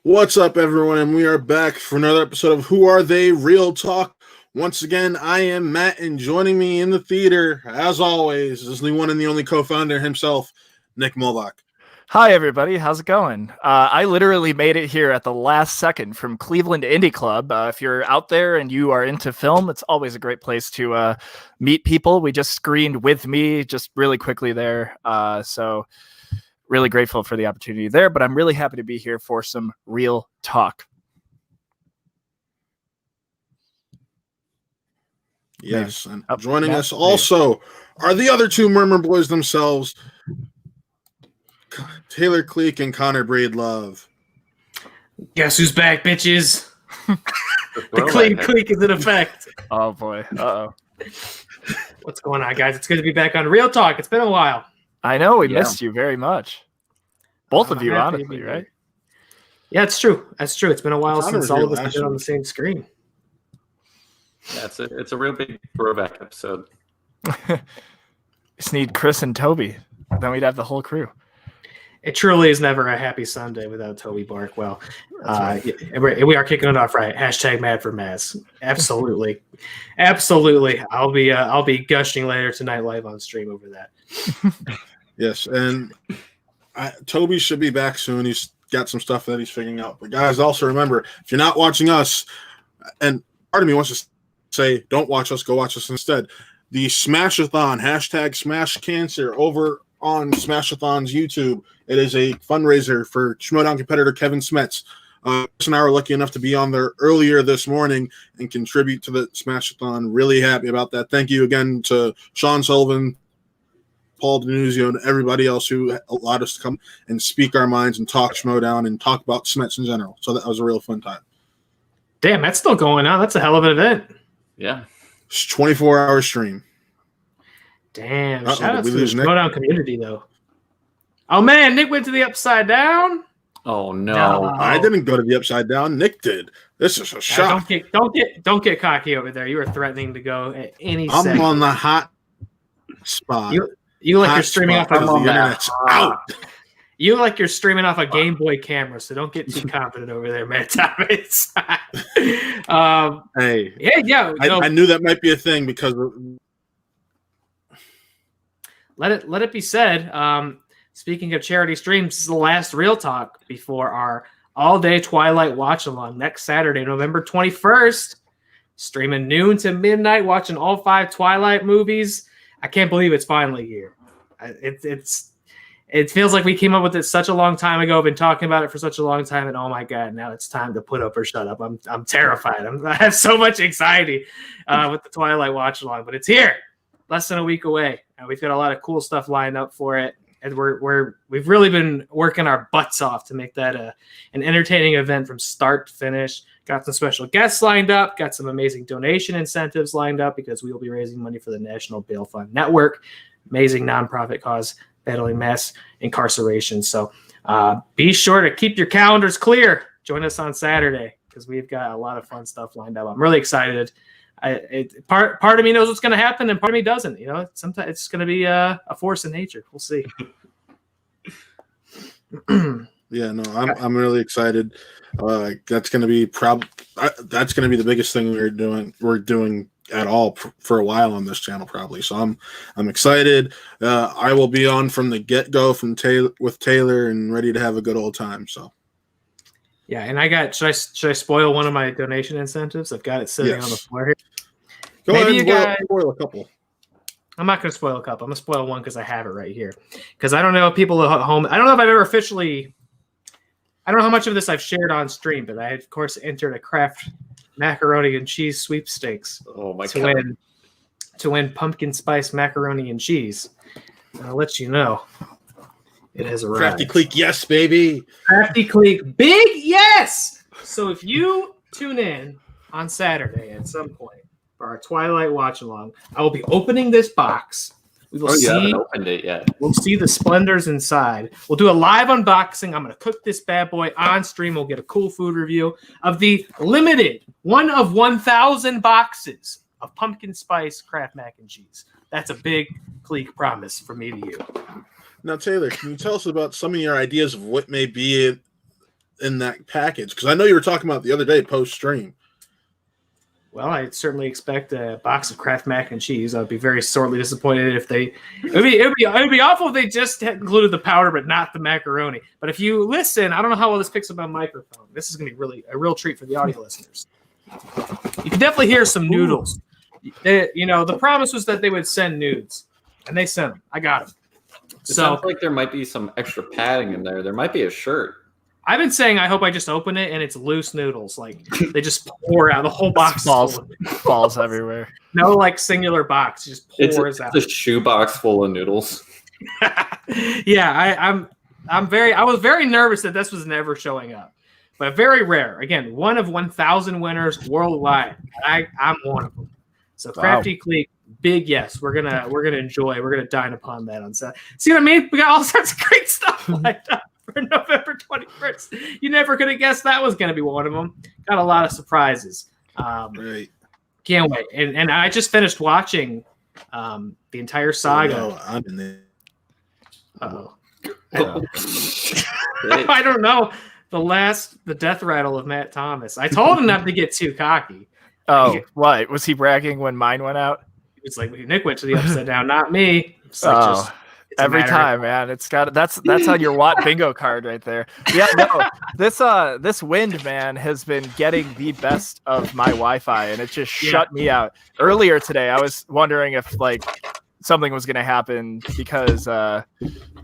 What's up, everyone? And we are back for another episode of Who Are They? Real Talk. Once again, I am Matt, and joining me in the theater, as always, is the one and the only co-founder himself, Nick Molbach. Hi, everybody. How's it going? I literally made it here at the last second from Cleveland Indie Club. If you're out there and you are into film, it's always a great place to meet people. We just screened with me just really quickly there. So really grateful for the opportunity there, but I'm really happy to be here for some real talk. Yes, and joining us also are the other two Murmur Boys themselves, Taylor Cleek and Connor Braidlove. Guess who's back, bitches? The Cleek is in effect. Oh, boy. Uh-oh. What's going on, guys? It's good to be back on Real Talk. It's been a while. I know. We missed you very much. Both of you, honestly, right? Yeah, it's true. That's true. It's been a while since all of us have been on the same screen. Yeah, it's a real big throwback episode. Just need Chris and Toby. Then we'd have the whole crew. It truly is never a happy Sunday without Toby Barkwell. We are kicking it off right. Hashtag Mad for Maz. Absolutely, absolutely. I'll be gushing later tonight live on stream over that. Yes, and Toby should be back soon. He's got some stuff that he's figuring out. But guys, also remember, if you're not watching us, and part of me wants to say, don't watch us, go watch us instead. The Smash-a-thon, hashtag Smash Cancer, over on Smash-a-thon's YouTube. It is a fundraiser for Schmoedown competitor Kevin Smets. Chris and I were lucky enough to be on there earlier this morning and contribute to the Smash-a-thon. Really happy about that. Thank you again to Sean Sullivan, Paul Denuzio, and everybody else who allowed us to come and speak our minds and talk Schmoedown and talk about Smets in general. So that was a real fun time. Damn, that's still going on. That's a hell of an event. Yeah. It's 24-hour stream. Damn. Shout out to the Schmoedown community, though. Oh, man, Nick went to the Upside Down. Oh, no. I didn't go to the Upside Down. Nick did. This is a shock. Don't get cocky over there. You were threatening to go at any second. I'm on the hot spot. You like you're streaming off the internet's out. You like you're streaming off a Game Boy camera, so don't get too confident over there, man. Thomas. Hey, yeah. I knew that might be a thing because let it be said. Speaking of charity streams, this is the last Real Talk before our all-day Twilight watch-along next Saturday, November 21st. Streaming noon to midnight, watching all 5 Twilight movies. I can't believe it's finally here. It feels like we came up with it such a long time ago. Been talking about it for such a long time, and oh my god, now it's time to put up or shut up. I'm terrified. I have so much anxiety with the Twilight watch-along, but it's here, less than a week away, and we've got a lot of cool stuff lined up for it. And we've really been working our butts off to make that an entertaining event from start to finish. Got some special guests lined up. Got some amazing donation incentives lined up because we will be raising money for the National Bail Fund Network, amazing nonprofit cause battling mass incarceration. So be sure to keep your calendars clear. Join us on Saturday because we've got a lot of fun stuff lined up. I'm really excited. Part of me knows what's going to happen, and part of me doesn't. You know, sometimes it's going to be a force in nature. We'll see. Yeah, no, I'm really excited. That's going to be that's going to be the biggest thing we're doing at all for a while on this channel, probably. So I'm excited. I will be on from the get-go with Taylor and ready to have a good old time. So. Yeah, and I got. Should I spoil one of my donation incentives? I've got it sitting on the floor here. Go ahead and spoil a couple. I'm not going to spoil a couple. I'm going to spoil one because I have it right here. Because I don't know if people at home. I don't know if I've ever officially. I don't know how much of this I've shared on stream, but I of course entered a Kraft macaroni and cheese sweepstakes. Oh my god! To win pumpkin spice macaroni and cheese. I'll let you know. It has arrived. Crafty Cleek, yes, baby. Crafty Cleek, big yes. So if you tune in on Saturday at some point for our Twilight watch along, I will be opening this box. We will see. You haven't opened it yet. We'll see the splendors inside. We'll do a live unboxing. I'm going to cook this bad boy on stream. We'll get a cool food review of the limited 1 of 1,000 boxes of pumpkin spice Kraft mac and cheese. That's a big Cleek promise from me to you. Now, Taylor, can you tell us about some of your ideas of what may be in that package? Because I know you were talking about the other day post stream. Well, I certainly expect a box of Kraft mac and cheese. I'd be very sorely disappointed if they. It'd be awful if they just had included the powder but not the macaroni. But if you listen, I don't know how well this picks up on microphone. This is going to be really a real treat for the audio listeners. You can definitely hear some noodles. The promise was that they would send nudes, and they sent them. I got them. It sounds like there might be some extra padding in there. There might be a shirt. I've been saying I hope I just open it and it's loose noodles. Like they just pour out the whole box. Falls everywhere. No, like singular box, just pours out. It's a shoebox full of noodles. Yeah, I was very nervous that this was never showing up, but very rare. Again, one of 1,000 winners worldwide. I'm one of them. So Crafty Cleek, big yes. We're gonna enjoy. We're gonna dine upon that on Saturday. See what I mean? We got all sorts of great stuff lined up for November 21st. You never could have guessed that was going to be one of them. Got a lot of surprises. Great. Can't wait. And I just finished watching the entire saga. Oh, no, I'm in there. Uh-oh. I don't know. The death rattle of Matt Thomas. I told him not to get too cocky. Oh, what? Was he bragging when mine went out? It's like Nick went to the upside down, not me. It's like every time, man. It's got that's on your Watt bingo card right there. Yeah, no. This wind, man, has been getting the best of my Wi-Fi, and it just shut me out. Earlier today, I was wondering if like something was going to happen because the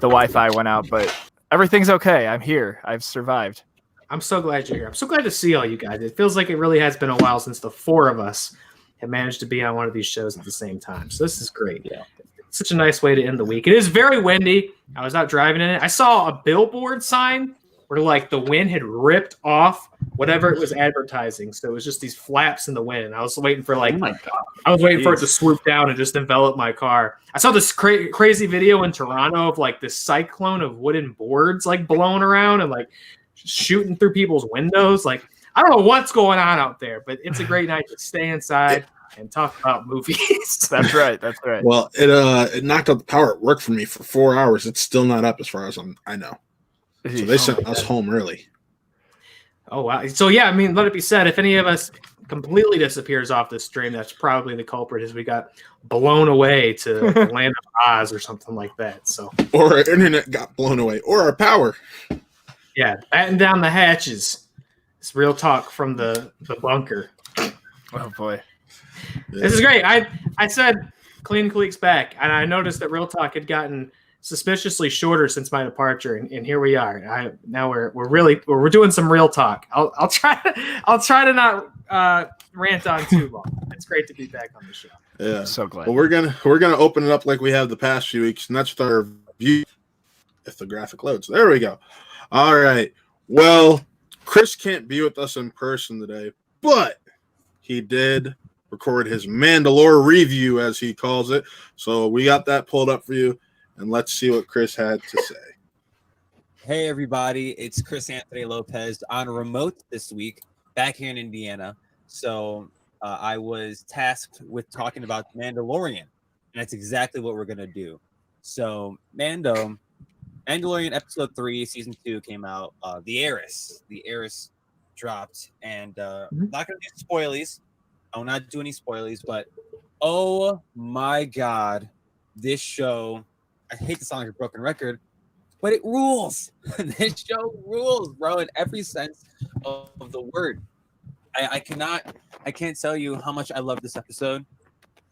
Wi-Fi went out, but everything's okay. I'm here. I've survived. I'm so glad you're here. I'm so glad to see all you guys. It feels like it really has been a while since the four of us have managed to be on one of these shows at the same time. So this is great. Yeah. Such a nice way to end the week. It is very windy. I was out driving in it. I saw a billboard sign where like the wind had ripped off whatever it was advertising. So it was just these flaps in the wind. I was waiting for for it to swoop down and just envelop my car. I saw this crazy video in Toronto of like this cyclone of wooden boards like blowing around and like shooting through people's windows. Like, I don't know what's going on out there, but it's a great night to stay inside and talk about movies. That's right. Well, it knocked out the power at work for me for 4 hours. It's still not up as far as I know. So they sent us home early. Oh, wow. So, yeah, I mean, let it be said, if any of us completely disappears off this stream, that's probably the culprit, is we got blown away to the land of Oz or something like that. So, or our internet got blown away, or our power. Yeah, batten down the hatches. It's real talk from the bunker. Oh, boy. Yeah. This is great. I said Clean Cleek's back, and I noticed that Real Talk had gotten suspiciously shorter since my departure, and here we are. Now we're doing some Real Talk. I'll try to not rant on too long. It's great to be back on the show. Yeah, so glad. Well, we're gonna open it up like we have the past few weeks, and that's with our review. If the graphic loads, there we go. All right. Well, Chris can't be with us in person today, but he did record his Mandalore review, as he calls it. So we got that pulled up for you, and let's see what Chris had to say. Hey, everybody. It's Chris Anthony Lopez on remote this week, back here in Indiana. So I was tasked with talking about Mandalorian, and that's exactly what we're going to do. So Mandalorian episode 3, season 2 came out. The Heiress dropped, and I'm not going to do spoilies. I will not do any spoilies, but oh my God, this show, I hate to sound like a broken record, but it rules. This show rules, bro, in every sense of the word. I can't tell you how much I love this episode.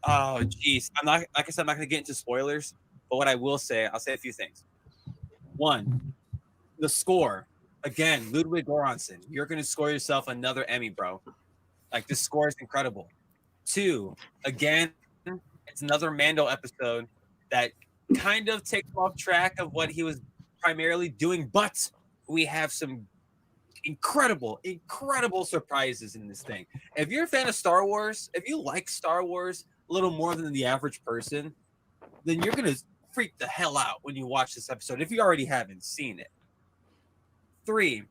Oh, geez. I'm not going to get into spoilers, but what I will say, I'll say a few things. One, the score. Again, Ludwig Göransson. You're going to score yourself another Emmy, bro. Like, this score is incredible. 2, again, it's another Mando episode that kind of takes off track of what he was primarily doing, but we have some incredible surprises in this thing. If you're a fan of Star Wars, if you like Star Wars a little more than the average person, then you're going to freak the hell out when you watch this episode if you already haven't seen it. 3,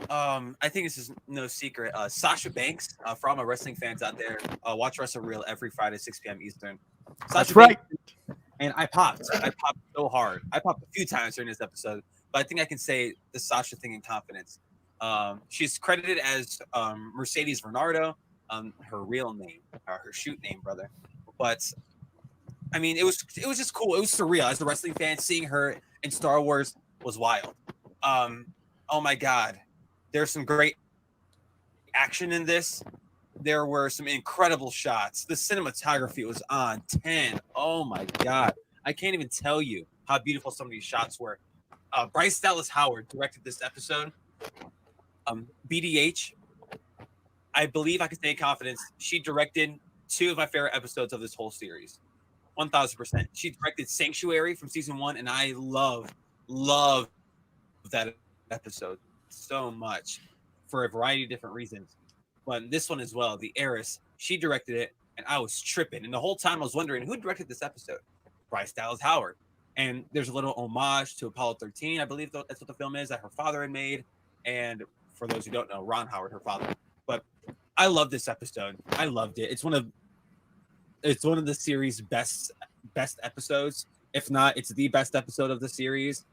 I think this is no secret. Sasha Banks, for all my wrestling fans out there, watch Wrestle Real every Friday, 6 p.m. Eastern. Sasha That's right. Banks, and I popped so hard. I popped a few times during this episode but I think I can say the Sasha thing in confidence. She's credited as Mercedes Bernardo, her real name, her shoot name, brother. But I mean, it was just cool. It was surreal. As a wrestling fan, seeing her in Star Wars was wild. Oh my God, there's some great action in this. There were some incredible shots. The cinematography was on 10. Oh my God, I can't even tell you how beautiful some of these shots were. Bryce Dallas Howard directed this episode. BDH, I believe I can say in confidence, she directed 2 of my favorite episodes of this whole series. 1000%. She directed Sanctuary from season 1, and I love that episode so much for a variety of different reasons. But this one as well, The Heiress, she directed it, and I was tripping. And the whole time I was wondering who directed this episode. Bryce Dallas Howard. And there's a little homage to Apollo 13, I believe that's what the film is, that her father had made. And for those who don't know, Ron Howard, her father. But I love this episode. I loved it. It's one of the series' best episodes. If not, it's the best episode of the series.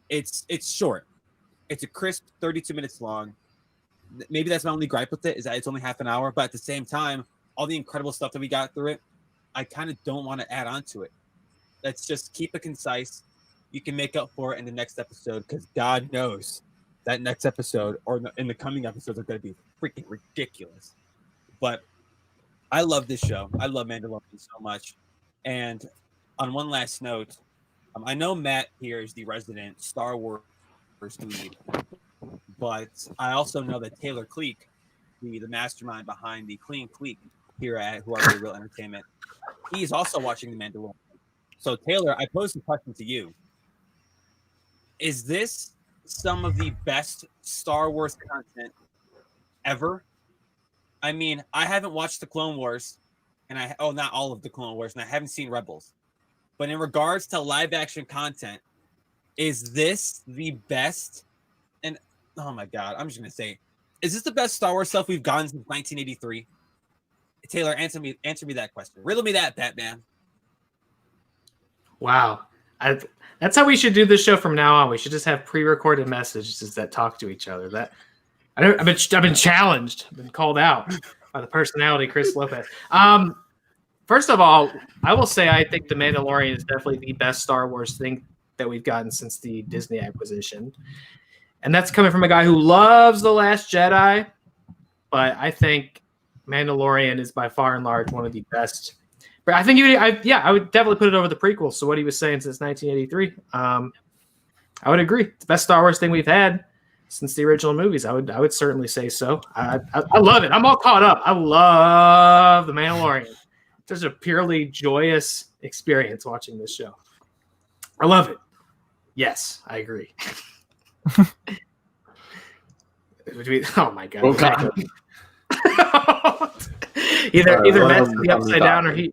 It's short. It's a crisp 32 minutes long. Maybe that's my only gripe with it, is that it's only half an hour. But at the same time, all the incredible stuff that we got through it, I kind of don't want to add on to it. Let's just keep it concise. You can make up for it in the next episode, because God knows that next episode or in the coming episodes are going to be freaking ridiculous. But I love this show. I love Mandalorian so much. And on one last note, I know Matt here is the resident Star Wars lead, but I also know that Taylor Cleek, the mastermind behind the Clean Cleek here at Who Are We Real Entertainment, he's also watching The Mandalorian. So Taylor, I posed a question to you. Is this some of the best Star Wars content ever? I mean, I haven't watched the Clone Wars, and not all of the Clone Wars, and I haven't seen Rebels. But in regards to live action content, is this the best? And oh my God, I'm just gonna say, is this the best Star Wars stuff we've gotten since 1983? Taylor, answer me that question. Riddle me that, Batman. Wow. That's how we should do this show from now on. We should just have pre-recorded messages that talk to each other. I've been challenged. I've been called out by the personality Chris Lopez. First of all, I will say I think The Mandalorian is definitely the best Star Wars thing that we've gotten since the Disney acquisition. And that's coming from a guy who loves The Last Jedi. But I think Mandalorian is by far and large one of the best. But I think I would definitely put it over the prequels. So what he was saying since 1983, I would agree. It's the best Star Wars thing we've had since the original movies. I would certainly say so. I love it. I'm all caught up. I love The Mandalorian. It's just a purely joyous experience watching this show. I love it. Yes, I agree. Oh my God. Either Matt's the upside down or he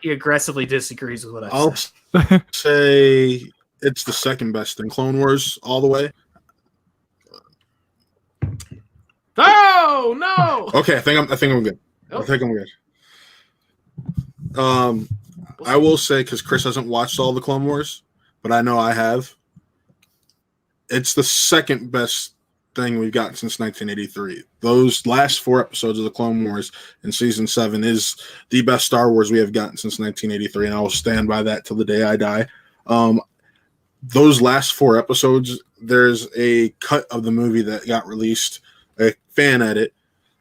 aggressively disagrees with what I said. I'll say it's the second best in Clone Wars all the way. Oh no! Okay, I think I'm good. I think I'm good. I will say, because Chris hasn't watched all the Clone Wars, but I know I have. It's the second best thing we've gotten since 1983. Those last 4 episodes of the Clone Wars in season 7 is the best Star Wars we have gotten since 1983, and I will stand by that till the day I die. Those last 4 episodes, there's a cut of the movie that got released, a fan edit,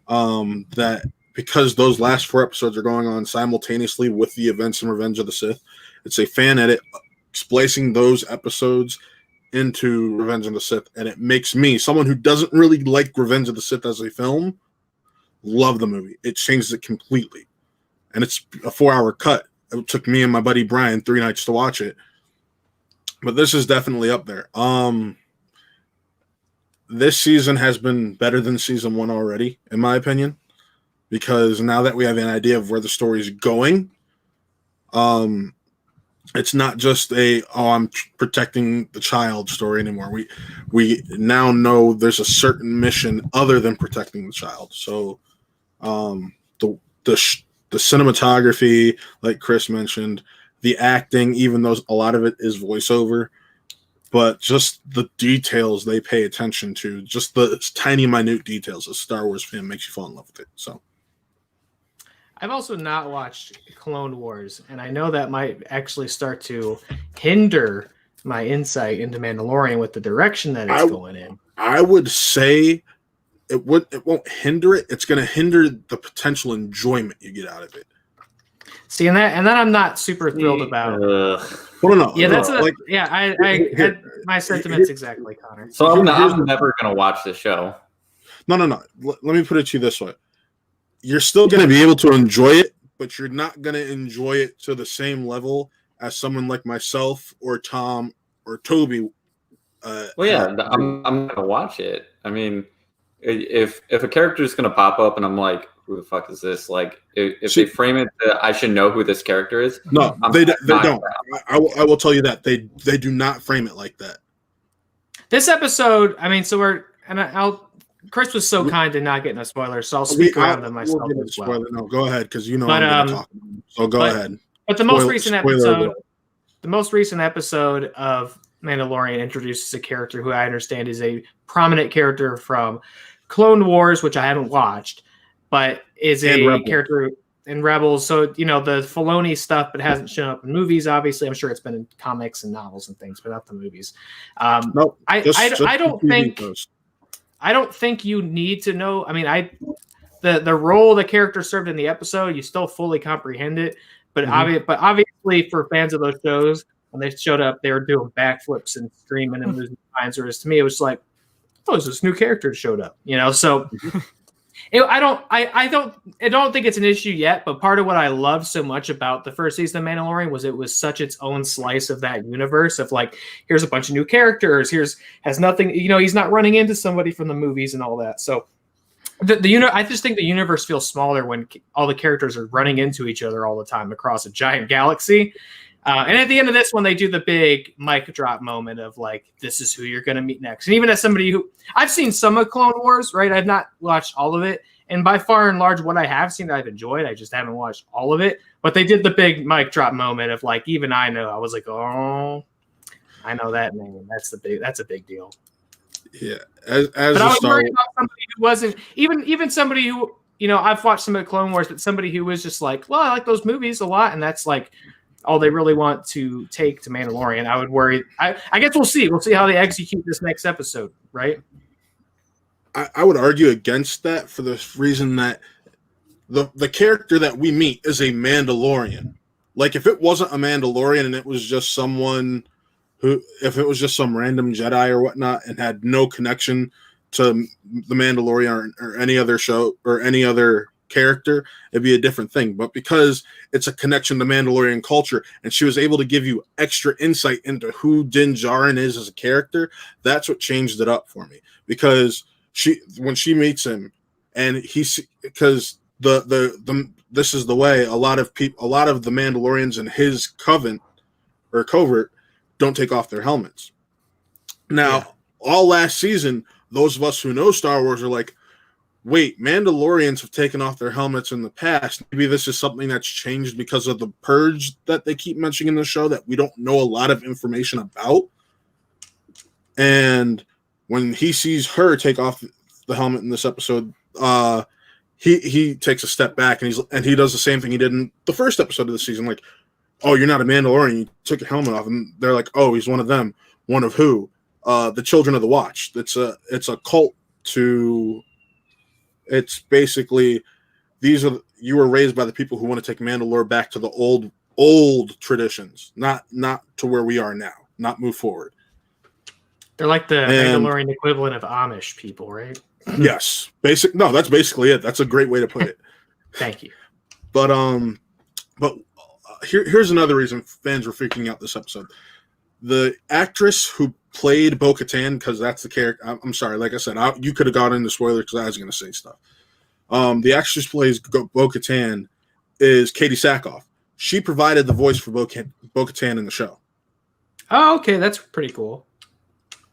that because those last 4 episodes are going on simultaneously with the events in Revenge of the Sith, it's a fan edit splicing those episodes into Revenge of the Sith, and it makes me, someone who doesn't really like Revenge of the Sith as a film, love the movie. It changes it completely, and it's a 4-hour cut. It took me and my buddy Brian 3 nights to watch it, but this is definitely up there. This season has been better than season 1 already, in my opinion, because now that we have an idea of where the story is going, it's not just I'm protecting the child story anymore. We now know there's a certain mission other than protecting the child. So the cinematography, like Chris mentioned, the acting, even though a lot of it is voiceover, but just the details they pay attention to, just the tiny, minute details. A Star Wars fan makes you fall in love with it. So, I've also not watched Clone Wars, and I know that might actually start to hinder my insight into Mandalorian with the direction that it's going in. I would say it won't hinder it. It's going to hinder the potential enjoyment you get out of it. See, and that I'm not super thrilled about. Well, no, Yeah, no, that's my sentiments exactly, Connor. So I'm never gonna watch the show. No. Let me put it to you this way: you're still going to be able to enjoy it, but you're not going to enjoy it to the same level as someone like myself or Tom or Toby. I'm gonna watch it. I mean, if a character is gonna pop up and I'm like, who the fuck is this? Like, if they frame it that I should know who this character is. No, they don't. I will tell you that they do not frame it like that. This episode, I mean, Chris was so kind to not getting a spoiler, so I'll speak around them myself as well. No, go ahead, because I'm going to talk. So go ahead. But the most recent episode of Mandalorian introduces a character who I understand is a prominent character from Clone Wars, which I haven't watched, but is a character in Rebels. So, the Filoni stuff, but hasn't shown up in movies, obviously. I'm sure it's been in comics and novels and things, but not the movies. Nope. I don't think you need to know. I mean, the role the character served in the episode, you still fully comprehend it. But obviously for fans of those shows, when they showed up, they were doing backflips and screaming and losing minds. Whereas to me, it was like, oh, it's this new character showed up, So I don't think it's an issue yet. But part of what I loved so much about the first season of Mandalorian was it was such its own slice of that universe of like, here's a bunch of new characters. Has nothing, he's not running into somebody from the movies and all that. So I just think the universe feels smaller when all the characters are running into each other all the time across a giant galaxy. And at the end of this one, they do the big mic drop moment of like, this is who you're going to meet next. And even as somebody who I've seen some of Clone Wars, right? I've not watched all of it. And by far and large, what I have seen, I've enjoyed. I just haven't watched all of it. But they did the big mic drop moment of like, even I know. I was like, oh, I know that name. That's a big deal. Yeah. But I was worried about somebody who wasn't even somebody who, I've watched some of the Clone Wars, but somebody who was just like, well, I like those movies a lot. And that's like, all they really want to take to Mandalorian. I would worry. I guess we'll see. We'll see how they execute this next episode, right? I would argue against that for the reason that the character that we meet is a Mandalorian. Like, if it wasn't a Mandalorian and it was just someone if it was just some random Jedi or whatnot and had no connection to the Mandalorian or any other show or any other character, it'd be a different thing. But because it's a connection to Mandalorian culture and she was able to give you extra insight into who Din Djarin is as a character, that's what changed it up for me. Because when she meets him and because this is the way a lot of the Mandalorians in his coven or covert don't take off their helmets. Now, all last season, those of us who know Star Wars are like, wait, Mandalorians have taken off their helmets in the past. Maybe this is something that's changed because of the purge that they keep mentioning in the show that we don't know a lot of information about. And when he sees her take off the helmet in this episode, he takes a step back and he does the same thing he did in the first episode of the season. Like, oh, you're not a Mandalorian. You took your helmet off. And they're like, oh, he's one of them. One of who? The Children of the Watch. It's a cult to... It's basically you were raised by the people who want to take Mandalore back to the old traditions, not to where we are now, not move forward. They're like the Mandalorian equivalent of Amish people, right? Yes, that's basically it. That's a great way to put it. Thank you. But here's another reason fans were freaking out this episode. The actress who played Bo-Katan, because that's the character. I'm sorry, like I said, you could have gone into spoilers because I was going to say stuff. The actress who plays Bo-Katan is Katie Sackhoff. She provided the voice for Bo-Katan in the show. Oh, okay, that's pretty cool.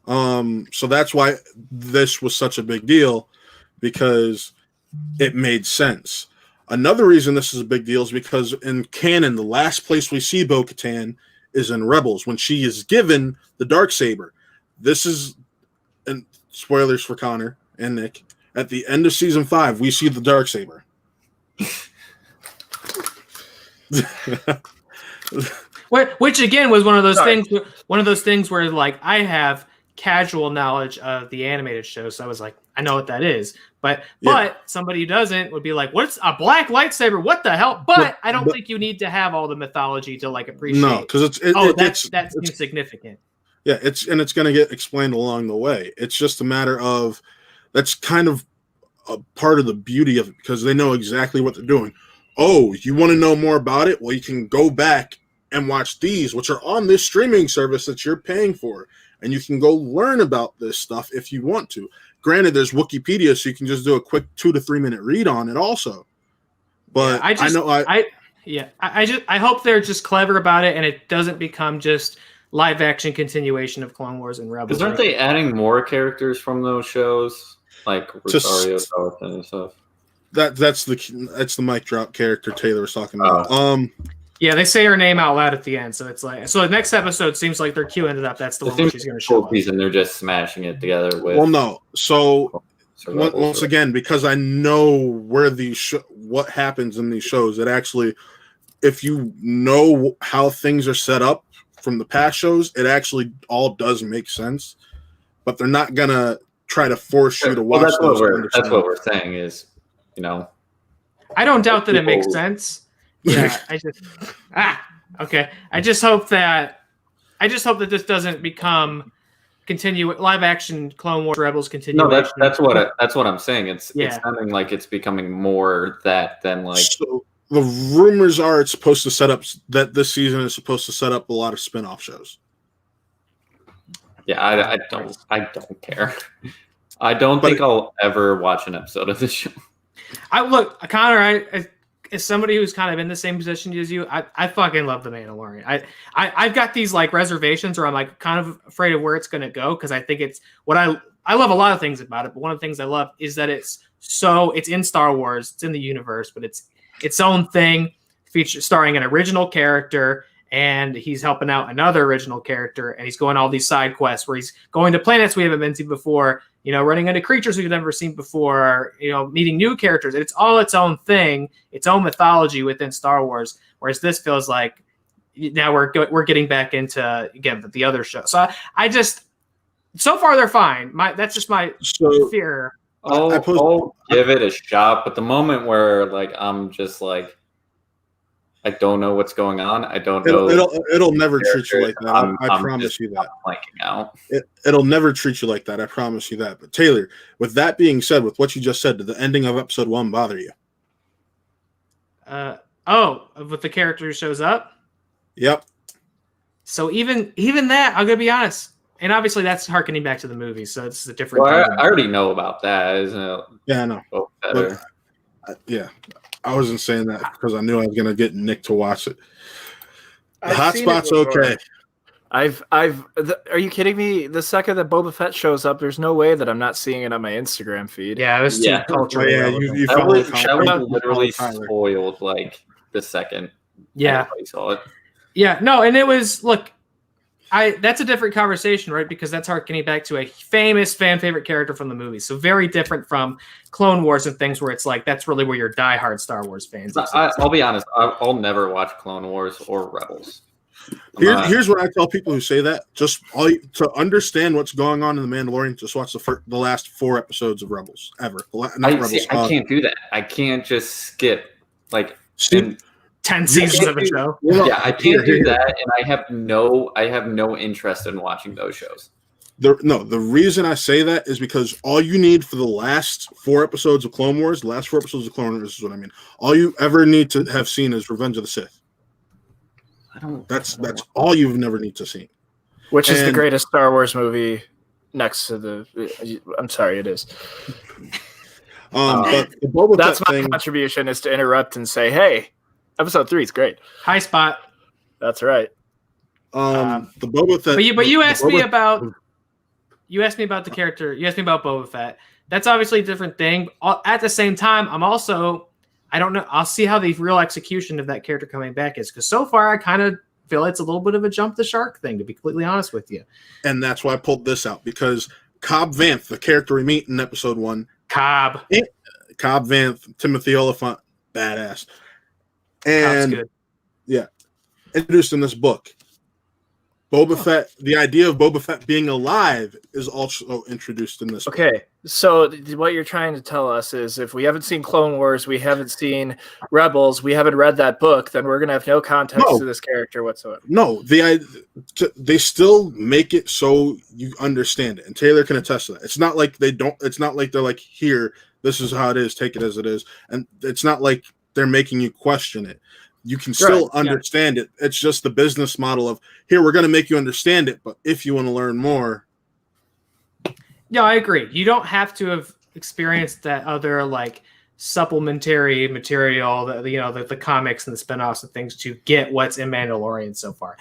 So that's why this was such a big deal, because it made sense. Another reason this is a big deal is because in canon, the last place we see Bo-Katan is in Rebels when she is given the Darksaber. This is, and spoilers for Connor and Nick, at the end of season 5, we see the Darksaber. Which again was one of those things. One of those things where like I have casual knowledge of the animated show, so I was like, I know what that is. But somebody who doesn't would be like, "What's a black lightsaber? What the hell?" But I don't think you need to have all the mythology to like appreciate. No, because that's insignificant. Yeah, it's going to get explained along the way. It's just a matter of that's kind of a part of the beauty of it because they know exactly what they're doing. Oh, you want to know more about it? Well, you can go back and watch these, which are on this streaming service that you're paying for, and you can go learn about this stuff if you want to. Granted, there's Wikipedia, so you can just do a quick 2 to 3 minute read on it also. But I hope they're just clever about it and it doesn't become just live action continuation of Clone Wars and Rebels. Because aren't they adding more characters from those shows, like Rosario Dawson and stuff? That's the mic drop character Taylor was talking about. Yeah, they say her name out loud at the end, so it's like the next episode seems like they're queuing it up. That's the one where she's going to show up. And they're just smashing it together with. Well, no. So once again, because I know where what happens in these shows, it actually, if you know how things are set up from the past shows, it actually all does make sense. But they're not gonna try to force you to watch. That's what we're saying is, I don't doubt that it makes sense. Yeah, okay. I just hope that this doesn't become live action Clone Wars Rebels continuation. No, that's what I'm saying. It's sounding like it's becoming more that than like. So the rumors are it's supposed to set up that this season is supposed to set up a lot of spin-off shows. Yeah, I don't care. I don't think I'll ever watch an episode of this show. Connor, as somebody who's kind of in the same position as you, I fucking love The Mandalorian. I've got these like reservations where I'm like kind of afraid of where it's going to go because I think it's what I love a lot of things about it, but one of the things I love is that it's in Star Wars, it's in the universe, but it's its own thing, starring an original character, and he's helping out another original character, and he's going all these side quests where he's going to planets we haven't been to before, running into creatures we've never seen before, meeting new characters. It's all its own thing, its own mythology within Star Wars. Whereas this feels like now we're getting back into again the other show. So so far they're fine. That's just my fear. I'll give it a shot, but the moment where like I'm just like I don't know what's going on. I don't know. It'll never treat you like that. I promise you that. Blanking out. It'll never treat you like that. I promise you that. But Taylor, with that being said, with what you just said, did the ending of episode 1 bother you? With the character who shows up? Yep. So even that, I'm gonna be honest, and obviously that's harkening back to the movie, so it's a different. Well, I already know about that, isn't it? Yeah, I know. But, yeah. I wasn't saying that because I knew I was going to get Nick to watch it. The hotspot's okay. Are you kidding me? The second that Boba Fett shows up, there's no way that I'm not seeing it on my Instagram feed. Yeah, it was too cultural. Yeah, that was literally spoiled like the second. Yeah, I saw it. Yeah, no, and it was that's a different conversation, right? Because that's harkening back to a famous fan favorite character from the movie. So very different from Clone Wars and things where it's like that's really where your diehard Star Wars fans. I'll be honest. I'll never watch Clone Wars or Rebels. Here's what I tell people who say that: to understand what's going on in The Mandalorian, just watch the last 4 episodes of Rebels ever. I can't do that. I can't just skip 10 seasons of a show. Yeah, I can't do that, and I have no interest in watching those shows. The reason I say that is because all you need for the last 4 episodes of Clone Wars, is what I mean. All you ever need to have seen is Revenge of the Sith. That's all you never need to see. Which is the greatest Star Wars movie next to the. I'm sorry, it is. But the Boba that's Fett my contribution is to interrupt and say, hey. Episode 3 is great. High spot. That's right. The Boba Fett. But you asked me about the character. You asked me about Boba Fett. That's obviously a different thing. At the same time, I don't know. I'll see how the real execution of that character coming back is because so far I kind of feel it's a little bit of a jump the shark thing, to be completely honest with you. And that's why I pulled this out, because Cobb Vanth, the character we meet in episode 1, Cobb Vanth, Timothy Oliphant, badass. Cobb's And good. yeah, introduced in this book. Boba Fett, the idea of Boba Fett being alive is also introduced in this book. Okay, so what you're trying to tell us is if we haven't seen Clone Wars, we haven't seen Rebels, we haven't read that book, then we're going to have no context to this character whatsoever. No, they still make it so you understand it, and Taylor can attest to that. It's not like it's not like they're like, here, this is how it is, take it as it is. And it's not like they're making you question it. You can still understand it. It's just the business model of, here, we're going to make you understand it, but if you want to learn more. Yeah, I agree. You don't have to have experienced that other like supplementary material, the comics and the spinoffs and things to get what's in Mandalorian so far.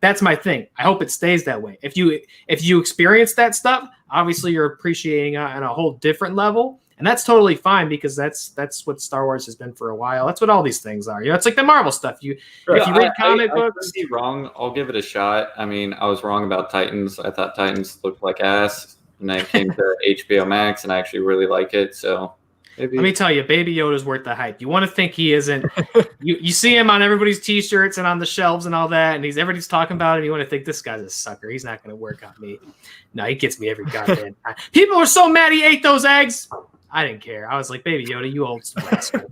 That's my thing. I hope it stays that way. If you experience that stuff, obviously you're appreciating it on a whole different level. And that's totally fine, because that's what Star Wars has been for a while. That's what all these things are. It's like the Marvel stuff. If you read comic books, I could be wrong. I'll give it a shot. I mean, I was wrong about Titans. I thought Titans looked like ass, and then it came to HBOMax, and I actually really like it. So maybe. Let me tell you, Baby Yoda's worth the hype. You want to think he isn't? you see him on everybody's T-shirts and on the shelves and all that, and everybody's talking about him. You want to think this guy's a sucker. He's not going to work on me. No, he gets me every goddamn time. People are so mad he ate those eggs. I didn't care. I was like, Baby Yoda, you old rascal.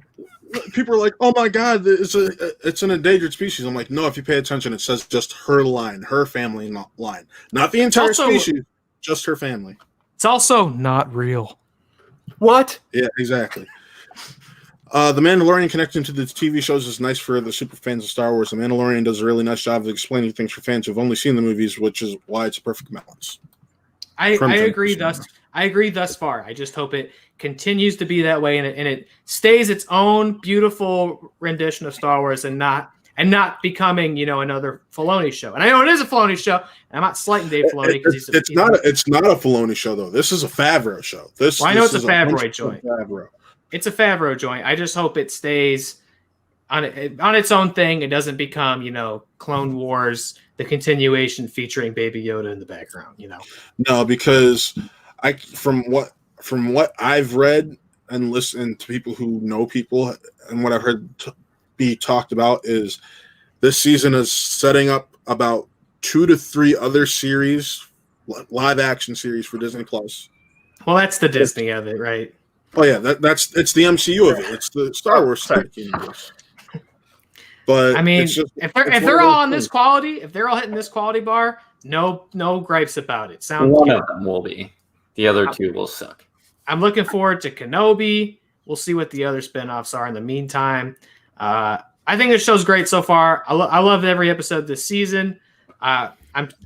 People are like, oh my God, it's an endangered species. I'm like, no, if you pay attention, it says just her line, her family line. Not the entire species, just her family. It's also not real. What? Yeah, exactly. The Mandalorian connection to the TV shows is nice for the super fans of Star Wars. The Mandalorian does a really nice job of explaining things for fans who've only seen the movies, which is why it's a perfect balance. I agree thus far. I just hope it continues to be that way, and it stays its own beautiful rendition of Star Wars, and not becoming another Filoni show. And I know it is a Filoni show, and I'm not slighting Dave Filoni because it's not a Filoni show though. This is a Favreau show. I know it's a Favreau joint. It's a Favreau joint. I just hope it stays on its own thing. It doesn't become Clone Wars, the continuation featuring Baby Yoda in the background. No, because from what I've read and listened to people who know people, and what I've heard be talked about, is this season is setting up about 2 to 3 other series, live action series for Disney Plus. Well, that's the Disney of it, right? Oh yeah, it's the MCU of it. It's the Star Wars universe. But I mean, if they're all on this quality, if they're all hitting this quality bar, no gripes about it. One of them will be. The other 2 will suck. I'm looking forward to Kenobi. We'll see what the other spinoffs are in the meantime. I think the show's great so far. I love every episode this season. I'm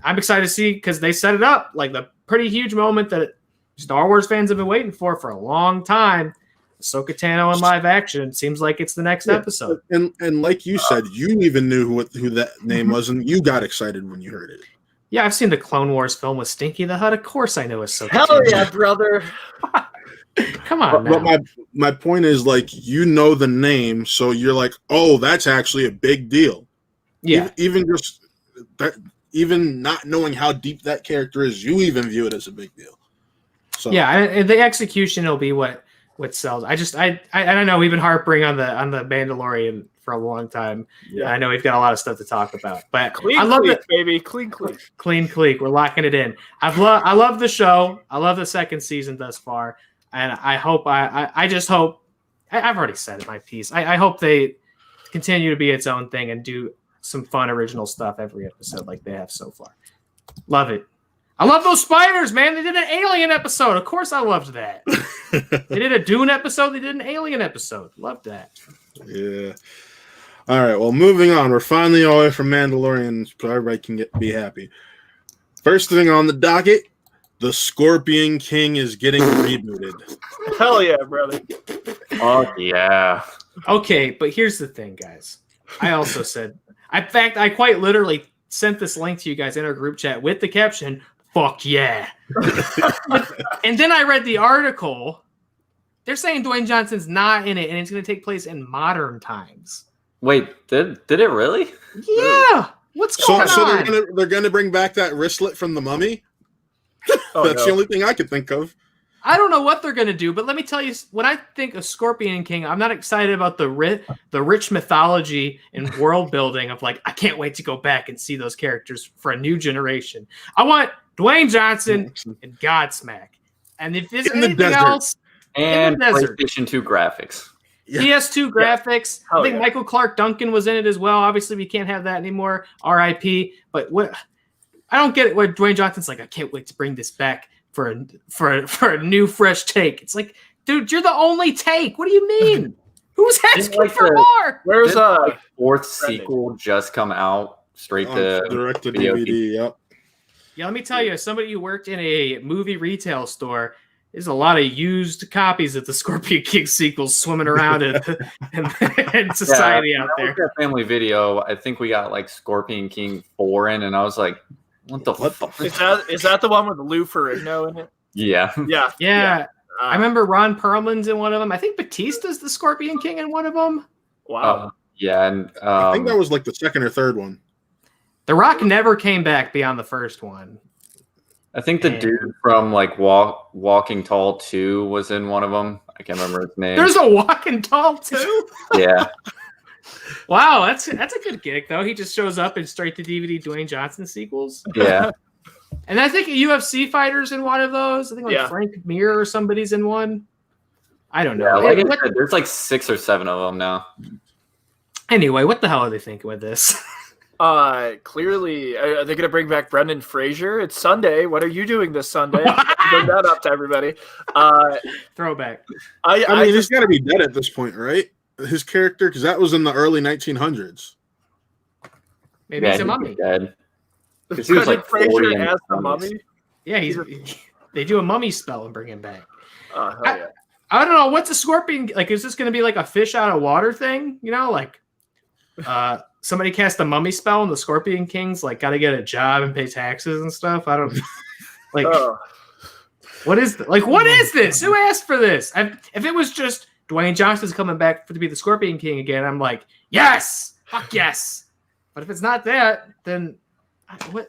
excited to see, because they set it up like the pretty huge moment that Star Wars fans have been waiting for a long time. Ahsoka Tano in live action. Seems like it's the next episode. And like you said, you even knew who that name was, and you got excited when you heard it. Yeah, I've seen the Clone Wars film with Stinky the Hutt. Of course I know Ahsoka. Hell yeah, brother. Come on, but my point is, like, the name, so you're like, oh, that's actually a big deal. Yeah. Even just that, even not knowing how deep that character is, you even view it as a big deal. So yeah, and the execution will be what sells. I don't know. We've been harping on the Mandalorian for a long time. Yeah, I know we've got a lot of stuff to talk about, but I love it, baby. Clean clique. We're locking it in. I love the show. I love the second season thus far, and I hope I just hope I've already said it, my piece. I hope they continue to be its own thing and do some fun original stuff every episode like they have so far. Love it. I love those spiders, man. They did an Alien episode. Of course I loved that. They did a Dune episode. They did an Alien episode. Loved that. Yeah. All right. Well, moving on. We're finally away from Mandalorian, so everybody can be happy. First thing on the docket, the Scorpion King is getting rebooted. Hell yeah, brother. Oh, yeah. Okay, but here's the thing, guys. I also said, in fact, I quite literally sent this link to you guys in our group chat with the caption, "Fuck yeah." And then I read the article. They're saying Dwayne Johnson's not in it, and it's going to take place in modern times. Wait, did it really? Yeah. What's going So on? they're gonna bring back that wristlet from the Mummy. Oh, That's the only thing I could think of. I don't know what they're gonna do, but let me tell you, when I think of Scorpion King, I'm not excited about the rich mythology and world building of like, I can't wait to go back and see those characters for a new generation. I want Dwayne Johnson and Godsmack, and if there's In the anything desert. else, And in the desert. PlayStation 2 graphics. Yeah. PS2 graphics. Hell I think yeah. Michael Clark Duncan was in it as well. Obviously, we can't have that anymore. R.I.P. But what I don't get it. Where Dwayne Johnson's like, I can't wait to bring this back for a new fresh take. It's like, dude, you're the only take. What do you mean? Who's asking like for the- more? Where's Didn't, like, fourth Brendan. sequel just come out straight to direct to video DVD. Yep. Yeah, let me tell you, as somebody who worked in a movie retail store, there's a lot of used copies of the Scorpion King sequels swimming around in society out When I there. looked at Family Video, I think we got like Scorpion King 4 in, and I was like, what the fuck? is that the one with Lou Ferrigno in it? Yeah. Yeah. Yeah. I remember Ron Perlman's in one of them. I think Batista's the Scorpion King in one of them. Wow. Yeah, and I think that was like the second or third one. The Rock never came back beyond the first one. I think the dude from like Walking Tall 2 was in one of them. I can't remember his name. There's a Walking Tall too. Yeah. Wow, that's a good gig though. He just shows up in straight to DVD Dwayne Johnson sequels. Yeah. And I think a UFC fighter's in one of those. I think like Yeah. Frank Mir or somebody's in one. I don't know. Yeah, like I What- said, there's like 6 or 7 of them now. anyway, what the hell are they thinking with this? Clearly, are they going to bring back Brendan Fraser? It's Sunday. What are you doing this Sunday? Bring that up to everybody. Throwback. I mean, he's just, got to be dead at this point, right? His character, because that was in the early 1900s. Maybe he's a mummy. Dead. 'Cause he was Brendan like 40 Fraser in as the 20s. mummy. Yeah, they do a mummy spell and bring him back. Oh, hell yeah. I don't know. What's a scorpion like? Is this going to be like a fish out of water thing? You know, like somebody cast a mummy spell and the Scorpion King's like got to get a job and pay taxes and stuff. I don't like. Oh. What is what is this? Who asked for this? If it was just Dwayne Johnson's coming back to be the Scorpion King again, I'm like, yes, fuck yes. But if it's not that, then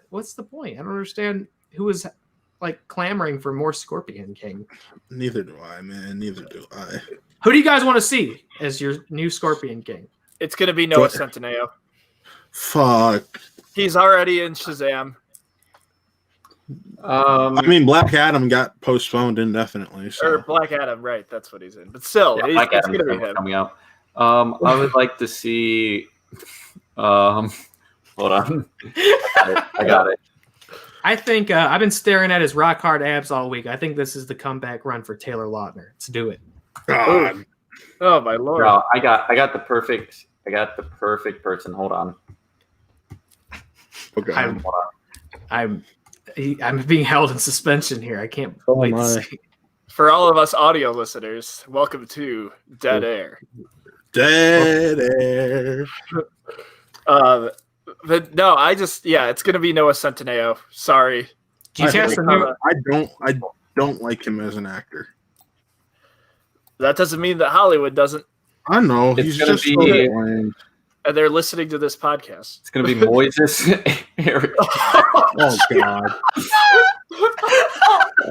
what's the point? I don't understand who is like clamoring for more Scorpion King. Neither do I, man. Neither do I. Who do you guys want to see as your new Scorpion King? It's going to be Noah Go- Centineo. Fuck. He's already in Shazam. I mean, Black Adam got postponed indefinitely. Or So Black Adam, right. That's what he's in. But still, Yeah, it's Black going Adam's to be him. coming out. I would like to see. Hold on. I got it. I think I've been staring at his rock hard abs all week. I think this is the comeback run for Taylor Lautner. Let's do it. God. Oh, my Lord. No, I got the perfect person. Hold on. Okay. I'm being held in suspension here. I can't wait to my. see. For all of us audio listeners, welcome to Dead Air. Dead air. But no, it's going to be Noah Centineo. Sorry. Do you cast a new? I don't like him as an actor. That doesn't mean that Hollywood doesn't, I know It's he's gonna just be- so lame. and they're listening to this podcast. It's gonna be Moises Eric. Oh God.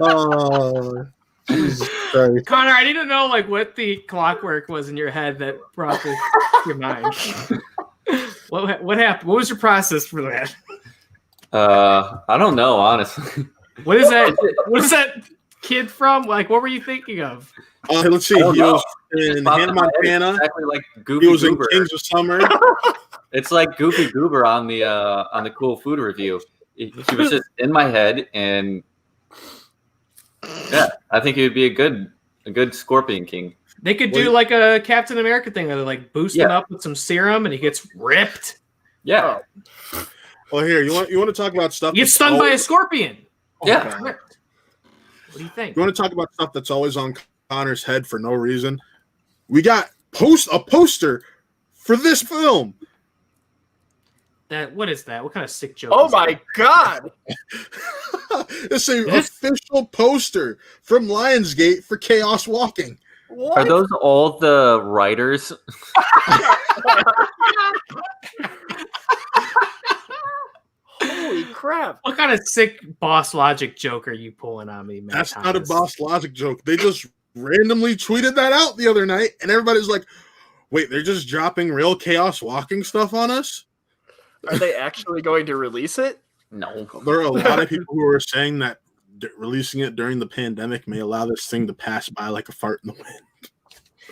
Oh, Jesus Christ. Connor, I need to know like what the clockwork was in your head that brought this to your mind. What happened? What was your process for that? I don't know, honestly. What is that? What is that kid from? Like, what were you thinking of? Let's see. I don't He know. was in Popped Hannah in my head. It's Montana. exactly like He Goofy was in Goober. Kings of Summer. It's like Goofy Goober on the Cool Food Review. He was just in my head, and yeah, I think he would be a good Scorpion King. They could do like a Captain America thing where they like boost him up with some serum and he gets ripped. Yeah, Well, here you want to talk about stuff. He gets that's stung by a always- scorpion. yeah. God. Ripped. What do you think? You want to talk about stuff that's always on Connor's head for no reason? We got a poster for this film. What is that? What kind of sick joke? Oh is that? my God. It's an This- official poster from Lionsgate for Chaos Walking. What? Are those all the writers? have. What kind of sick boss logic joke are you pulling on me, man? That's not a boss logic joke. They just randomly tweeted that out the other night, and everybody's like, wait, they're just dropping real Chaos Walking stuff on us? Are they actually going to release it? No. There are a lot of people who are saying that releasing it during the pandemic may allow this thing to pass by like a fart in the wind.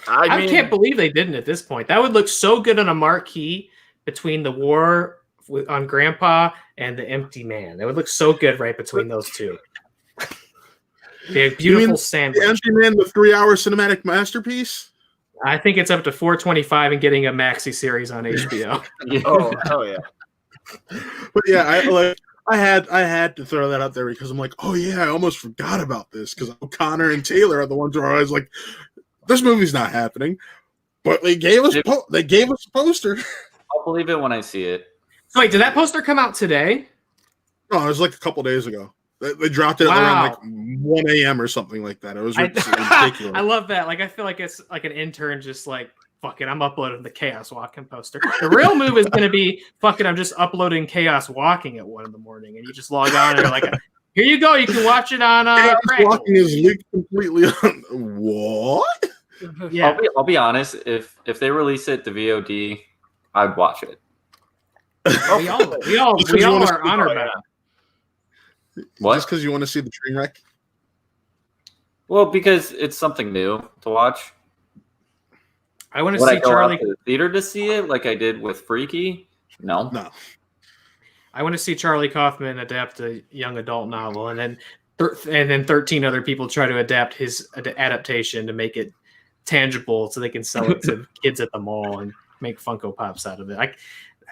I can't believe they didn't at this point. That would look so good on a marquee between the war on Grandpa and the Empty Man. That would look so good right between those two. The beautiful sandwich. The Empty Man, the 3-hour cinematic masterpiece? I think it's up to $4.25 and getting a maxi series on HBO. Oh, hell yeah. But yeah, I had to throw that out there because I'm like, oh yeah, I almost forgot about this because O'Connor and Taylor are the ones who are always like, this movie's not happening. But they gave us a poster. I'll believe it when I see it. Wait, did that poster come out today? No, it was like a couple days ago. They dropped it around like 1 a.m. or something like that. It was ridiculous. I love that. Like, I feel like it's like an intern just like, fuck it, I'm uploading the Chaos Walking poster. The real move is going to be, fuck it, I'm just uploading Chaos Walking at 1 a.m. and you just log on and you're like, here you go, you can watch it on Chaos Crackle. Walking is leaked completely on what? Yeah. I'll be honest. If they release it to VOD, I'd watch it. We all are honored by it. What? Just because you want to see the train wreck? Well, because it's something new to watch. I want to Would see I go Charlie. out to the theater to see it like I did with Freaky? No. I want to see Charlie Kaufman adapt a young adult novel, and then 13 other people try to adapt his adaptation to make it tangible, so they can sell it to kids at the mall and make Funko Pops out of it.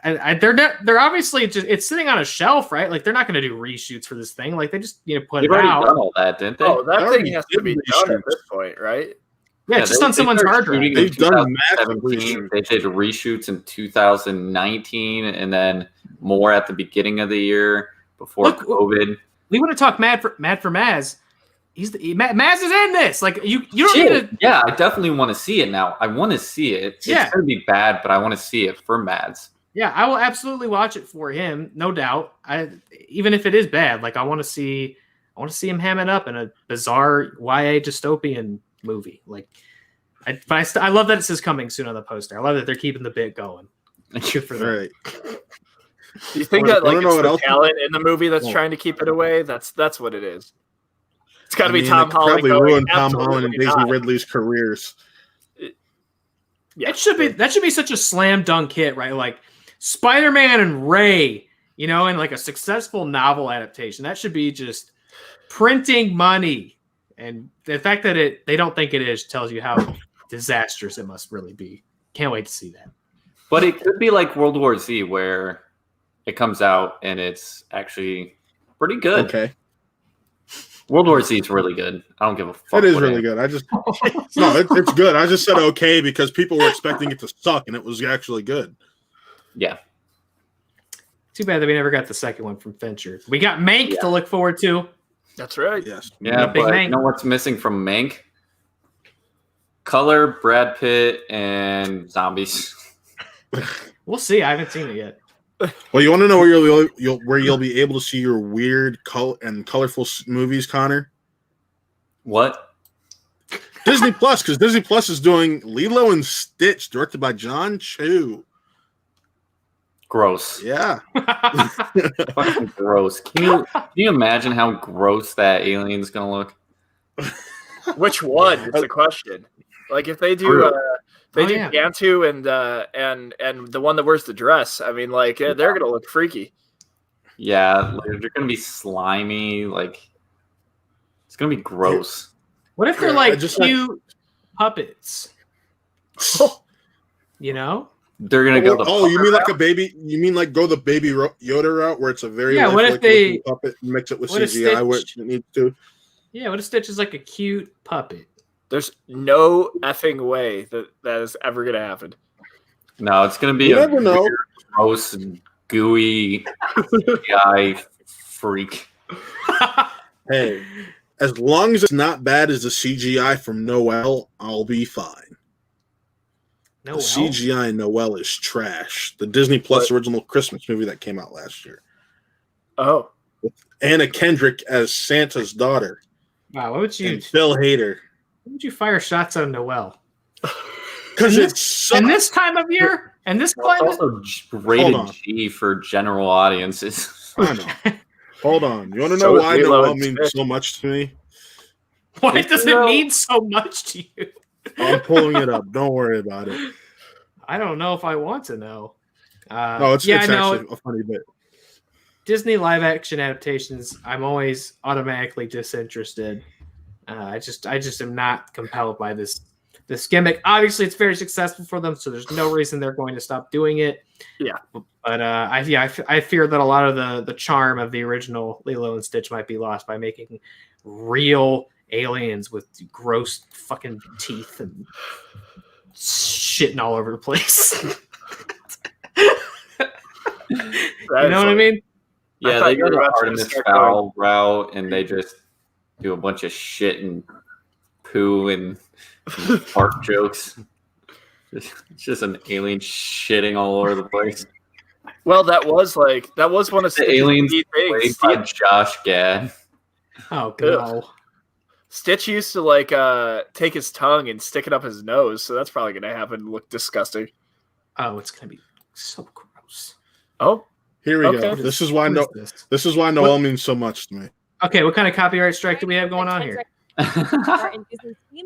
They're obviously just, it's sitting on a shelf, right? Like, they're not going to do reshoots for this thing. Like, they just put They've it already out. done all that, didn't they? Oh, that They thing has to be done at reshoots. this point, right? Yeah, just on someone's hard drive. They've done massive 2017. They did reshoots in 2019, and then more at the beginning of the year before COVID. We want to talk Mad for Maz. Maz is in this. Like, you don't need to. Yeah, I definitely want to see it now. I want to see it. Yeah. It's going to be bad, but I want to see it for Mads. Yeah, I will absolutely watch it for him, no doubt. Even if it is bad, like, I want to see him hamming up in a bizarre YA dystopian movie. Like, I love that it says coming soon on the poster. I love that they're keeping the bit going. Good for them. Right. Do you think that like it's the talent in the movie that's trying to keep it away? That's what it is. It's got to be Tom Holland. Probably ruined Tom Holland and Absolutely Daisy not. Ridley's careers. Yeah. That should be such a slam dunk hit, right? Like Spider-Man and Ray, and like a successful novel adaptation. That should be just printing money. And the fact that they don't think it is tells you how disastrous it must really be. Can't wait to see that. But it could be like World War Z, where it comes out and it's actually pretty good. Okay. World War Z is really good. I don't give a fuck. It is really good. It's good. I just said okay because people were expecting it to suck and it was actually good. Yeah. Too bad that we never got the second one from Fincher. We got Mank to look forward to. That's right. Yes. Yeah, Big but Mank. you know what's missing from Mank? Color, Brad Pitt, and zombies. We'll see. I haven't seen it yet. Well, you want to know where you'll be able to see your weird colorful movies, Connor? What? Disney Plus, because Disney Plus is doing Lilo and Stitch, directed by John Chu. Gross. Yeah. Fucking gross. Can you imagine how gross that alien's gonna look? Which one is the question? Like if they do Gantu and the one that wears the dress, I mean, like they're gonna look freaky. Yeah, like, they're gonna be slimy. Like it's gonna be gross. What if they're like cute puppets? They're gonna go. You mean like a baby? You mean like go the Baby Yoda route, where it's a very what if they puppet and mix it with what if CGI, where it needs to? Yeah, what if Stitch is like a cute puppet? There's no effing way that is ever gonna happen. No, it's gonna be never know. Weird, gross, gooey CGI freak. Hey, as long as it's not bad as the CGI from Noelle, I'll be fine. The CGI in Noelle is trash. The Disney Plus original Christmas movie that came out last year. Oh, Anna Kendrick as Santa's daughter. Wow, why would you? And Bill Hader. Why would you fire shots on Noel? Because it's in this time of year and this climate. Also rated G for general audiences. I know. Hold on. You want to know why Noel means so much to me? Why does it mean so much to you? I'm pulling it up. Don't worry about it. I don't know if I want to know. No, it's actually a funny bit. Disney live action adaptations, I'm always automatically disinterested. I just am not compelled by this gimmick. Obviously, it's very successful for them, so there's no reason they're going to stop doing it. Yeah, but I fear that a lot of the charm of the original Lilo and Stitch might be lost by making real aliens with gross fucking teeth and shitting all over the place. You know what I mean? Yeah, they go the Artemis Fowl route, and they just do a bunch of shit and poo and fart jokes. It's just an alien shitting all over the place. Well, that was one of the aliens played by Josh Gad. Oh no! Stitch used to take his tongue and stick it up his nose, so that's probably gonna happen. Look disgusting. Oh, it's gonna be so gross. Oh, here we go. This is why Noel means so much to me. Okay, what kind of copyright strike do we have going on here?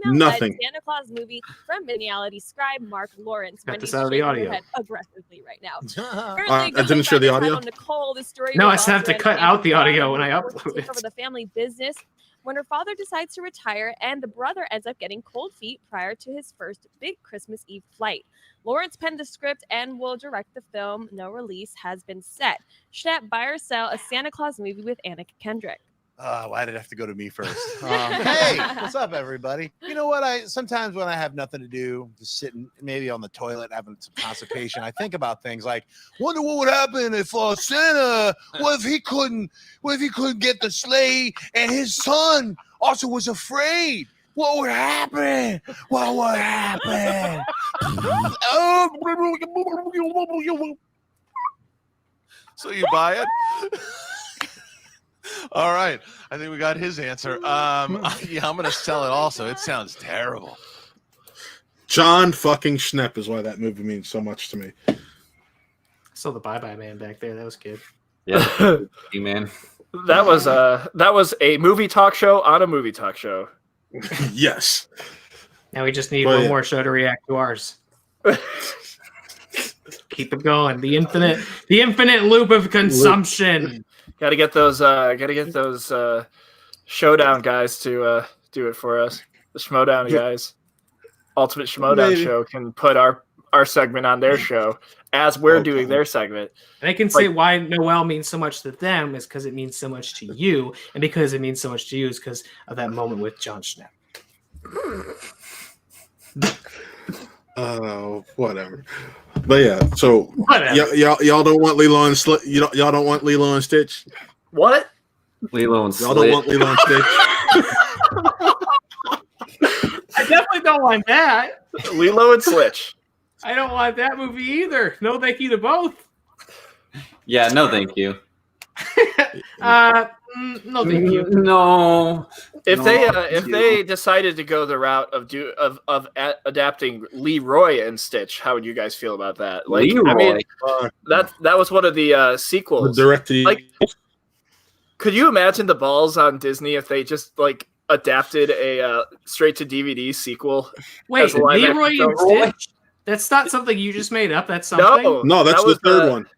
Nothing. Santa Claus movie from reality scribe Mark Lawrence. Got this out of the audio. Aggressively right now. I didn't share the audio. Nicole, the story no, I just have to cut out the audio when I upload it. Over the family business when her father decides to retire and the brother ends up getting cold feet prior to his first big Christmas Eve flight. Lawrence penned the script and will direct the film. No release has been set. Schnapp, buy or sell a Santa Claus movie with Anna Kendrick. Why did it have to go to me first? Hey, what's up, everybody? You know what? Sometimes when I have nothing to do, just sitting maybe on the toilet having some constipation, I think about things like, wonder what would happen if Santa, what if he couldn't get the sleigh and his son also was afraid? What would happen? What would happen? So you buy it? All right. I think we got his answer. Yeah, I'm going to sell it also. It sounds terrible. John fucking Schnepp is why that movie means so much to me. I saw the Bye Bye Man back there. That was good. Yeah, man. That was a movie talk show on a movie talk show. Yes. Now we just need one more show to react to ours. Keep it going. The infinite loop of consumption. Got to get those Showdown guys to do it for us. The Schmodown guys. Ultimate Schmodown show can put our segment on their show as we're doing their segment. And I can say why Noel means so much to them is because it means so much to you. And because it means so much to you is because of that moment with John Schnapp. Whatever. But yeah, so y'all don't want Lilo and y'all don't want Lilo and Stitch. What? Lilo and y'all don't want Lilo and Stitch. I definitely don't want that. Lilo and Stitch. I don't want that movie either. No, thank you to both. Yeah, no, thank you. No, thank you. No. If they decided to go the route of adapting Leroy and Stitch, how would you guys feel about that? Leroy. I mean, that was one of the sequels. Could you imagine the balls on Disney if they just adapted a straight to DVD sequel? Wait, Leroy and Stitch? That's not something you just made up. That's something. No, that's the third one.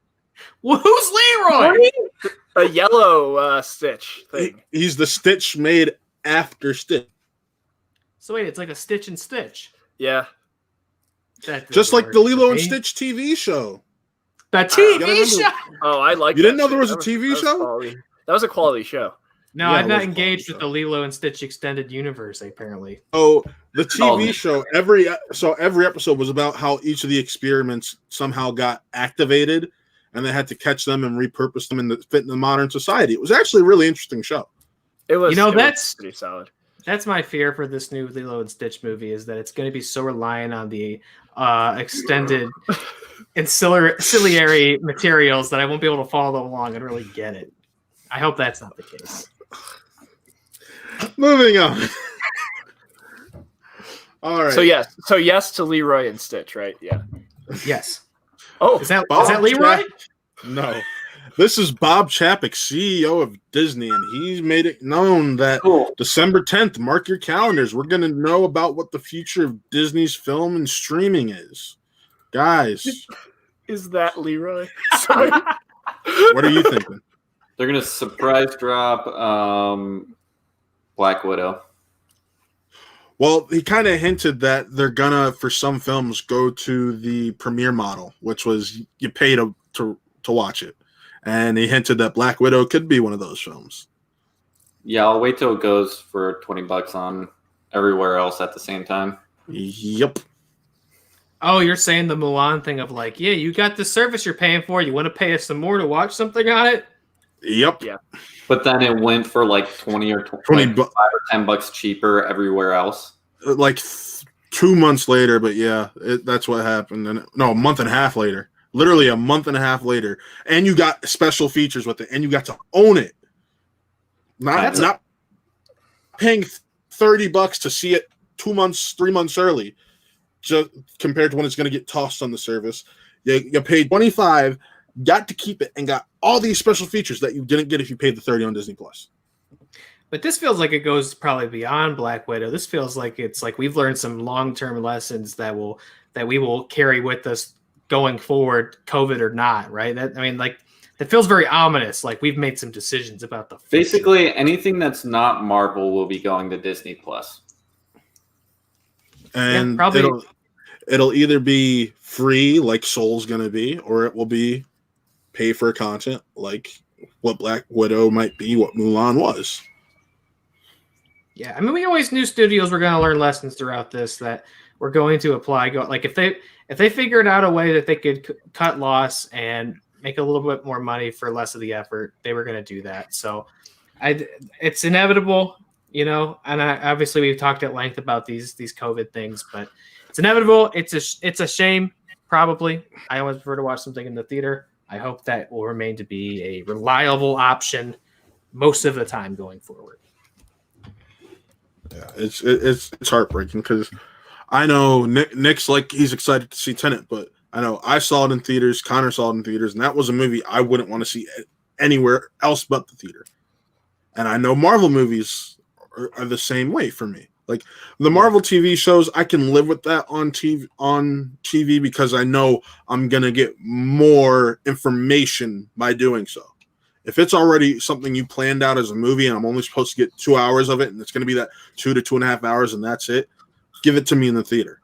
Well, who's Leroy? A yellow Stitch thing. He's the Stitch made after Stitch. So wait, it's like a Stitch and Stitch. Yeah. Just like the Lilo and Stitch TV show. The TV show. Oh, I like. You didn't know there was a TV show? That was a quality show. No, I've not engaged with the Lilo and Stitch extended universe. Apparently. Oh, the TV show. Every episode was about how each of the experiments somehow got activated, and they had to catch them and repurpose them to fit in the modern society. It was actually a really interesting show. It was. That's pretty solid. That's my fear for this new Lilo and Stitch movie is that it's going to be so reliant on the extended ancillary materials that I won't be able to follow along and really get it. I hope that's not the case. Moving on. All right. So yes to Leroy and Stitch, right? Yeah. Yes. Oh, Is that Bob Leroy? No. This is Bob Chapek, CEO of Disney, and he's made it known that December 10th, mark your calendars. We're going to know about what the future of Disney's film and streaming is. Guys. Is that Leroy? Sorry. What are you thinking? They're gonna surprise drop Black Widow. Well, he kind of hinted that they're gonna, for some films, go to the premiere model, which was you pay to watch it, and he hinted that Black Widow could be one of those films. Yeah, I'll wait till it goes for $20 on everywhere else at the same time. Yep. Oh, you're saying the Mulan thing of like, yeah, you got the service you're paying for. You want to pay us some more to watch something on it? Yep. Yeah. But then it went for like 20 or 5 or $10 cheaper everywhere else. Like 2 months later, but yeah, that's what happened. And a month and a half later. Literally a month and a half later. And you got special features with it, and you got to own it. Not paying $30 to see it 2 months, 3 months early, just compared to when it's going to get tossed on the service. You paid $25, got to keep it, and got all these special features that you didn't get if you paid the $30 on Disney Plus. But this feels like it goes probably beyond Black Widow. This feels like it's like we've learned some long-term lessons that we will carry with us going forward, COVID or not, right? That feels very ominous. Like we've made some decisions about the future. Basically, anything that's not Marvel will be going to Disney Plus. And probably it'll either be free, like Soul's going to be, or it will be pay for content, like what Black Widow might be, what Mulan was. Yeah, I mean, we always knew studios were going to learn lessons throughout this that we're going to apply. Like if they figured out a way that they could cut loss and make a little bit more money for less of the effort, they were going to do that. So it's inevitable, you know, and obviously we've talked at length about these COVID things, but it's inevitable. It's a shame, probably. I always prefer to watch something in the theater. I hope that will remain to be a reliable option most of the time going forward. Yeah, it's heartbreaking because I know Nick's like he's excited to see Tenet, but I know I saw it in theaters, Connor saw it in theaters, and that was a movie I wouldn't want to see anywhere else but the theater. And I know Marvel movies are the same way for me. Like the Marvel TV shows, I can live with that on TV because I know I'm gonna get more information by doing so. If it's already something you planned out as a movie and I'm only supposed to get 2 hours of it and it's going to be that 2 to 2.5 hours and that's it, give it to me in the theater.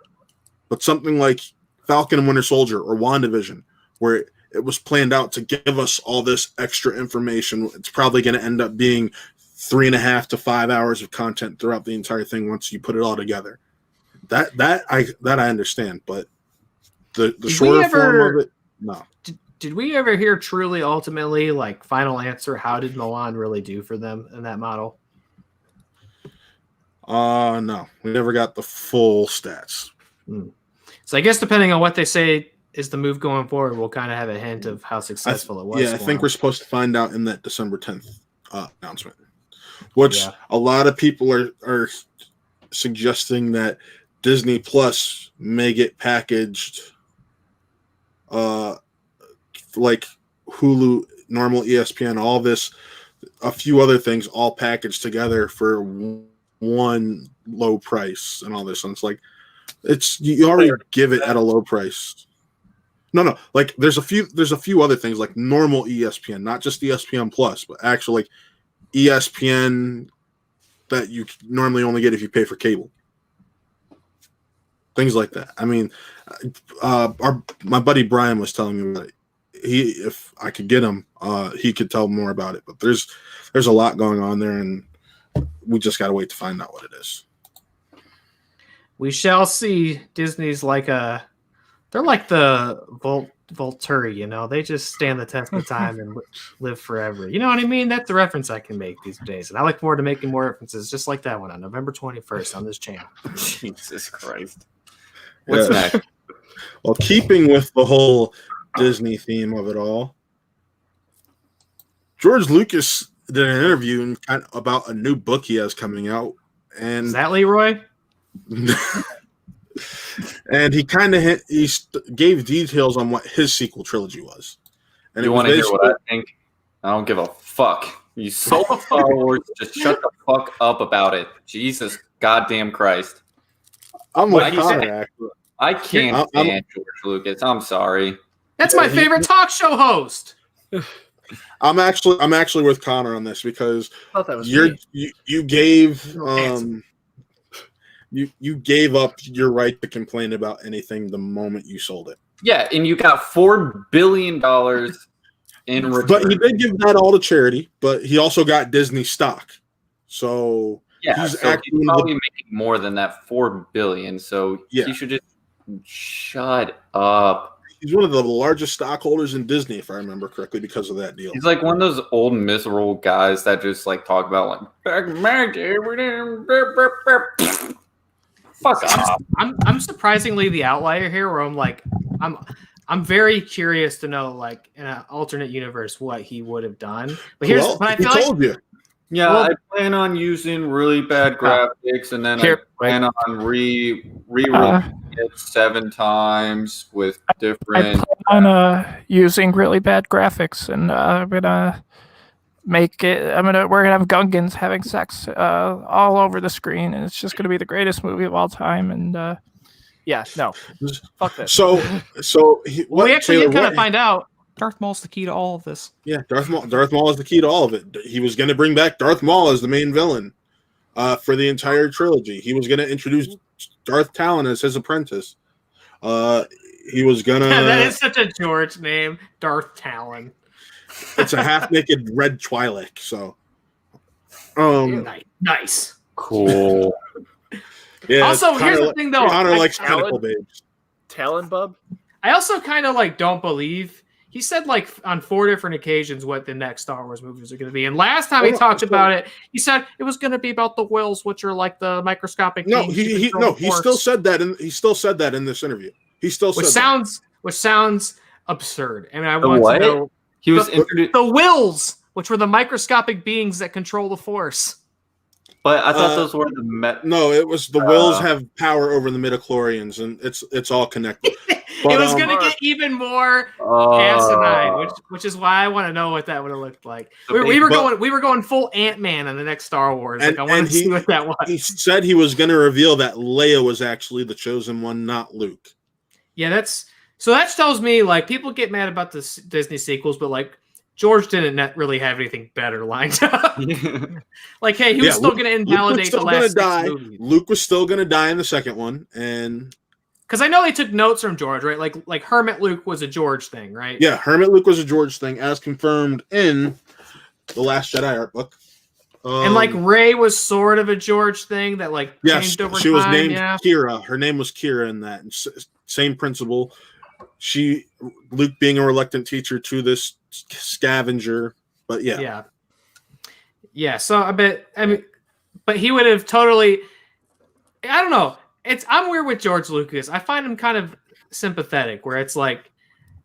But something like Falcon and Winter Soldier or WandaVision, where it was planned out to give us all this extra information, it's probably going to end up being 3.5 to 5 hours of content throughout the entire thing once you put it all together. That I understand, but the shorter form of it, no. Did we ever hear truly, ultimately, like final answer? How did Milan really do for them in that model? No, we never got the full stats. So I guess depending on what they say is the move going forward, we'll kind of have a hint of how successful it was. Yeah, I think we're supposed to find out in that December 10th announcement, which a lot of people are suggesting that Disney Plus may get packaged like Hulu, normal ESPN, all this, a few other things all packaged together for one low price and all this. And it's like, you already give it at a low price. No, like there's a few other things like normal ESPN, not just ESPN Plus, but actually like ESPN that you normally only get if you pay for cable. Things like that. I mean, my buddy Brian was telling me about it. If I could get him, he could tell more about it. But there's a lot going on there, and we just got to wait to find out what it is. We shall see. Disney's they're like the Volturi, you know. They just stand the test of time and live forever. You know what I mean? That's the reference I can make these days, and I look forward to making more references just like that one on November 21st on this channel. Jesus Christ! What's next? Well, keeping with the whole Disney theme of it all, George Lucas did an interview about a new book he has coming out, and Is that Leroy? and he gave details on what his sequel trilogy was. And You want to hear what I think? I don't give a fuck. You sold Star Wars. Just shut the fuck up about it. Jesus goddamn Christ. I'm with Connor, actually. I can't stand George Lucas. I'm sorry. That's my favorite talk show host. I'm actually with Connor on this because you gave you gave up your right to complain about anything the moment you sold it. Yeah, and you got $4 billion in return. But he did give that all to charity, but he also got Disney stock. So yeah, he's he's probably making more than that $4 billion. So he should just shut up. He's one of the largest stockholders in Disney, if I remember correctly, because of that deal. He's like one of those old miserable guys that just like talk about like back in my day. Fuck off. I'm surprisingly the outlier here, where I'm very curious to know, like, in an alternate universe, what he would have done. But I told you. Yeah, I plan on using really bad graphics, and then I plan on re-releasing it 7 times with different. I plan on using really bad graphics, and I'm gonna make it. We're gonna have Gungans having sex all over the screen, and it's just gonna be the greatest movie of all time. And fuck this. So we actually did kind of find out Darth Maul's the key to all of this. Yeah, Darth Maul is the key to all of it. He was going to bring back Darth Maul as the main villain for the entire trilogy. He was going to introduce Darth Talon as his apprentice. He was going to... that is such a George name, Darth Talon. It's a half-naked red Twi'lek, so... Nice. Cool. Yeah. Also, here's the thing, though. Connor likes tentacle babes. Talon bub? I also kind of, don't believe... He said, on 4 different occasions what the next Star Wars movies are going to be. And last time he talked about it, he said it was going to be about the Wills, which are like the microscopic. No, he still said that, and he still said that in this interview. He still said which sounds absurd. And I want to know he was the Wills, which were the microscopic beings that control the Force. But I thought those were the No, it was the Wills have power over the midichlorians, and it's all connected. But, it was going to get even more asinine, which is why I want to know what that would have looked like. We were going full Ant-Man in the next Star Wars. I wanted to see what that was. He said he was going to reveal that Leia was actually the chosen one, not Luke. Yeah, that tells me people get mad about the Disney sequels, but George didn't really have anything better lined up. Hey, he was still going to invalidate the last 6 movies. Luke was still going to die in the second one, and because I know they took notes from George, right? Like Hermit Luke was a George thing, right? Yeah, Hermit Luke was a George thing, as confirmed in the Last Jedi art book. And Rey was sort of a George thing that changed over time. She was named Kira. Her name was Kira in that. And same principle. Luke being a reluctant teacher to this scavenger, but yeah. So but he would have totally. I don't know. I'm weird with George Lucas. I find him kind of sympathetic, where it's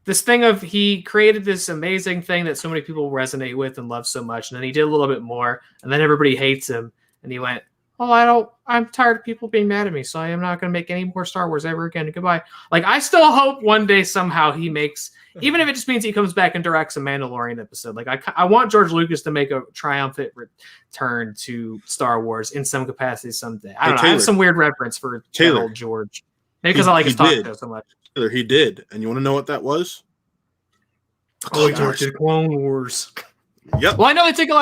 this thing of he created this amazing thing that so many people resonate with and love so much, and then he did a little bit more, and then everybody hates him, and he went, I'm tired of people being mad at me, so I am not going to make any more Star Wars ever again. Goodbye. I still hope one day somehow he makes, even if it just means he comes back and directs a Mandalorian episode. I want George Lucas to make a triumphant return to Star Wars in some capacity someday. I don't know. I have some weird reference for old George. Maybe because I like his talk show so much. Taylor, he did. And you want to know what that was? George did Clone Wars. Yep. Well, I know they take a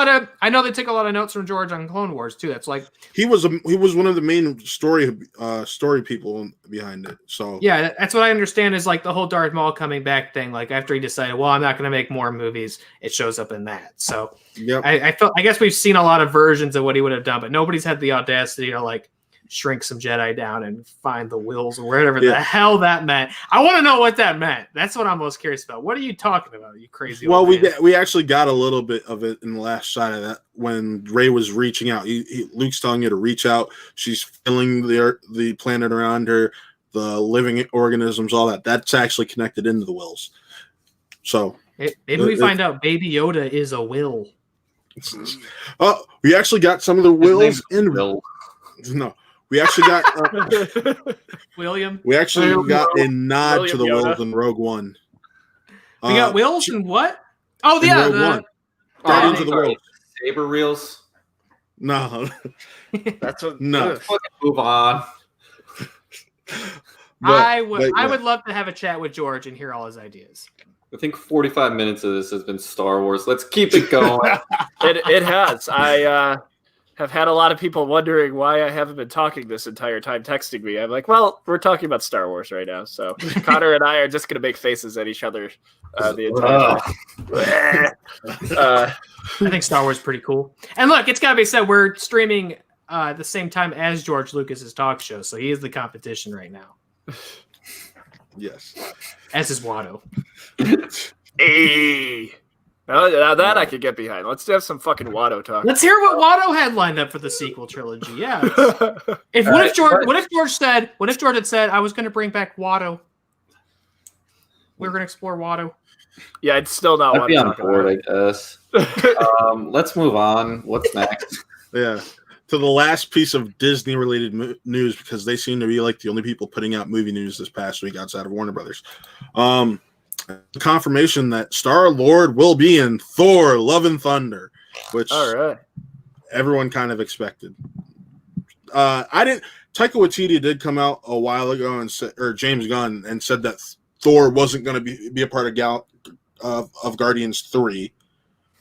lot of notes from George on Clone Wars too. That's he was one of the main story people behind it. So yeah, that's what I understand is the whole Darth Maul coming back thing. After he decided, well, I'm not going to make more movies, it shows up in that. So yeah, I guess we've seen a lot of versions of what he would have done, but nobody's had the audacity to shrink some Jedi down and find the Wills or whatever the hell that meant. I want to know what that meant. That's what I'm most curious about. What are you talking about, you crazy old man? we actually got a little bit of it in the last shot of that when Rey was reaching out. Luke's telling you to reach out. She's feeling the planet around her, the living organisms, all that. That's actually connected into the Wills. So maybe we find out Baby Yoda is a Will. Oh, we actually got some of the wills in. Will. No, we actually got. William. We actually got a nod William to the Yoda. wills in Rogue One. We got Wills and what? Oh, in yeah. Rogue One. Guardians of the Wills. Saber reels. No, That's what. no. Fucking move on. I would yeah. love to have a chat with George and hear all his ideas. I think 45 minutes of this has been Star Wars. Let's keep it going. It has. I have had a lot of people wondering why I haven't been talking this entire time, texting me. I'm like, well, we're talking about Star Wars right now, so Connor and I are just going to make faces at each other the entire time. I think Star Wars is pretty cool. And look, it's got to be said, we're streaming at the same time as George Lucas's talk show, so he is the competition right now, Yes. as is Watto. Hey. Now that I could get behind. Let's have some fucking Watto talk. Let's hear what Watto had lined up for the sequel trilogy. Yeah. What if George had said I was going to bring back Watto? We were going to explore Watto. Yeah, I'd still not I'd want be to on talk board, about I guess. Let's move on. What's next? Yeah. To the last piece of Disney-related news, because they seem to be like the only people putting out movie news this past week outside of Warner Brothers. Confirmation that Star-Lord will be in Thor: Love and Thunder, which all right. everyone kind of expected. Taika Waititi did come out a while ago and said, or James Gunn, and said that Thor wasn't going to be a part of Guardians 3.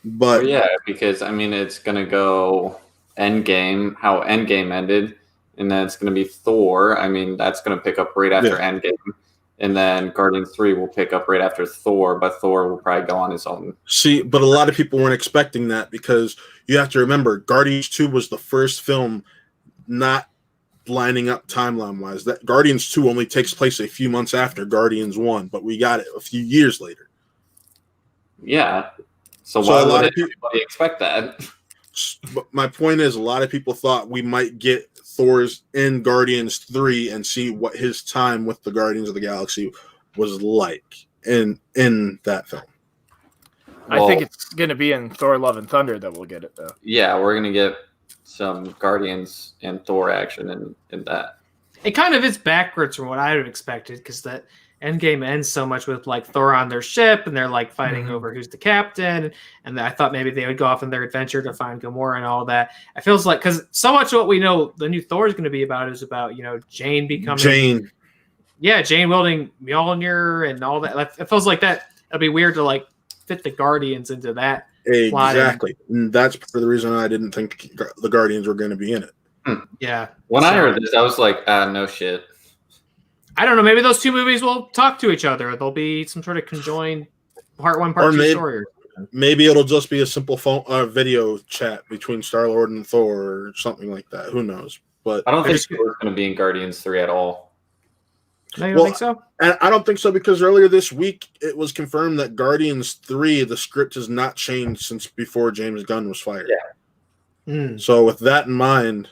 But Yeah, because I mean it's gonna go Endgame, how Endgame ended, and then it's gonna be Thor. I mean that's gonna pick up right after Endgame. And then Guardians 3 will pick up right after Thor, but Thor will probably go on his own. See, but a lot of people weren't expecting that, because you have to remember Guardians 2 was the first film not lining up timeline-wise. That Guardians 2 only takes place a few months after Guardians 1, but we got it a few years later. Yeah. So why would anybody expect that? But my point is, a lot of people thought we might get Thor's in Guardians 3 and see what his time with the Guardians of the Galaxy was like in that film. I think it's going to be in Thor: Love and Thunder that we'll get it, though. Yeah, we're going to get some Guardians and Thor action in that. It kind of is backwards from what I would have expected, because that Endgame ends so much with like Thor on their ship and they're like fighting over who's the captain, and I thought maybe they would go off on their adventure to find Gamora and all that. It feels like, because so much of what we know the new Thor is going to be about is about, you know, Jane becoming Jane wielding Mjolnir and all that. It feels like that it'd be weird to like fit the Guardians into that. Exactly. And that's part of the reason I didn't think the Guardians were going to be in it. Yeah. When I heard this, I was like, no shit. I don't know. Maybe those two movies will talk to each other. There'll be some sort of conjoined part one, part two story. Maybe it'll just be a simple phone video chat between Star-Lord and Thor or something like that. Who knows? But I don't think Thor's going to be in Guardians 3 at all. No, you don't think so? And I don't think so, because earlier this week it was confirmed that Guardians 3, the script has not changed since before James Gunn was fired. Yeah. So with that in mind,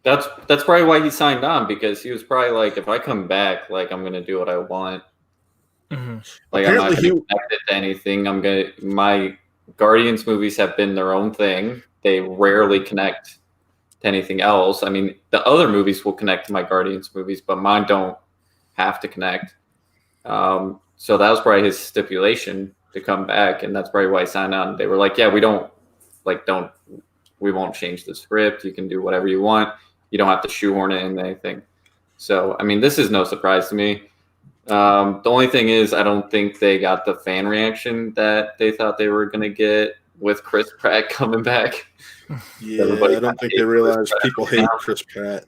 that's probably why he signed on, because he was probably like, if I come back, like I'm gonna do what I want. Like I'm not gonna connect it to anything. My Guardians movies have been their own thing. They rarely connect to anything else. I mean, the other movies will connect to my Guardians movies, but mine don't have to connect. So that was probably his stipulation to come back, and that's probably why he signed on. They were like, yeah, we won't change the script. You can do whatever you want. You don't have to shoehorn it in anything. So, I mean, this is no surprise to me. The only thing is, I don't think they got the fan reaction that they thought they were going to get with Chris Pratt coming back. Yeah, I don't think they realized people hate Chris Pratt.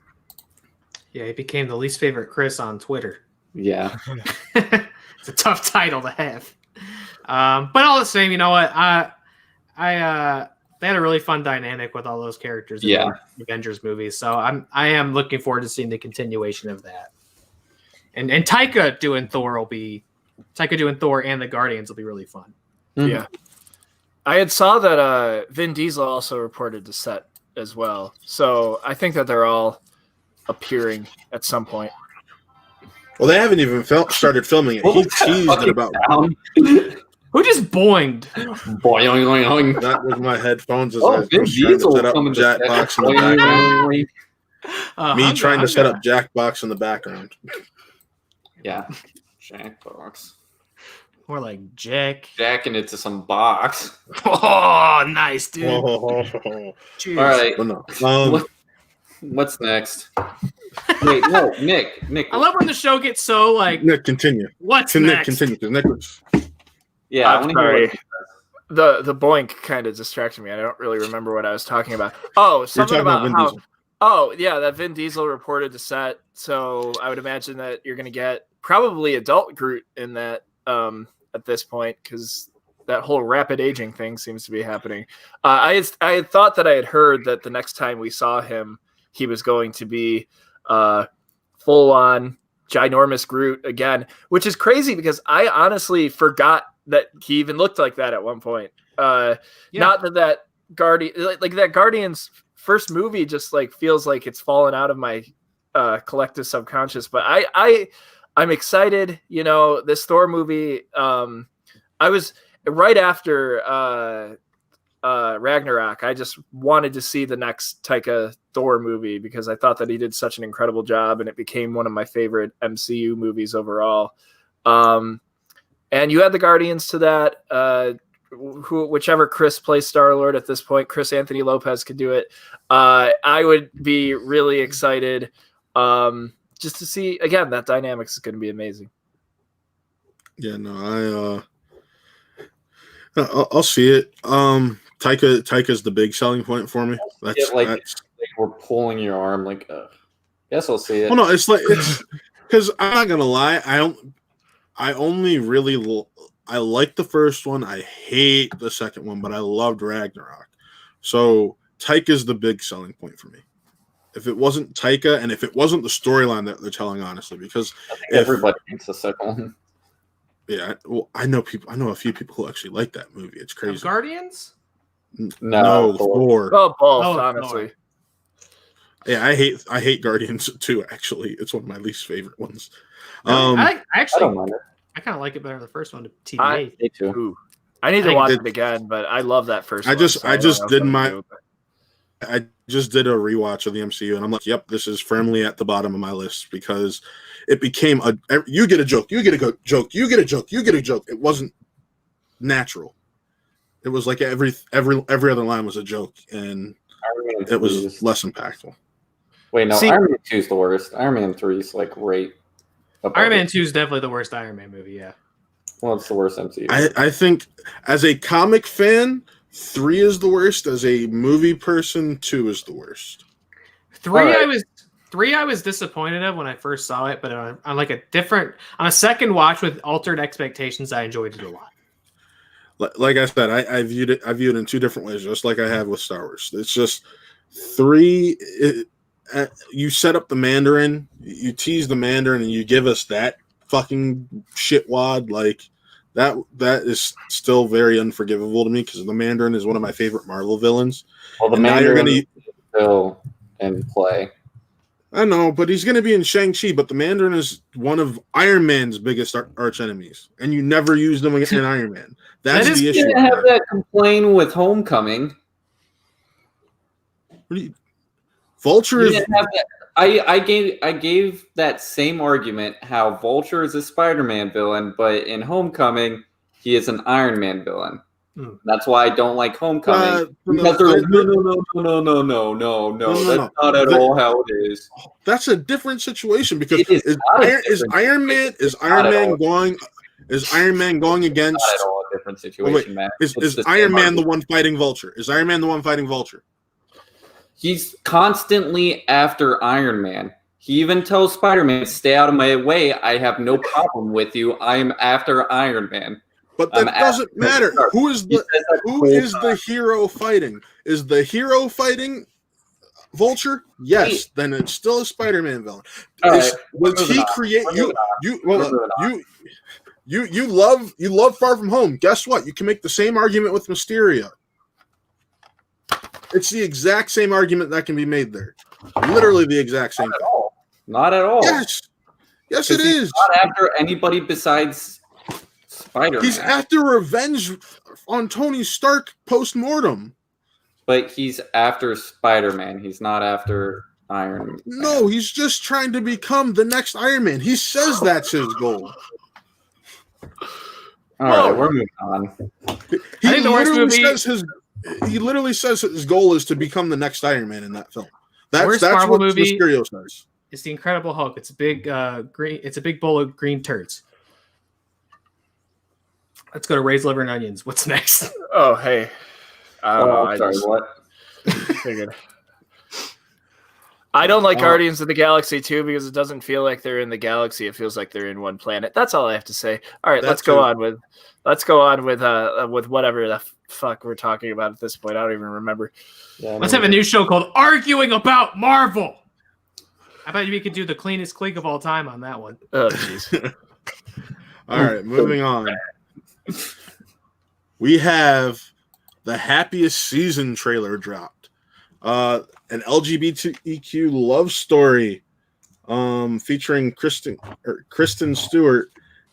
Yeah, he became the least favorite Chris on Twitter. Yeah. It's a tough title to have. But all the same, you know what? They had a really fun dynamic with all those characters in the Avengers movies. So I am looking forward to seeing the continuation of that. And Taika doing Thor and the Guardians will be really fun. Yeah. I had saw that Vin Diesel also reported to set as well. So I think that they're all appearing at some point. Well, they haven't even started filming it. He teased it about. Who just boinged? Boing. That was my headphones as Oh, I Vin was trying to Diesel set up coming to Jackbox in the second. background. Me Hunga, trying to set hunga. up Jackbox in the background. Yeah, Jackbox. More like Jack. Jacking it to some box. Oh, nice, dude. Oh, Cheers. All right, but no. what's next? Wait, no, Nick. I love when the show gets so like, Nick, continue. what's Nick, next? continue. 'Cause Nick was, Yeah, I I'm want to hear sorry. what The boink kind of distracted me. I don't really remember what I was talking about. Oh, you're something talking about about Vin how. Diesel. Oh, yeah, that Vin Diesel reported to set. So I would imagine that you're going to get probably adult Groot in that at this point, because that whole rapid aging thing seems to be happening. I had thought that I had heard that the next time we saw him, he was going to be full on ginormous Groot again, which is crazy because I honestly forgot that he even looked like that at one point. Not that Guardian, like that Guardians first movie just like feels like it's fallen out of my collective subconscious, but I'm excited. You know, this Thor movie. I was right after Ragnarok. I just wanted to see the next Taika Thor movie because I thought that he did such an incredible job, and it became one of my favorite MCU movies overall. And you had the Guardians to that. Whichever Chris plays Star-Lord at this point, Chris Anthony Lopez could do it. I would be really excited just to see, again, that dynamics is going to be amazing. Yeah, no, I'll see it. Taika's the big selling point for me. That's like we're pulling your arm. Like, guess I'll see it. well, no, it's because I'm not gonna lie. I only really I like the first one. I hate the second one, but I loved Ragnarok. So Taika's the big selling point for me. If it wasn't Taika, and if it wasn't the storyline that they're telling, honestly, because everybody hates the second one. Yeah, well, I know a few people who actually like that movie. It's crazy. Guardians? No, Thor. Oh, both, honestly. Thor. Yeah, I hate Guardians too. Actually, it's one of my least favorite ones. I don't mind it. I kind of like it better than the first one. To TVA. Me too. I need to watch it again, but I love that first one. I just did a rewatch of the MCU, and I'm like, yep, this is firmly at the bottom of my list because it became you get a joke, you get a joke, you get a joke, you get a joke. It wasn't natural. It was like every other line was a joke, and it was less impactful. Wait, no, Iron Man 2 is the worst. Iron Man 3 is like right. Iron Man 2 is definitely the worst Iron Man movie. Yeah. Well, it's the worst MCU. I think as a comic fan, 3 is the worst. As a movie person, 2 is the worst. 3 I was disappointed of when I first saw it, but on a second watch with altered expectations, I enjoyed it a lot. Like I said, I viewed it in 2 different ways, just like I have with Star Wars. It's just 3. You set up the Mandarin, you tease the Mandarin, and you give us that fucking shitwad. Like that is still very unforgivable to me because the Mandarin is one of my favorite Marvel villains. Well, the Mandarin is still in play. I know, but he's going to be in Shang-Chi, but the Mandarin is one of Iron Man's biggest arch enemies, and you never use them in Iron Man. That's the issue. You didn't have that complaint with Homecoming. Vulture is... I gave that same argument how Vulture is a Spider-Man villain, but in Homecoming, he is an Iron Man villain. That's why I don't like Homecoming. Because they're like, no, that's not at all how it is. That's a different situation because is Iron Man going against? Not at all a different situation, Matt. Is Iron Man the one fighting Vulture? Is Iron Man the one fighting Vulture? He's constantly after Iron Man. He even tells Spider-Man, "Stay out of my way. I have no problem with you. I am after Iron Man." But that doesn't matter. Who is the hero fighting? Is the hero fighing Vulture? Yes. Then it's still a Spider-Man villain. Was he create you? You love Far From Home. Guess what? You can make the same argument with Mysterio. It's the exact same argument that can be made there. Literally the exact same thing. Not at all. Yes, it is. Not after anybody besides Spider-Man. He's after revenge on Tony Stark post-mortem. But he's after Spider-Man. He's not after Iron Man. No, he's just trying to become the next Iron Man. He says that's his goal. All right, we're moving on. He literally says his goal is to become the next Iron Man in that film. Worst That's Marvel what movie- Mysterio says. It's the Incredible Hulk. It's a big green. It's a big bowl of green turds. Let's go to Ray's liver and onions. What's next? Oh, hey. I don't know. Sorry, what? Figured. I don't like Guardians of the Galaxy 2 because it doesn't feel like they're in the galaxy. It feels like they're in one planet. That's all I have to say. All right, let's go on with whatever the fuck we're talking about at this point. I don't even remember. Yeah, Let's have a new show called Arguing About Marvel. I bet we could do the cleanest click of all time on that one. Oh, jeez. All right, moving on. We have the Happiest Season trailer dropped. An LGBTQ love story featuring Kristen Stewart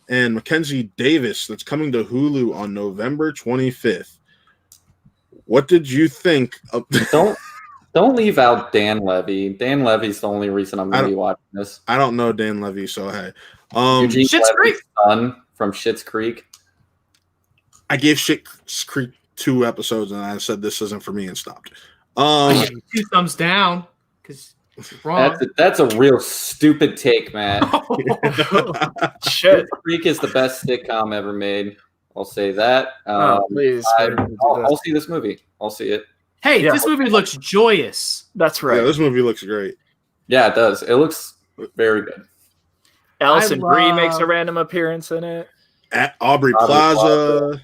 and Mackenzie Davis that's coming to Hulu on November 25th. What did you think of Don't leave out Dan Levy. Dan Levy's the only reason I'm going to be watching this. I don't know Dan Levy, so hey. Eugene Schitt's Levy's son from Schitt's Creek. I gave Schitt's Creek 2 episodes and I said this isn't for me and stopped. I give you 2 thumbs down because you're wrong. That's a real stupid take, Matt. Shit. Schitt's Creek is the best sitcom ever made. I'll say that. Please. I'll see this movie. I'll see it. Hey, Yeah. this movie looks joyous. That's right. Yeah, this movie looks great. Yeah, it does. It looks very good. Alison Brie love- makes a random appearance in it. At Aubrey Aubrey Plaza. Plaza.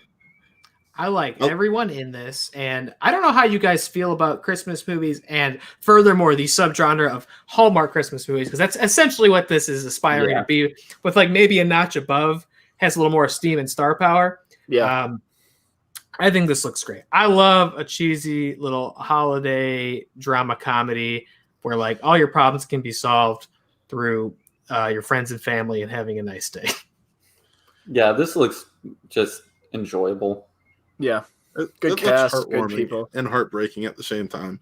I like everyone in this, and I don't know how you guys feel about Christmas movies, and furthermore, the subgenre of Hallmark Christmas movies, because that's essentially what this is aspiring to be, with like maybe a notch above, has a little more steam and star power. Yeah. I think this looks great. I love a cheesy little holiday drama comedy where like all your problems can be solved through your friends and family and having a nice day. Yeah, this looks just enjoyable. Yeah. It Good looks cast, good heartwarming people. and heartbreaking at the same time.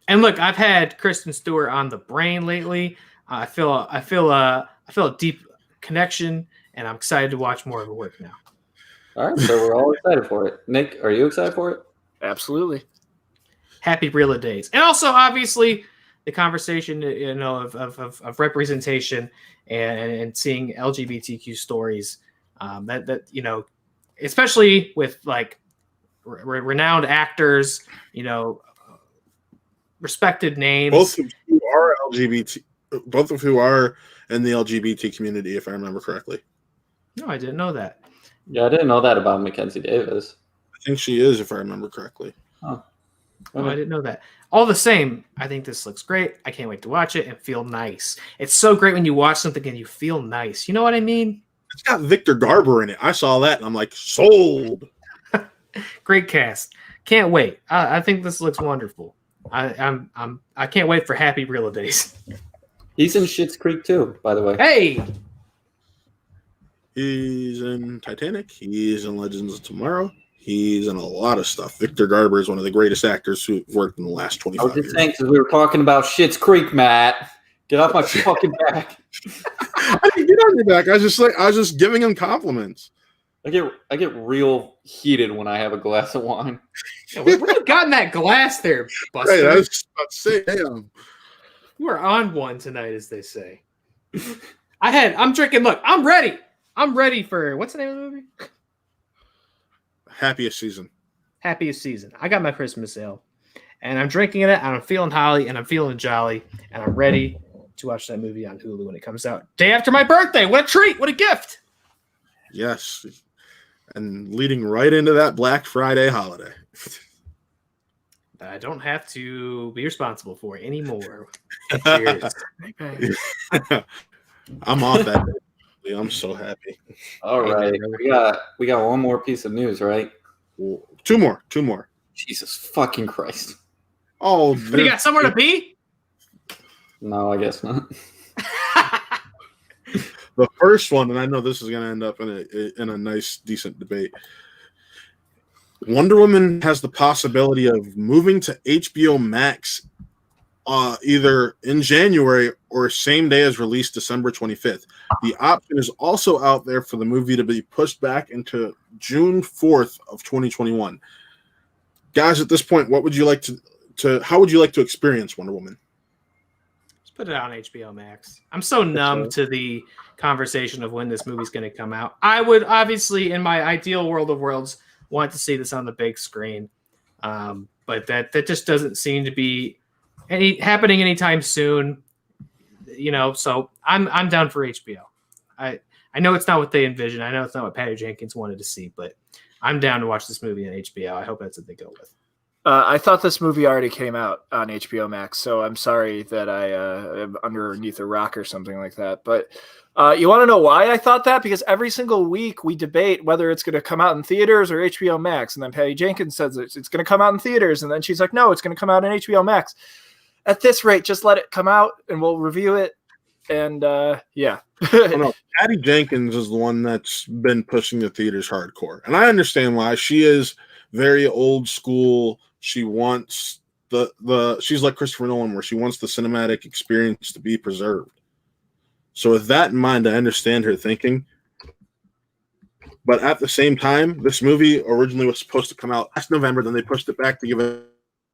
And look, I've had Kristen Stewart on the brain lately. I feel a deep connection, and I'm excited to watch more of her work now. All right, so we're all excited for it. Nick, are you excited for it? Absolutely. Happy Real Days, and also obviously the conversation, of representation and seeing LGBTQ stories. That especially with like renowned actors, respected names. Both of who are LGBT, both of who are in the LGBT community, if I remember correctly. No, I didn't know that. Yeah, I didn't know that about Mackenzie Davis. I think she is, if I remember correctly. Oh, I didn't know that. All the same, I think this looks great. I can't wait to watch it and feel nice. It's so great when you watch something and you feel nice. You know what I mean? It's got Victor Garber in it. I saw that and I'm like, sold. Great cast. Can't wait. I think this looks wonderful. I can't wait for Happy Real Days. He's in Schitt's Creek too, by the way. Hey, He's in Titanic. He's in Legends of Tomorrow. He's in a lot of stuff. Victor Garber is one of the greatest actors who've worked in the last I 25 was just years. saying because we were talking about Schitt's Creek, Matt. Get off my fucking back. I didn't get on your back. I was just giving him compliments. I get real heated when I have a glass of wine. where you gotten that glass there, Buster? Hey, I was just about to say, damn. You are on one tonight, as they say. I'm drinking. Look, I'm ready. I'm ready for what's the name of the movie? Happiest Season. Happiest Season. I got my Christmas ale, and I'm drinking it, and I'm feeling holly, and I'm feeling jolly, and I'm ready to watch that movie on Hulu when it comes out. Day after my birthday. What a treat. What a gift. Yes. And leading right into that Black Friday holiday. I don't have to be responsible for it anymore. Cheers. I'm off that day. I'm so happy. All right, we got one more piece of news, right? Two more. Jesus fucking Christ! Oh, You got somewhere to be? No, I guess not. The first one, and I know this is going to end up in a nice, decent debate. Wonder Woman has the possibility of moving to HBO Max either in January or same day as release, December 25th. The option is also out there for the movie to be pushed back into June 4th of 2021. Guys, at this point, what would you like how would you like to experience Wonder Woman? Just put it on HBO Max. I'm so numb to the conversation of when this movie's going to come out. I would obviously, in my ideal world of worlds, want to see this on the big screen. But that just doesn't seem to be happening anytime soon. So I'm down for HBO. I know it's not what they envisioned. I know it's not what Patty Jenkins wanted to see, but I'm down to watch this movie on HBO. I hope that's what they go with. I thought this movie already came out on HBO Max, so I'm sorry that I am underneath a rock or something like that. But you want to know why I thought that? Because every single week we debate whether it's going to come out in theaters or HBO Max, and then Patty Jenkins says it's going to come out in theaters, and then she's like, no, it's going to come out on HBO Max. At this rate, just let it come out, and we'll review it. And yeah. No, Patty Jenkins is the one that's been pushing the theaters hardcore, and I understand why. She is very old school. She wants she's like Christopher Nolan, where she wants the cinematic experience to be preserved. So with that in mind, I understand her thinking. But at the same time, this movie originally was supposed to come out last November. Then they pushed it back to give it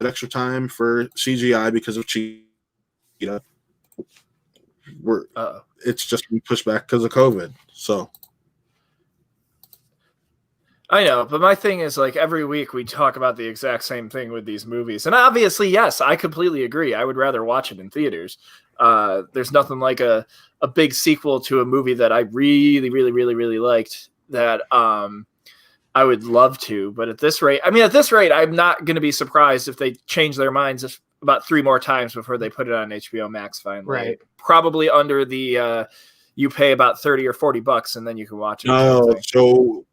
extra time for CGI because of Cheetah. It's just been pushed back because of COVID. So I know, but my thing is, like, every week we talk about the exact same thing with these movies. And obviously, yes, I completely agree. I would rather watch it in theaters. There's nothing like a big sequel to a movie that I really, really, really, really liked that I would love to. But at this rate, I'm not going to be surprised if they change their minds about 3 more times before they put it on HBO Max finally. Right. Probably under the you pay about $30 or $40 and then you can watch it. No, so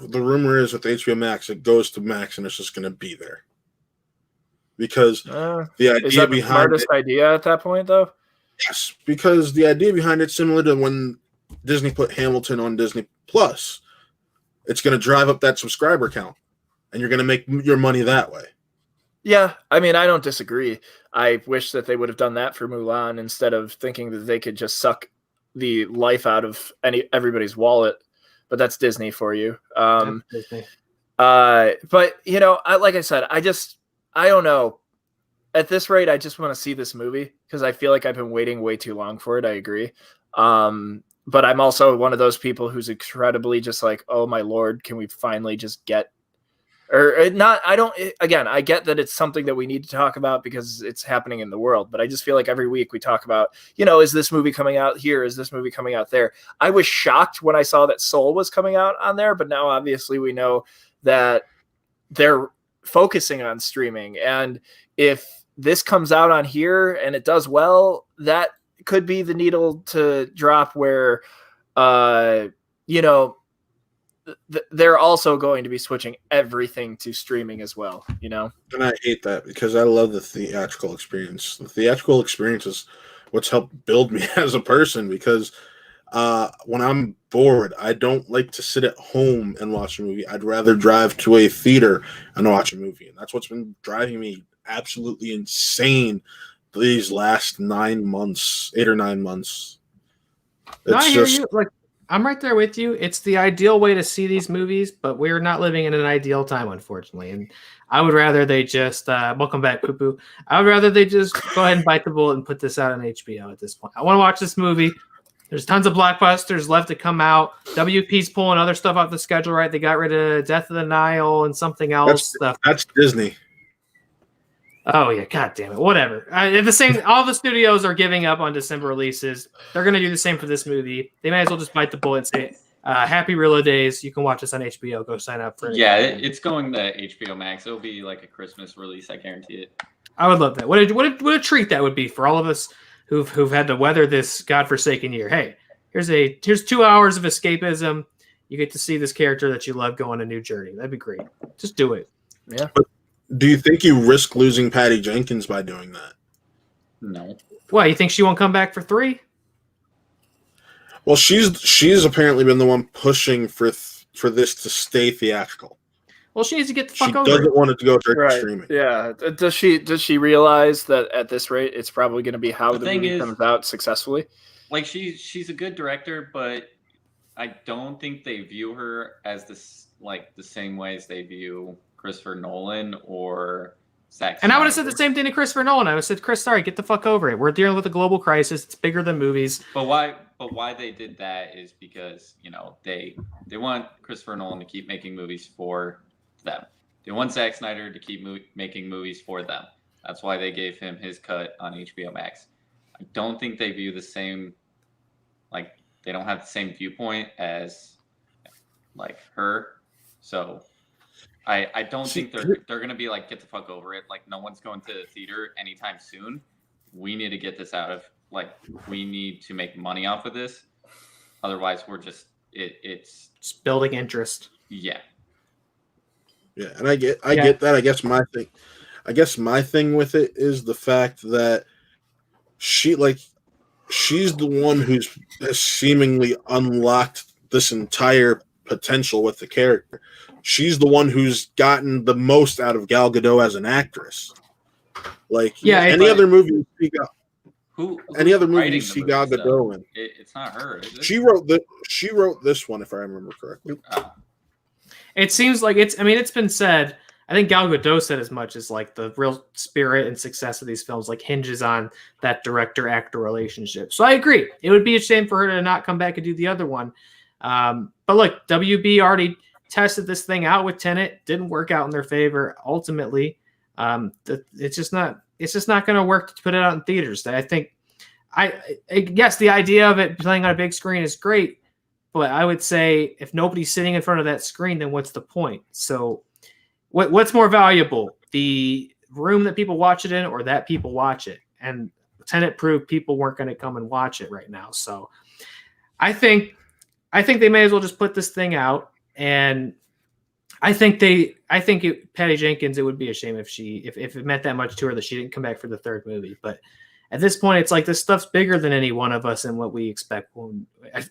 the rumor is with HBO Max, it goes to Max and it's just going to be there. Because the idea is that the behind smartest idea at that point, though? Yes, because the idea behind it's similar to when Disney put Hamilton on Disney Plus. It's going to drive up that subscriber count, and you're going to make your money that way. Yeah, I mean, I don't disagree. I wish that they would have done that for Mulan instead of thinking that they could just suck the life out of everybody's wallet. But that's Disney for you. Disney. But like I said, I don't know. At this rate, I just want to see this movie because I feel like I've been waiting way too long for it. I agree. But I'm also one of those people who's incredibly just like, oh my Lord, can we finally just get, or not? I get that it's something that we need to talk about because it's happening in the world, but I just feel like every week we talk about, is this movie coming out here? Is this movie coming out there? I was shocked when I saw that Soul was coming out on there, but now obviously we know that they're focusing on streaming. And if this comes out on here and it does well, that could be the needle to drop where, they're also going to be switching everything to streaming as well, And I hate that because I love the theatrical experience. The theatrical experience is what's helped build me as a person because when I'm bored, I don't like to sit at home and watch a movie. I'd rather drive to a theater and watch a movie. And that's what's been driving me absolutely insane these last 9 months, 8 or 9 months. I hear you. Like, I'm right there with you. It's the ideal way to see these movies, but we're not living in an ideal time, unfortunately. And I would rather they just welcome back, Poo Poo. I would rather they just go ahead and bite the bullet and put this out on HBO at this point. I want to watch this movie. There's tons of blockbusters left to come out. WP's pulling other stuff off the schedule, right? They got rid of Death of the Nile and something else. That's Disney. Oh yeah, god damn it! Whatever. All the studios are giving up on December releases. They're going to do the same for this movie. They may as well just bite the bullet and say, "Happy Reload Days! You can watch this on HBO. Go sign up for it." Yeah, it's going to HBO Max. It'll be like a Christmas release. I guarantee it. I would love that. What a treat that would be for all of us who've had to weather this godforsaken year. Hey, here's 2 hours of escapism. You get to see this character that you love go on a new journey. That'd be great. Just do it. Yeah. Do you think you risk losing Patty Jenkins by doing that? No. What, you think she won't come back for 3? Well, she's apparently been the one pushing for this to stay theatrical. Well, she needs to get the She fuck over it. doesn't want it to go direct to Right. streaming. Yeah. Does she realize that at this rate, it's probably going to be how The the thing movie is- comes out successfully? Like she's a good director, but I don't think they view her as the same way as they view Christopher Nolan or Zack And I would have said Snyder. the same thing to Christopher Nolan. I would have said, Chris, sorry, get the fuck over it. We're dealing with a global crisis. It's bigger than movies. But why they did that is because, they want Christopher Nolan to keep making movies for them. They want Zack Snyder to keep making movies for them. That's why they gave him his cut on HBOMax. I don't think they view the same, they don't have the same viewpoint as her. So I don't think they're gonna be like, get the fuck over it. Like, no one's going to the theater anytime soon. We need to get this out of we need to make money off of this. Otherwise, we're just it's Just building interest. yeah. Yeah, and I get that. I guess my thing with it is the fact that she's the one has seemingly unlocked this entire potential with the character. She's the one who's gotten the most out of Gal Gadot as an actress. Any other movie you see Gal Gadot in, It's not her. Is it? she wrote this one, if I remember correctly. It seems like it's been said. I think Gal Gadot said as much as the real spirit and success of these films hinges on that director-actor relationship. So I agree. It would be a shame for her to not come back and do the other one. But look, WB already tested this thing out with Tenet. Didn't work out in their favor. Ultimately, it's just not going to work to put it out in theaters. I think, I guess the idea of it playing on a big screen is great. But I would say if nobody's sitting in front of that screen, then what's the point? So what's more valuable, the room that people watch it in or that people watch it? And Tenet proved people weren't going to come and watch it right now. So I think they may as well just put this thing out. And Patty Jenkins, it would be a shame if it meant that much to her that she didn't come back for the third movie. But at this point, it's this stuff's bigger than any one of us and what we expect.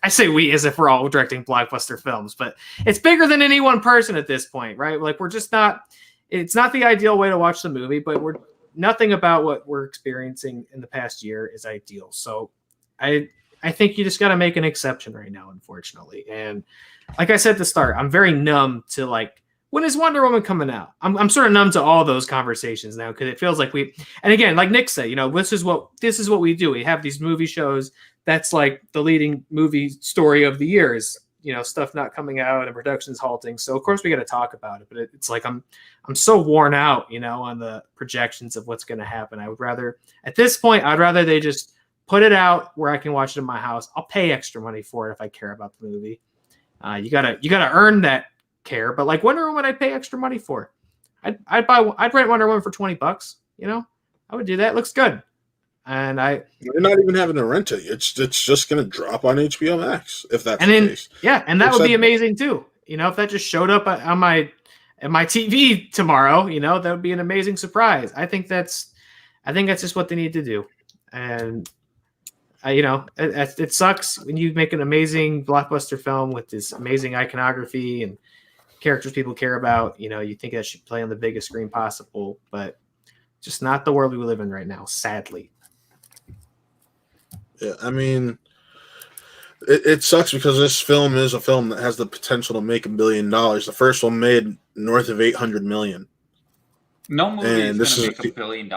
I say we as if we're all directing blockbuster films, but it's bigger than any one person at this point, right? We're just not. It's not the ideal way to watch the movie, but nothing about what we're experiencing in the past year is ideal. So I think you just got to make an exception right now, unfortunately. And like I said at the start, I'm very numb to when is Wonder Woman coming out? I'm sort of numb to all those conversations now because it feels like and again, like Nick said, this is what we do. We have these movie shows. That's the leading movie story of the year is, stuff not coming out and production's halting. So of course we got to talk about it, but it's I'm so worn out, on the projections of what's going to happen. At this point, I'd rather they just put it out where I can watch it in my house. I'll pay extra money for it if I care about the movie. You gotta earn that care, but Wonder Woman, I'd pay extra money for. I'd rent Wonder Woman for $20. I would do that. It looks good, and you're not even having to rent it. It's just gonna drop on HBO Max if that's the case. Yeah, and that would be amazing too. If that just showed up on my TV tomorrow, that would be an amazing surprise. I think that's just what they need to do, and. It sucks when you make an amazing blockbuster film with this amazing iconography and characters people care about. You think that should play on the biggest screen possible, but just not the world we live in right now, sadly. Yeah, I mean, it sucks because this film is a film that has the potential to make $1 billion. The first one made north of $800 million. No movie is going to make $1 billion.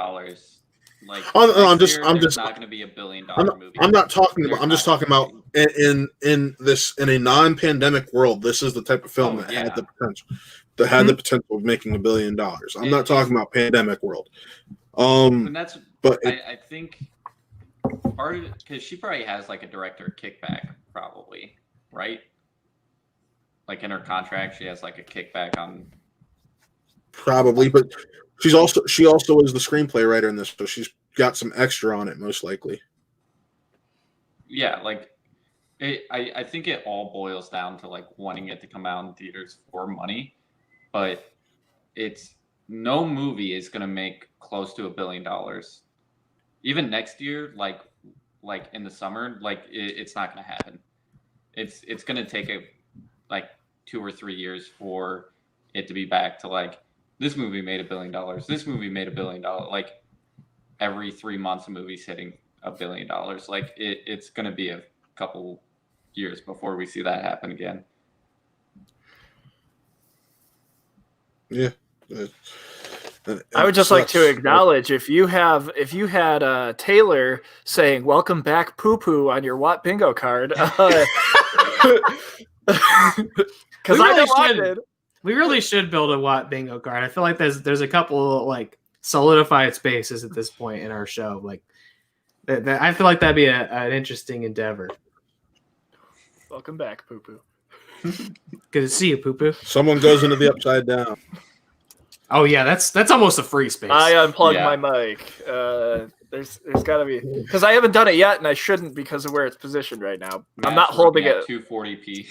I'm just not going to be $1 billion movie. I'm not talking about. I'm just talking about in a non-pandemic world. This is the type of film that had the potential. That had the potential of making $1 billion. I'm not talking about pandemic world. I think part of it because she probably has a director kickback, probably, right? In her contract, she has a kickback on. Probably, but she also is the screenplay writer in this, so she's got some extra on it, most likely. Yeah, I think it all boils down to wanting it to come out in theaters for money, but no movie is gonna make close to $1 billion. Even next year, in the summer, it's not gonna happen. it's gonna take like 2 or 3 years for it to be back to like this movie made $1 billion. This movie made $1 billion. Like every 3 months, a movie's hitting $1 billion. Like it's gonna be a couple years before we see that happen again. Yeah. I would just like to acknowledge if you had Taylor saying "Welcome back, poo poo" on your Watt Bingo card, because we really should build a Watt Bingo card. I feel like there's a couple like solidified spaces at this point in our show. Like that I feel like that'd be an interesting endeavor. Welcome back, poo poo. Good to see you, poo poo. Someone goes into the upside down. Oh yeah, that's almost a free space. I unplugged my mic. There's got to be, because I haven't done it yet, and I shouldn't because of where it's positioned right now. I'm not holding it 240p.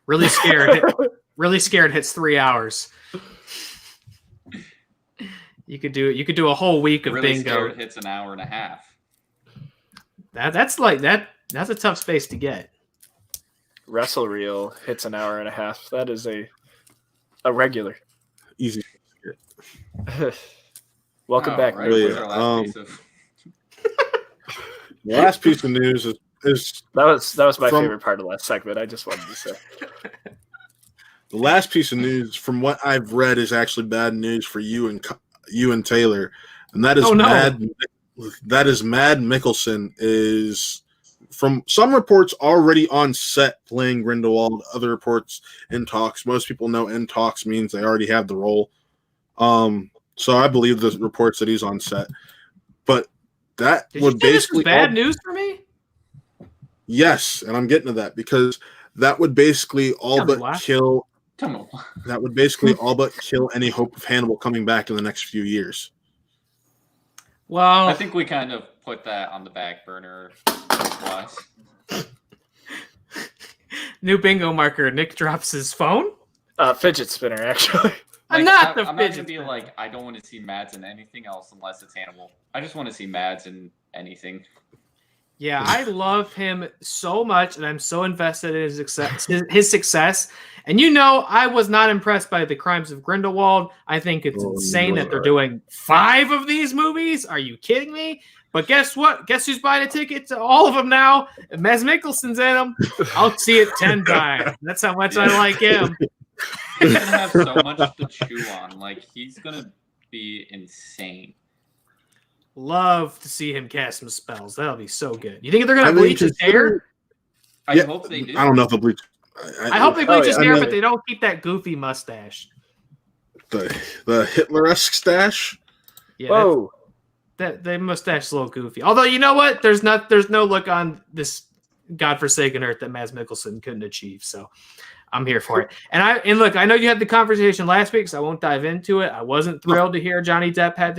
Really scared. Really scared. Hits 3 hours. You could do a whole week of really bingo. Scared hits an hour and a half. That's a tough space to get. Wrestle Reel hits an hour and a half. That is a regular. Easy. Welcome back. Right. Really, The last piece of news is that was my favorite part of last segment. I just wanted to say the last piece of news from what I've read is actually bad news for you and Taylor, and that is Mad Mikkelsen is from some reports already on set playing Grindelwald. Other reports in talks. Most people know in talks means they already have the role. So I believe the reports that he's on set, but that would basically bad news for me. Yes, and I'm getting to that because that would basically all but kill. That would basically all but kill any hope of Hannibal coming back in the next few years. Well, I think we kind of put that on the back burner. New bingo marker. Nick drops his phone. Fidget spinner, actually. I'm not going to be like, I don't want to see Mads in anything else unless it's Hannibal. I just want to see Mads in anything. Yeah, I love him so much, and I'm so invested in his success. And I was not impressed by The Crimes of Grindelwald. I think it's insane that they're doing 5 of these movies. Are you kidding me? But guess what? Guess who's buying a ticket to all of them now? Mads Mikkelsen's in them. I'll see it 10 times. That's how much I like him. He's gonna have so much to chew on. Like he's gonna be insane. Love to see him cast some spells. That'll be so good. You think they're gonna bleach his hair? I hope they do. I don't know if they'll bleach. I hope they bleach his hair, but they don't keep that goofy mustache. The Hitler-esque stash. Yeah. Whoa. That mustache is a little goofy. Although you know what? There's no look on this godforsaken earth that Mads Mikkelsen couldn't achieve. So I'm here for it. And look, I know you had the conversation last week, so I won't dive into it. I wasn't thrilled to hear Johnny Depp had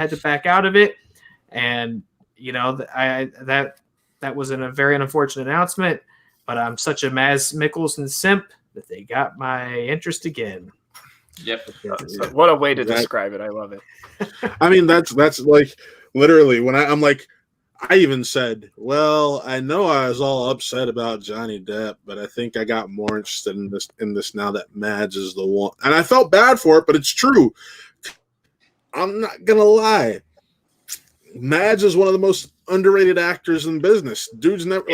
to back out of it, and that was a very unfortunate announcement. But I'm such a Mads Mikkelsen simp that they got my interest again. Yep. What a way to describe it. I love it. I mean, that's like literally when I'm like. I even said, well, I know I was all upset about Johnny Depp, but I think I got more interested in this now that Mads is the one. And I felt bad for it, but it's true. I'm not going to lie. Mads is one of the most underrated actors in business. Dude's never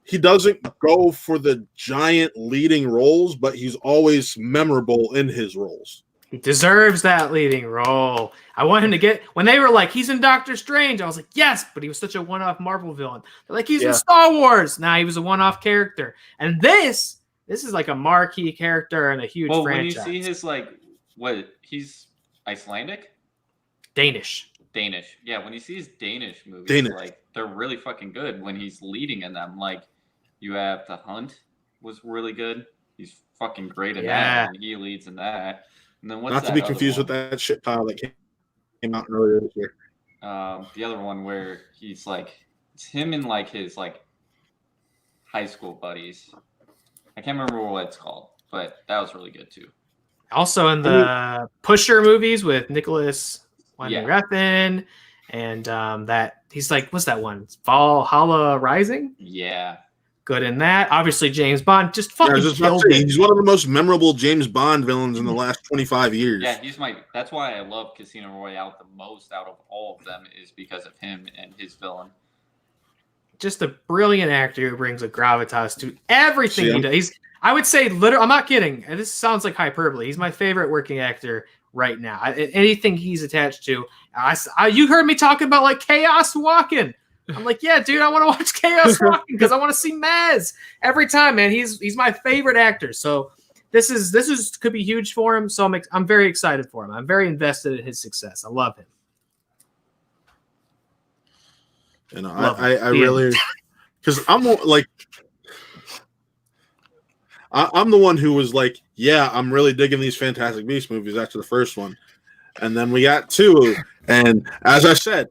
he doesn't go for the giant leading roles, but he's always memorable in his roles. He deserves that leading role. I want him to get, when they were like, he's in Doctor Strange, I was like, yes, but he was such a one-off Marvel villain. They're like, he's in Star Wars. Nah, he was a one-off character. And this is like a marquee character and a huge franchise. When you see his he's Icelandic? Danish. Yeah, when you see his Danish movies, like they're really fucking good when he's leading in them. Like you have The Hunt was really good. He's fucking great in that, and he leads in that. And then not to be confused with that shit pile that came out earlier this year. The other one where he's like, it's him and like his like high school buddies. I can't remember what it's called, but that was really good too. Also in the Pusher movies with Nicholas Winding Refn, and that he's like, what's that one? Valhalla Rising? Yeah. good in that. Obviously, James Bond just fucking killed it. He's one of the most memorable James Bond villains in the last 25 years. Yeah, that's why I love Casino Royale the most out of all of them, is because of him and his villain. Just a brilliant actor who brings a gravitas to everything he does. I would say, literally, I'm not kidding. And this sounds like hyperbole. He's my favorite working actor right now. Anything he's attached to. You heard me talking about like Chaos Walking. I'm like, yeah, dude, I want to watch Chaos Walking because I want to see Maz every time, man. He's my favorite actor. So this could be huge for him. So I'm very excited for him. I'm very invested in his success. I love him. You know, I really, because I'm like, I'm the one who was like, yeah, I'm really digging these Fantastic Beasts movies after the first one. And then we got 2. And as I said,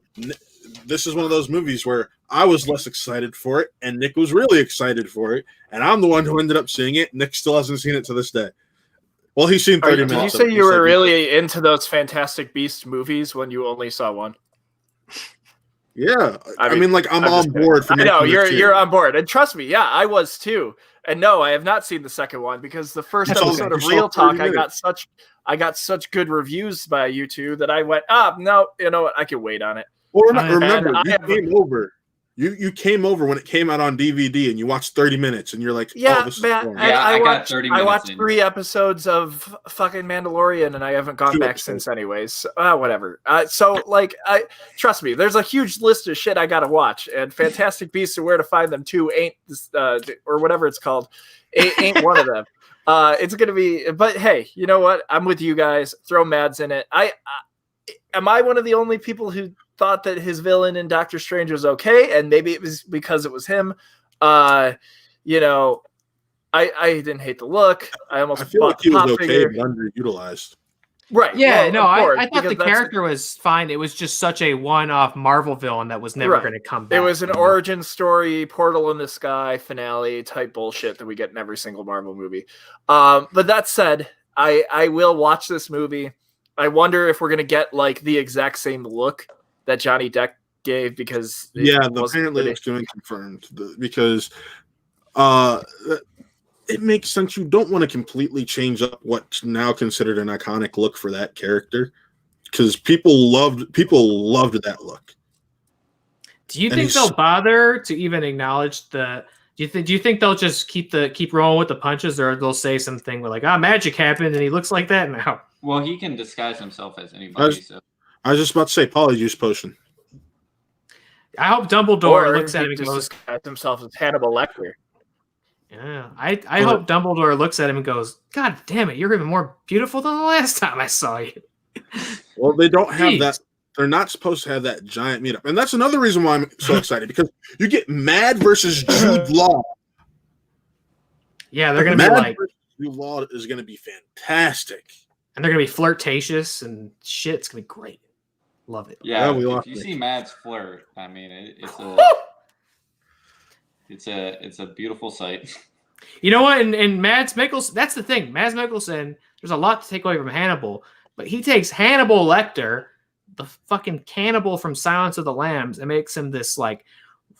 this is one of those movies where I was less excited for it, and Nick was really excited for it. And I'm the one who ended up seeing it. Nick still hasn't seen it to this day. Well, he's seen 30 minutes. Did you say you were really into those Fantastic Beasts movies when you only saw one? Yeah. I mean, like, I'm on board for I know, you're on board. And trust me, yeah, I was too. And no, I have not seen the second one because the first episode of Real Talk, I got such good reviews by you two that I went, no, you know what, I can wait on it. Well, remember, you came over when it came out on DVD, and you watched 30 minutes, and you're like, yeah, this man, is I got 30 minutes. I watched 3 episodes of fucking Mandalorian, and I haven't gone back since, anyways. Whatever. So, like, trust me, there's a huge list of shit I gotta watch, and Fantastic Beasts and Where to Find Them 2 ain't, or whatever it's called, ain't one of them. It's gonna be, but hey, you know what? I'm with you guys. Throw Mads in it. Am I one of the only people who thought that his villain in Doctor Strange was okay, and maybe it was because it was him? You know, I didn't hate the look. I feel like he was okay, but underutilized. Right. Yeah, well, no, I thought the character was fine. It was just such a one-off Marvel villain that was never going to come back. It was an origin story, portal in the sky, finale type bullshit that we get in every single Marvel movie. But that said, I will watch this movie. I wonder if we're going to get like the exact same look that Johnny Depp gave, because apparently it's going to be confirmed because it makes sense. You don't want to completely change up what's now considered an iconic look for that character, because people loved that look. Do you think they'll bother to even acknowledge the? Do you think they'll just keep rolling with the punches, or they'll say something like, magic happened and he looks like that now? Well, he can disguise himself as anybody. I was just about to say Polyjuice Potion. I hope Dumbledore looks at him and goes, disguise himself as Hannibal Lecter. Yeah, I hope Dumbledore looks at him and goes, God damn it, you're even more beautiful than the last time I saw you. Well, they don't have that. They're not supposed to have that giant meetup. And that's another reason why I'm so excited, because you get Mad versus Jude Law. Yeah, they're going to be like... Jude Law is going to be fantastic. And they're going to be flirtatious and shit. It's going to be great. Love it. Yeah, if you see Mad's flirt, I mean, it's a beautiful sight. You know what? And Mads Mikkelsen, that's the thing. Mads Mikkelsen, there's a lot to take away from Hannibal, but he takes Hannibal Lecter, the fucking cannibal from Silence of the Lambs, and makes him this like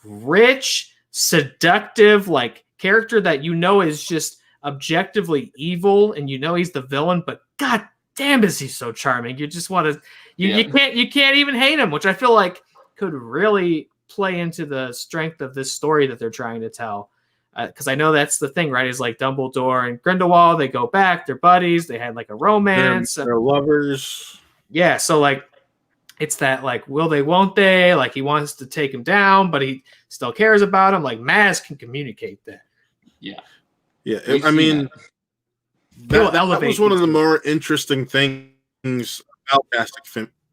rich, seductive, like character that you know is just objectively evil, and you know he's the villain, but god damn is he so charming. You just want to you can't even hate him, which I feel like could really play into the strength of this story that they're trying to tell. Because I know that's the thing, right? Is like Dumbledore and Grindelwald, they go back, they're buddies, they had like a romance. They're lovers. Yeah, so like it's that like will they, won't they? Like he wants to take him down, but he still cares about him. Like Maz can communicate that. Yeah. Yeah, I mean, that was one of the more interesting things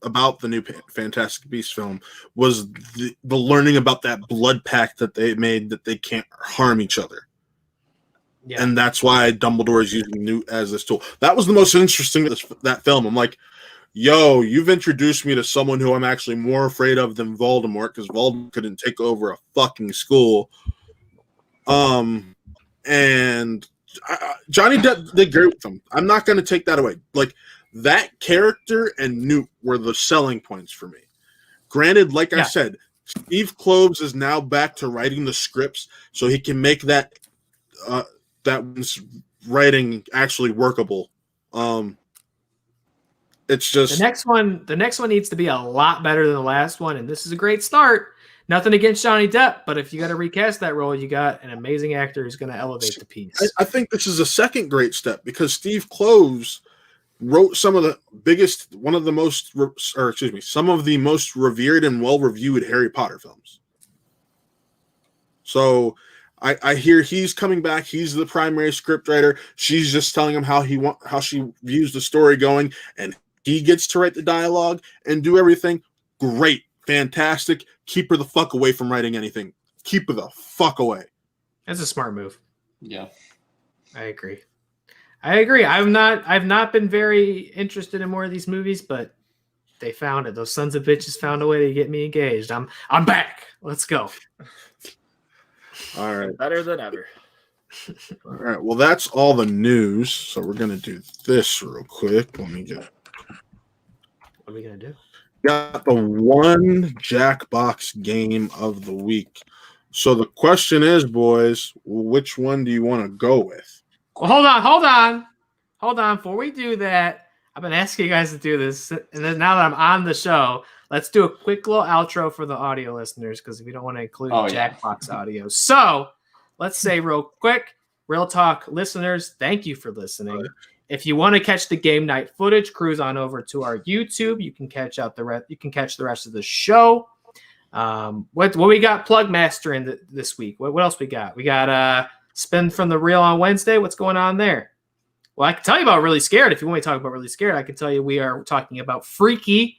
about the new Fantastic Beasts film, was the learning about that blood pact that they made, that they can't harm each other. Yeah. And that's why Dumbledore is using Newt as this tool. That was the most interesting that film. I'm like, yo, you've introduced me to someone who I'm actually more afraid of than Voldemort, because Voldemort couldn't take over a fucking school. And Johnny Depp did great with them. I'm not going to take that away. Like, that character and Newt were the selling points for me. Granted, like I said, Steve Kloves is now back to writing the scripts, so he can make that writing actually workable. It's just The next one needs to be a lot better than the last one, and this is a great start. Nothing against Johnny Depp, but if you got to recast that role, you got an amazing actor who's going to elevate the piece. I think this is a second great step because Steve Kloves wrote some of the most revered and well-reviewed Harry Potter films. So I hear he's coming back. He's the primary scriptwriter. She's just telling him how she views the story going, and he gets to write the dialogue and do everything. Great, fantastic. Keep her the fuck away from writing anything. Keep her the fuck away. That's a smart move. Yeah, I agree. I've not been very interested in more of these movies, but they found it. Those sons of bitches found a way to get me engaged. I'm back. Let's go. All right. Better than ever. All right. Well, that's all the news. So we're gonna do this real quick. Let me get. What are we gonna do? Got the one Jackbox game of the week. So the question is, boys, which one do you want to go with? Well, hold on. Before we do that, I've been asking you guys to do this, and then now that I'm on the show, let's do a quick little outro for the audio listeners because we don't want to include Jackbox audio. So let's say real quick, Real Talk listeners, thank you for listening. Right. If you want to catch the game night footage, cruise on over to our YouTube. You can catch the rest of the show. What we got Plug Master in this week? What else we got? We got Spin from the Reel on Wednesday. What's going on there? Well, I can tell you about Really Scared. If you want me to talk about Really Scared, I can tell you we are talking about Freaky,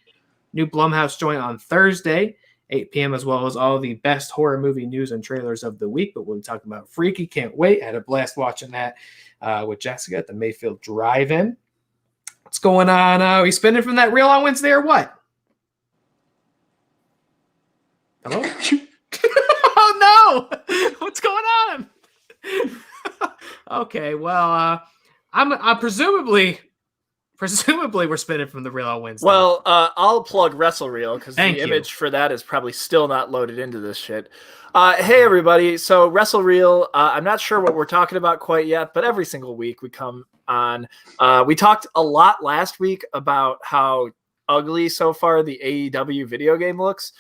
new Blumhouse joint on Thursday, 8 p.m., as well as all the best horror movie news and trailers of the week. But we'll be talking about Freaky. Can't wait. Had a blast watching that with Jessica at the Mayfield Drive-In. What's going on? Are we spinning from that reel on Wednesday or what? Hello? Oh, no! What's going on? Okay, well, I'm presumably we're spinning from the reel on Wednesday. Well, I'll plug WrestleReel because the Thank you. image for that is probably still not loaded into this shit. Hey, everybody. So WrestleReel, I'm not sure what we're talking about quite yet, but every single week we come on. We talked a lot last week about how ugly so far the AEW video game looks.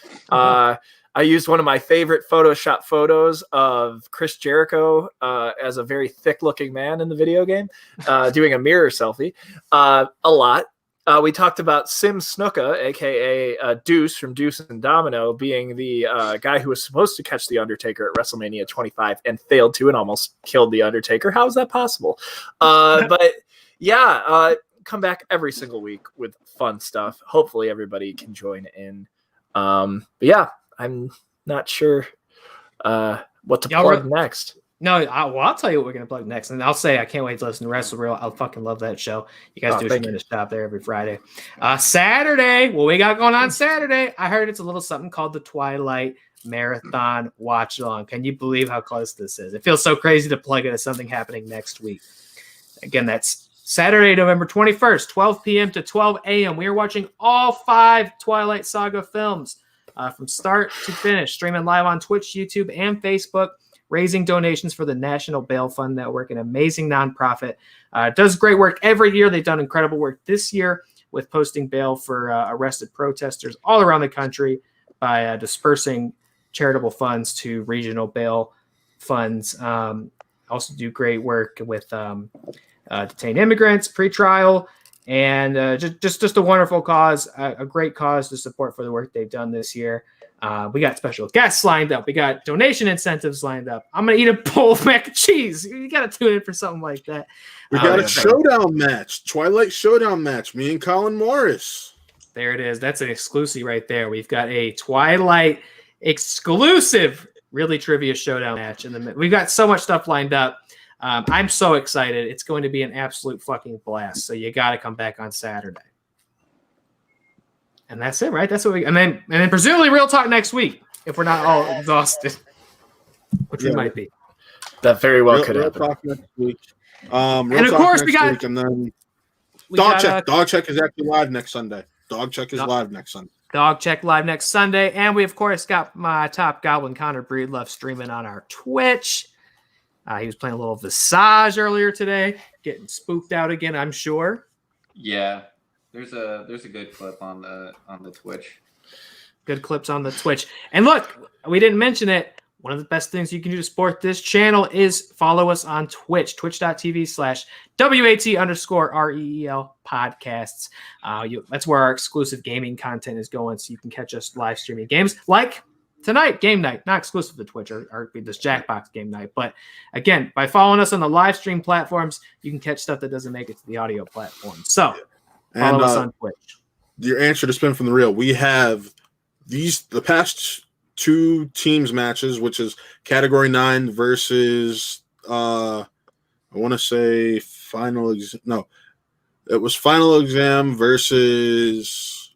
I used one of my favorite Photoshop photos of Chris Jericho as a very thick-looking man in the video game doing a mirror selfie a lot. We talked about Sim Snuka, a.k.a. Deuce from Deuce and Domino, being the guy who was supposed to catch The Undertaker at WrestleMania 25 and failed to and almost killed The Undertaker. How is that possible? But, yeah, come back every single week with fun stuff. Hopefully everybody can join in. But, yeah. I'm not sure what to plug next. No, I'll tell you what we're going to plug next. And I'll say I can't wait to listen to WrestleReel. I'll fucking love that show. You guys do a tremendous job there every Friday. Saturday, what we got going on Saturday? I heard it's a little something called the Twilight Marathon Watch Along. Can you believe how close this is? It feels so crazy to plug it as something happening next week. Again, that's Saturday, November 21st, 12 p.m. to 12 a.m. We are watching all 5 Twilight Saga films. From start to finish, streaming live on Twitch, YouTube, and Facebook, raising donations for the National Bail Fund Network, an amazing nonprofit. Does great work every year. They've done incredible work this year with posting bail for arrested protesters all around the country by dispersing charitable funds to regional bail funds. Also do great work with detained immigrants, pretrial, and just a wonderful cause, a great cause to support for the work they've done this year. We got special guests lined up. We got donation incentives lined up. I'm going to eat a bowl of mac and cheese. You got to tune in for something like that. We got a showdown match, Twilight Showdown match, me and Colin Morris. There it is. That's an exclusive right there. We've got a Twilight exclusive Really Trivia Showdown match. We've got so much stuff lined up. I'm so excited. It's going to be an absolute fucking blast. So you got to come back on Saturday. And that's it, right? That's what and then presumably Real Talk next week if we're not all exhausted, which we might be. That very well could happen. Real Talk next week. And of course we got and then Dog Check. Dog Check is actually live next Sunday. Dog Check is live next Sunday. Dog Check live next Sunday. And we, of course, got my top goblin, Connor Breedlove, streaming on our Twitch. He was playing a little Visage earlier today, getting spooked out again, I'm sure. Yeah, there's a good clip on the Twitch. Good clips on the Twitch. And look, we didn't mention it. One of the best things you can do to support this channel is follow us on Twitch, twitch.tv/WAT_REEL podcasts. That's where our exclusive gaming content is going, so you can catch us live streaming games like tonight, game night, not exclusive to Twitch or this Jackbox game night. But again, by following us on the live stream platforms, you can catch stuff that doesn't make it to the audio platform. So follow us on Twitch. Your answer to Spin from the Reel. We have the past 2 teams matches, which is Category 9 versus I want to say Final Exam. No, it was Final Exam versus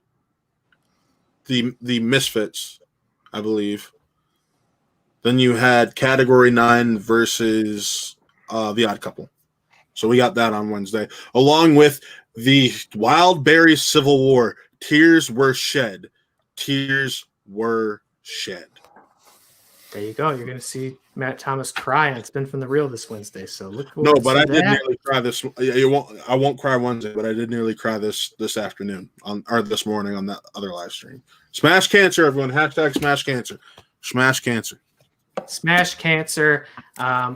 the Misfits, I believe. Then you had Category 9 versus the Odd Couple. So we got that on Wednesday, along with the Wild Berries Civil War. Tears were shed. Tears were shed. There you go. You're going to see Matt Thomas cry on Spin from the Reel this Wednesday. So look. No, but I did nearly cry this. I won't cry Wednesday, but I did nearly cry this afternoon or this morning on that other live stream. Smash cancer, everyone! Hashtag smash cancer. Smash cancer. Smash cancer.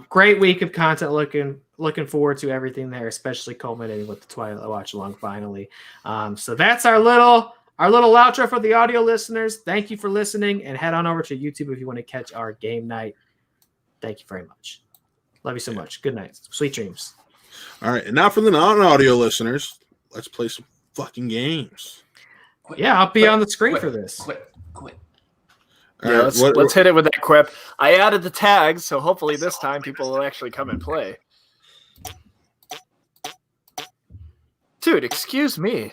Great week of content. Looking forward to everything there, especially culminating with the Twilight Watch Along finally. So that's our little outro for the audio listeners. Thank you for listening, and head on over to YouTube if you want to catch our game night. Thank you very much. Love you so much. Good night. Sweet dreams. All right, and now for the non-audio listeners, let's play some fucking games. Yeah, I'll be on the screen for this. Quit. Yeah, let's hit it with that quip. I added the tags, so hopefully this time people will actually come and play. Dude, excuse me.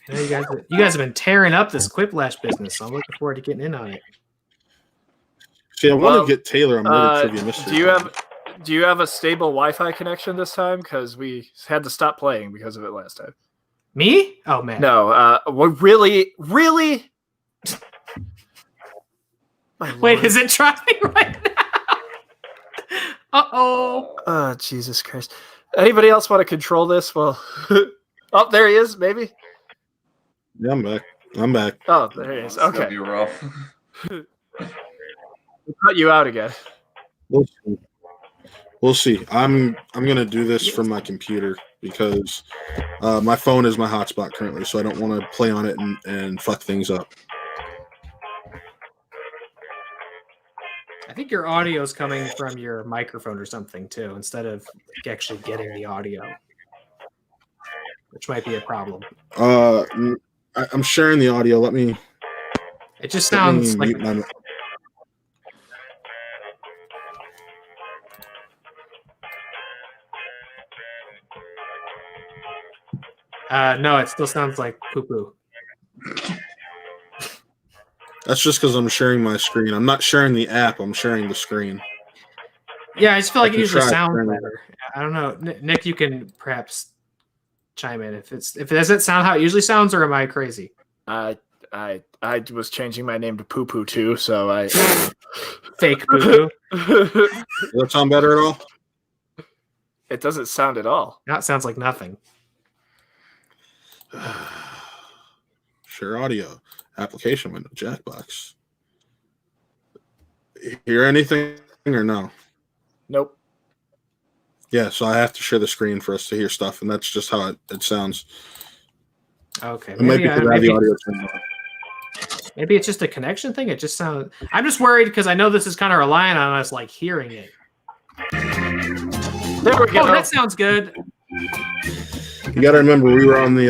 I know you guys have been tearing up this Quiplash business, so I'm looking forward to getting in on it. See, I want to get Taylor on Murder Trivia Mystery. Do you have a stable Wi-Fi connection this time? Because we had to stop playing because of it last time. Me? Oh man. No. Really. Wait, is it trying right now? Uh-oh. Oh, Jesus Christ. Anybody else want to control this? Well, oh, there he is, maybe. Yeah, I'm back. Oh, there he is. Okay. That'd be rough. We'll cut you out again. We'll see. I'm gonna do this from my computer because my phone is my hotspot currently, so I don't want to play on it and fuck things up. I think your audio is coming from your microphone or something too, instead of actually getting the audio, which might be a problem. I'm sharing the audio. Let me. It just sounds like. No, it still sounds like poo-poo. That's just because I'm sharing my screen. I'm not sharing the app. I'm sharing the screen. Yeah, I just feel like it usually sounds better. I don't know, Nick. You can perhaps chime in if it doesn't sound how it usually sounds, or am I crazy? I was changing my name to Poo Poo too, so I fake Poo Poo. Does that sound better at all? It doesn't sound at all. Now it sounds like nothing. Share audio. Application window, Jackbox. Hear anything or no? Nope. Yeah, so I have to share the screen for us to hear stuff, and that's just how it sounds. Okay. It might be because I have the audio turned on. Maybe it's just a connection thing. It just sounds. I'm just worried because I know this is kind of relying on us like hearing it. There we go. Oh, that sounds good. You got to remember, we were on the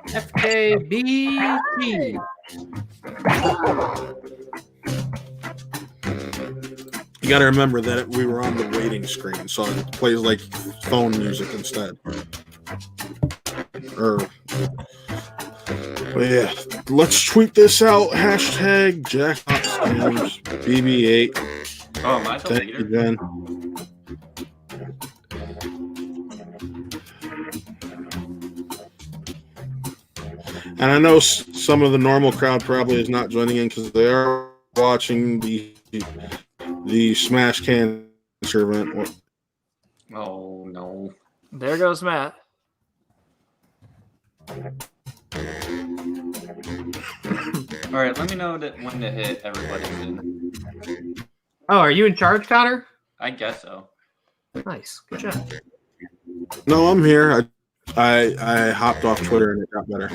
FKBT. You got to remember that we were on the waiting screen, so it plays like phone music instead. But yeah, let's tweet this out. Hashtag Jackbox BB8. Oh, am I the Thank you, leader? Ben. And I know some of the normal crowd probably is not joining in because they are watching the Smash Cancer event. Oh no. There goes Matt. All right, let me know when to hit everybody's in. Oh, are you in charge, Connor? I guess so. Nice. Good job. No, I'm here. I hopped off Twitter and it got better.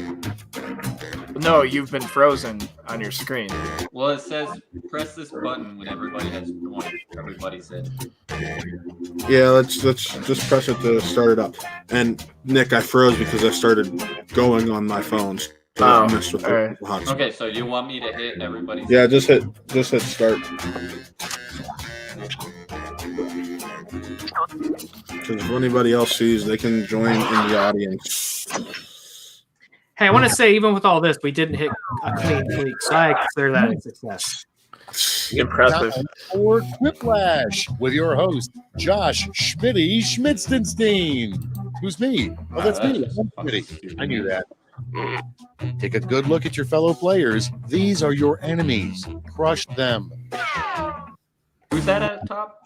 No, you've been frozen on your screen. Well, it says press this button when everybody has joined. Everybody's in. Yeah, let's just press it to start it up. And Nick, I froze because I started going on my phone. So I messed with the hot spot. Okay, so you want me to hit everybody's? Yeah, just hit start. Because if anybody else sees, they can join in the audience. Hey, I want to say, even with all this, we didn't hit a clean week, so I consider that a success. Impressive. Time for Quiplash with your host, Josh Schmitty Schmitzenstein. Who's me? Oh, that's me. I'm Schmitty. I knew that. Take a good look at your fellow players. These are your enemies. Crush them. Who's that at the top?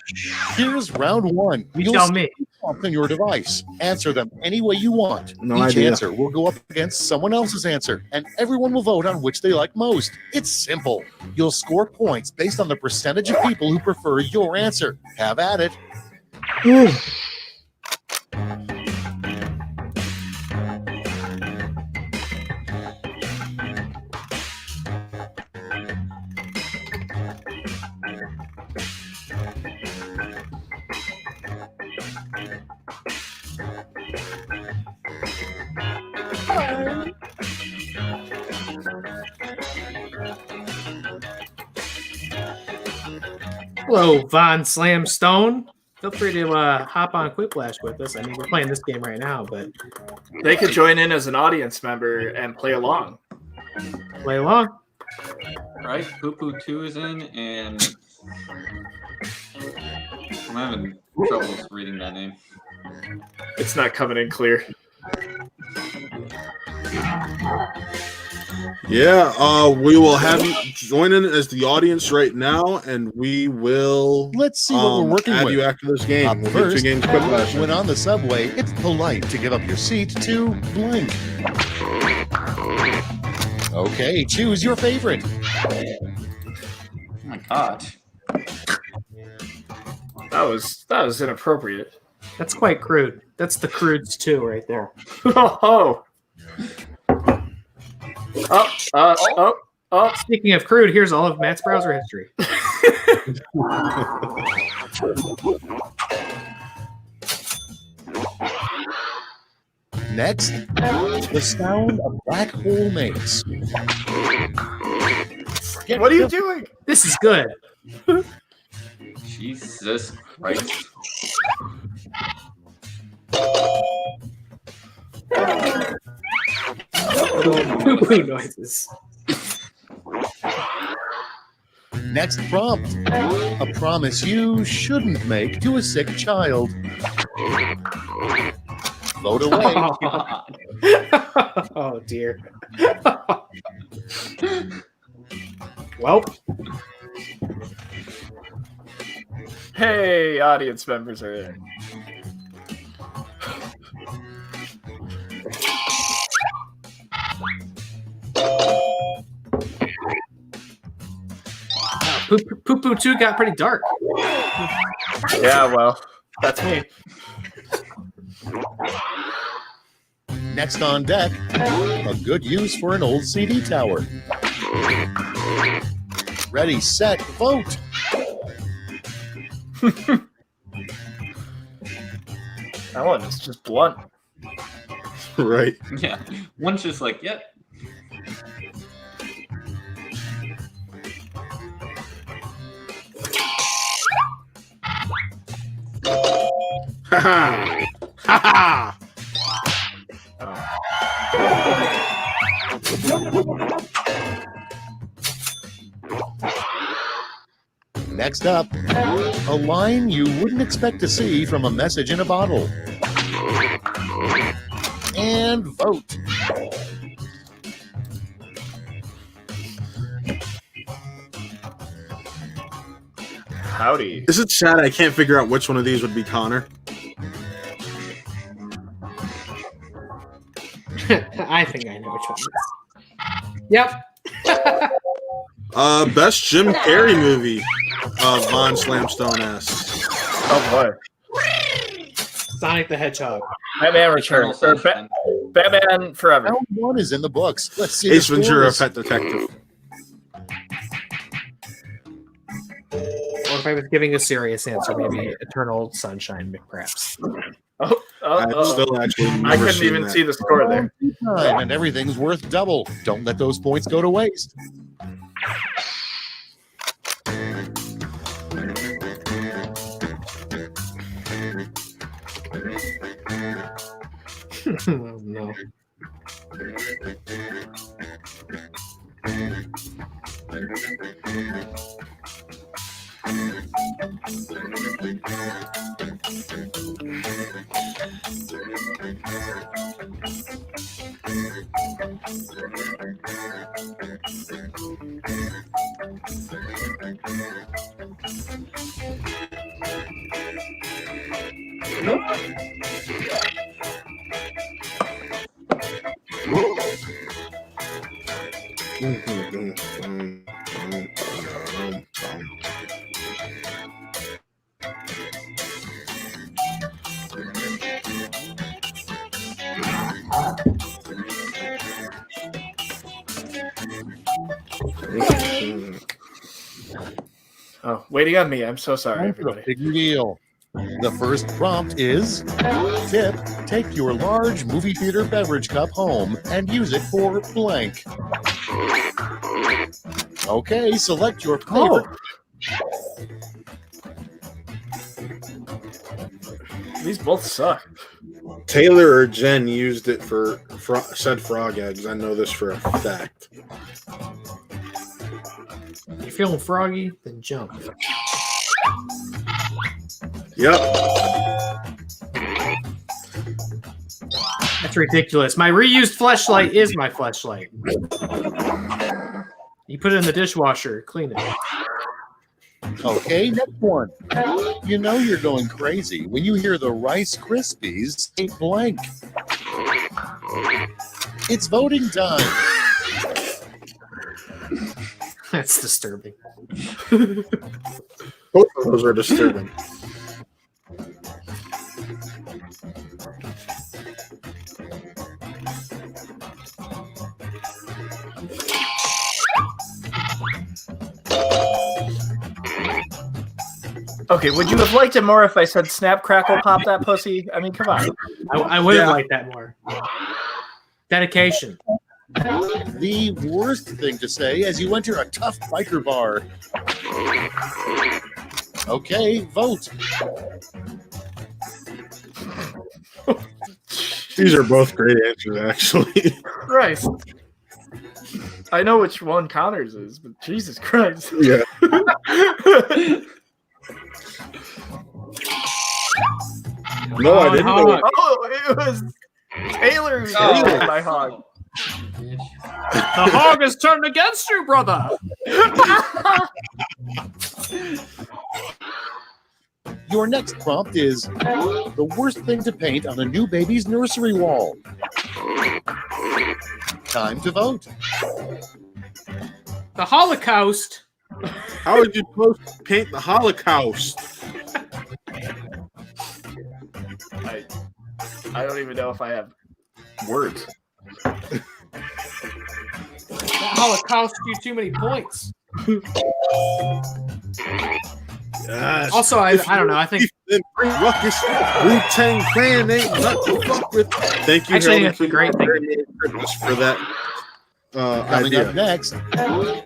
Here's round one. You tell me. On your device. Answer them any way you want. No Each idea. answer will go up against someone else's answer, and everyone will vote on which they like most. It's simple. You'll score points based on the percentage of people who prefer your answer. Have at it. Hello, Von Slam Stone. Feel free to hop on Quiplash with us. I mean, we're playing this game right now, but They could join in as an audience member and play along. play along. Right, Poo Poo 2 is in, and I'm having troubles reading that name. It's not coming in clear. Yeah, we will have you join in as the audience right now, and we will Let's see what we're working add with. you after this game. Up We'll first, get 2 games quick last when on the subway, it's polite to give up your seat to blank. Okay, choose your favorite. Oh my gosh. That was inappropriate. That's quite crude. That's the crudes too, right there. Oh. Oh. Speaking of crude, here's all of Matt's browser history. Next, the sound a black hole makes. What are you doing? This is good. Jesus Christ. Poo-poo noises. Next prompt, a promise you shouldn't make to a sick child. Float away. Oh dear. Well, Hey, audience members are in. Poo-poo 2 got pretty dark. Yeah, well, that's me. Next on deck, a good use for an old CD tower. Ready, set, vote. That one is just blunt. right. Yeah. One's just like, yep. Ha ha! Ha ha! Next up, a line you wouldn't expect to see from a message in a bottle. And vote. Howdy. Is it sad I can't figure out which one of these would be Connor? I think I know which one. Yep. Best Jim Carrey movie. Von Slamstone-esque. Oh boy. Sonic the Hedgehog. Batman Returns. Or Batman Forever. Round one is in the books. Let's see. Ace the Ventura, scores. Pet Detective. Or if I was giving a serious answer, maybe Eternal Sunshine, perhaps. I've still actually never I couldn't seen even that. see the score there. Time, and everything's worth double. Don't let those points go to waste. Oh, no. Oh, waiting on me. I'm so sorry, everybody. Big deal. The first prompt is tip: take your large movie theater beverage cup home and use it for blank. Okay, select your favorite. These both suck. Taylor or Jen used it for said frog eggs. I know this for a fact. You feeling froggy? Then jump. Yep. That's ridiculous. My reused fleshlight is my fleshlight. You put it in the dishwasher, clean it. Okay, next one. You know you're going crazy when you hear the Rice Krispies say blank. It's voting time. That's disturbing. Both of those are disturbing. Okay, would you have liked it more if I said snap, crackle, pop that pussy? I mean, come on. I would have liked that more. Dedication. The worst thing to say as you enter a tough biker bar. Okay, vote. These are both great answers, actually. Christ. I know which one Connor's is, but Jesus Christ. Yeah. No, I didn't. Hog. Oh, it was Taylor who did my hog. The hog is turned against you, brother. Your next prompt is the worst thing to paint on a new baby's nursery wall. Time to vote. The Holocaust. How would you paint the Holocaust? I don't even know if I have words. That Holocaust you too many points. Yes. Also, I don't know. I think Ruckus, Wu-Tang Clan ain't nothing to fuck with. Thank you, Actually, Harold that's a great thing. for that Coming idea. up next,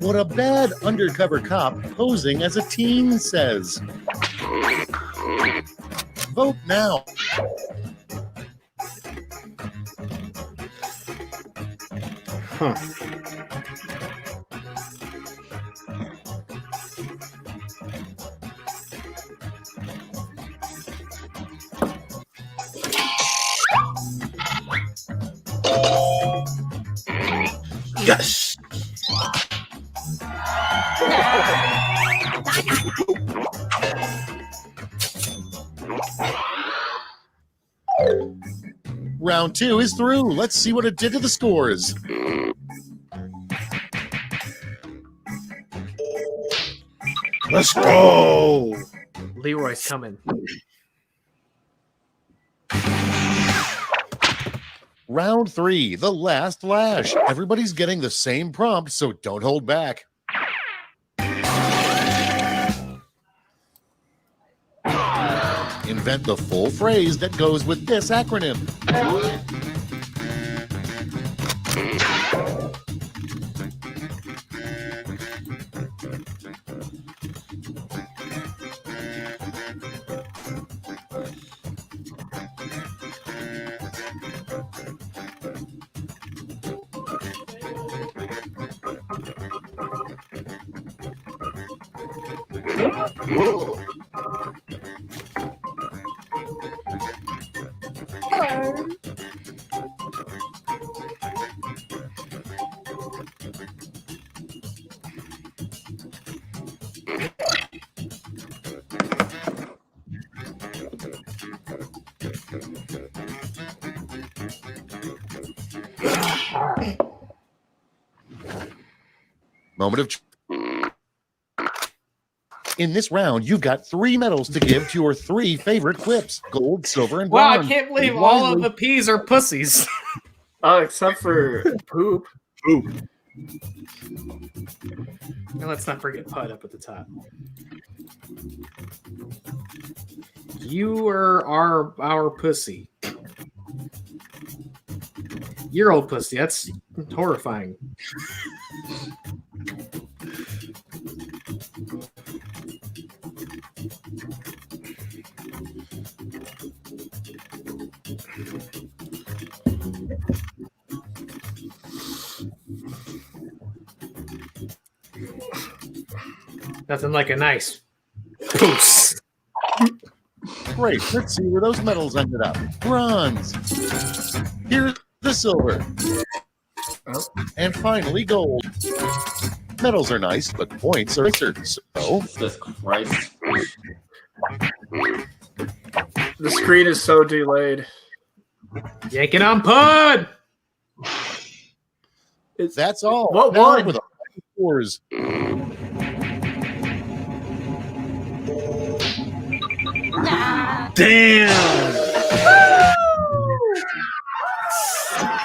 what a bad undercover cop posing as a teen says. Vote now. Huh. Yes. Round 2 is through. Let's see what it did to the scores. Let's go. Leroy's coming. Round 3, the last lash. Everybody's getting the same prompt, so don't hold back. Invent the full phrase that goes with this acronym. Moment of in this round, you've got 3 medals to give to your 3 favorite quips: gold, silver, and Wow, bronze. I can't believe all of the P's are pussies. Except for poop. Poop. And let's not forget Pud up at the top. You are our pussy. Your old pussy. That's horrifying. Nothing like a nice poos. Great. Let's see where those medals ended up. Bronze. Here's the silver. And finally, gold. Medals are nice, but points are nicer. So, Jesus Christ. The screen is so delayed. Yanking on Pud. that's all. What Now won? for the scores. Damn.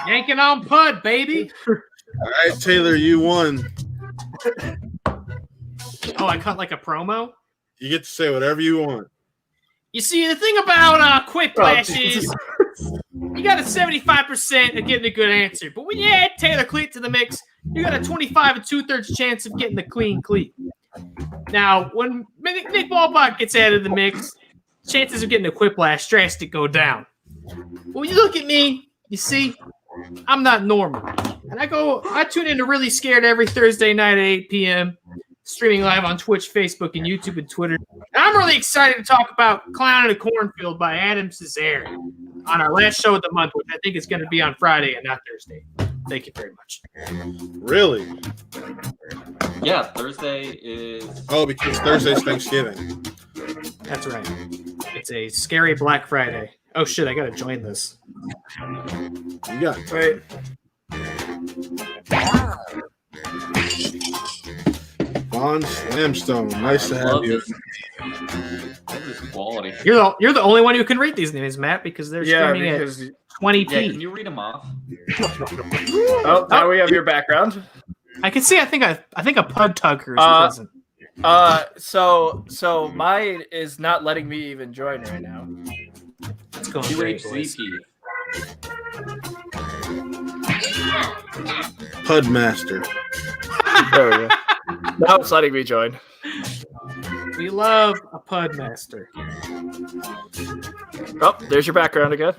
Yanking on Pud, baby. All right, Taylor, you won. Oh, I cut like a promo. You get to say whatever you want. You see, the thing about Quiplash is you got a 75% of getting a good answer. But when you add Taylor Cleat to the mix, you got a 25 and 2/3 chance of getting the clean cleat. Now, when Nick Ballpark gets added to the mix, chances of getting a Quiplash drastic go down. But when you look at me, you see, I'm not normal. And I tune into Really Scared every Thursday night at 8 p.m., streaming live on Twitch, Facebook, and YouTube and Twitter. And I'm really excited to talk about Clown in a Cornfield by Adam Cesare on our last show of the month, which I think is going to be on Friday and not Thursday. Thank you very much. Really? Yeah, Thursday is. Oh, because Thursday's Thanksgiving. That's right. It's a scary Black Friday. Oh, shit, I got to join this. You got it. Wait. Vaughn Slamstone. Nice to have Love you. this. Love this quality. You're the only one who can read these names, Matt, because they're Yeah, streaming at because 20p. Yeah, can you read them off? now we have your background. I can see. I think a Pud Tugger is present. So mine is not letting me even join right now. It's going great, boys. UHCP. Pudmaster. There we go. Now it's letting me join. We love a Pud Master. Oh, there's your background again.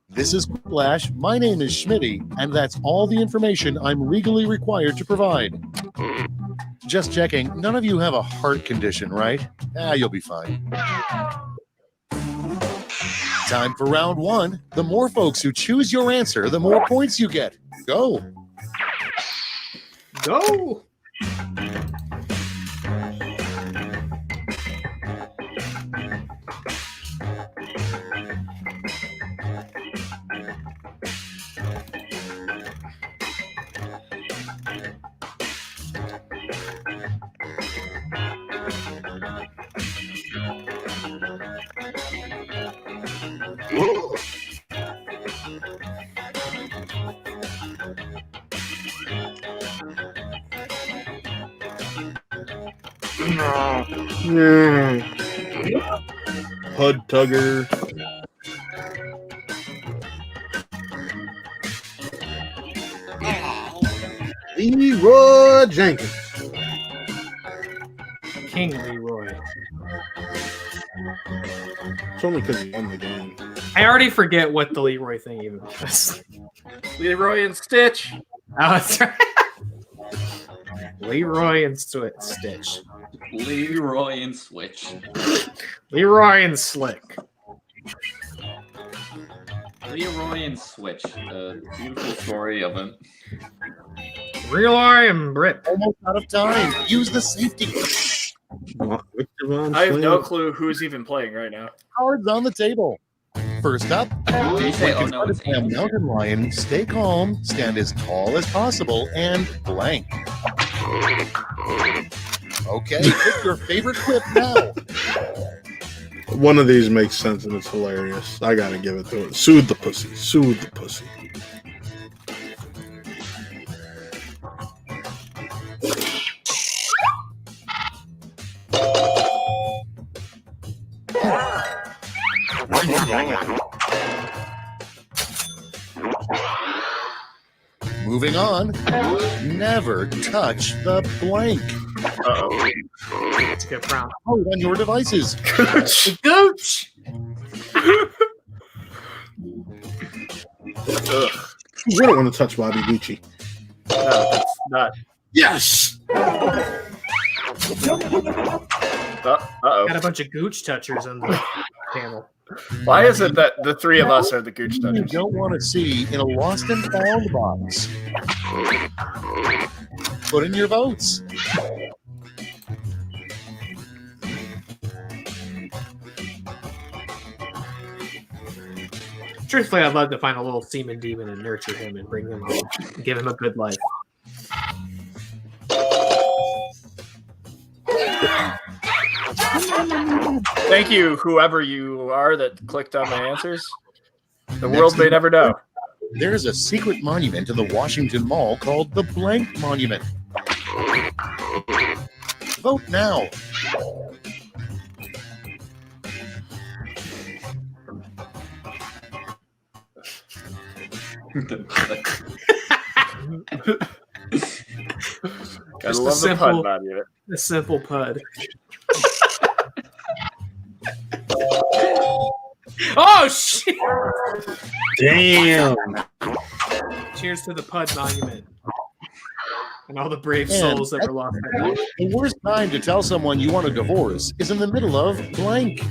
This is Quiplash. My name is Schmitty, and that's all the information I'm legally required to provide. Just checking, none of you have a heart condition, right? You'll be fine. Time for round one. The more folks who choose your answer, the more points you get. Go. Go. Pud Tugger. Leroy Jenkins. King Leroy. It's only because he won the game. I already forget what the Leroy thing even was. Leroy and Stitch. Oh, that's right. Leroy and Stitch. Leroy and Switch. Leroy and Slick. Leroy and Switch. A beautiful story of him. Leroy and Brit. Almost out of time. Use the safety. I have no clue who's even playing right now. Cards on the table. First up, Did you say, oh no, it's a mountain lion. Stay calm, stand as tall as possible, and blank. Okay, pick your favorite quip now. One of these makes sense and it's hilarious. I gotta give it to it. Soothe the pussy. Soothe the pussy. Moving on. Never touch the blank. Uh-oh. That's a good prompt. Oh, on your devices. Gooch. You don't want to touch Bobby Gucci. No, that's not. Yes! Uh-oh. Got a bunch of Gooch touchers on the panel. Why is it that the three of us are the Gooch You touchers? don't want to see in a lost and found box. Put in your votes. Truthfully, I'd love to find a little semen demon and nurture him and bring him home and give him a good life. Thank you, whoever you are that clicked on my answers. The world may never know. There's a secret monument in the Washington Mall called the Blank Monument. Vote now. Gotta love the pun monument. A simple pud. Oh shit! Damn. Cheers to the pud monument and all the brave souls that were lost that night. The worst time to tell someone you want a divorce is in the middle of blank.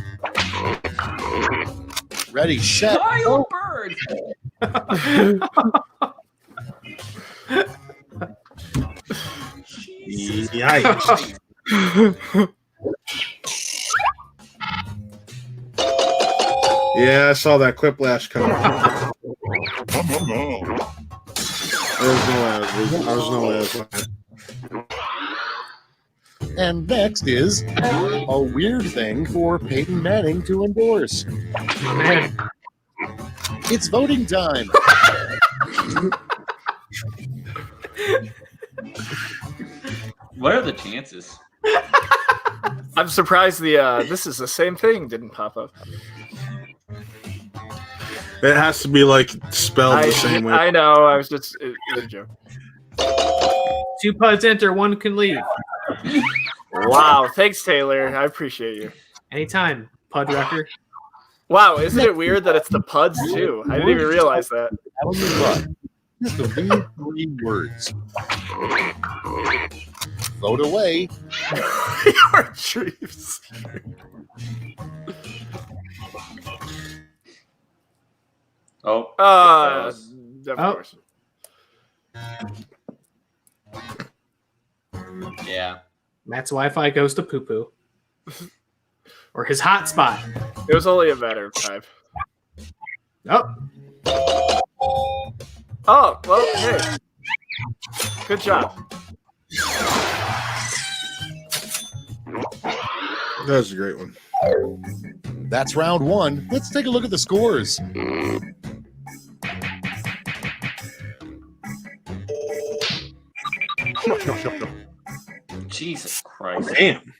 Ready, set, Kyle go. Bird! Yikes. Yeah, I saw that quiplash coming. There's no ads. There's no ads. And next is a weird thing for Peyton Manning to endorse. Man, It's voting time. What are the chances? I'm surprised the this is the same thing didn't pop up. It has to be like spelled the same way. I know. I was just it was a joke. 2 puds enter, 1 can leave. Wow, thanks Taylor. I appreciate you. Anytime, pud wrecker. Wow, isn't it weird that it's the puds too? I didn't even realize that. Just a few 3 words. Vote away. Your dreams. Oh. Of Oh. course. Yeah. Matt's Wi-Fi goes to poo poo, or his hotspot. It was only a matter of time. Oh, Oh, well, hey. Good job. That was a great one. That's round one. Let's take a look at the scores. Jesus Christ. Damn.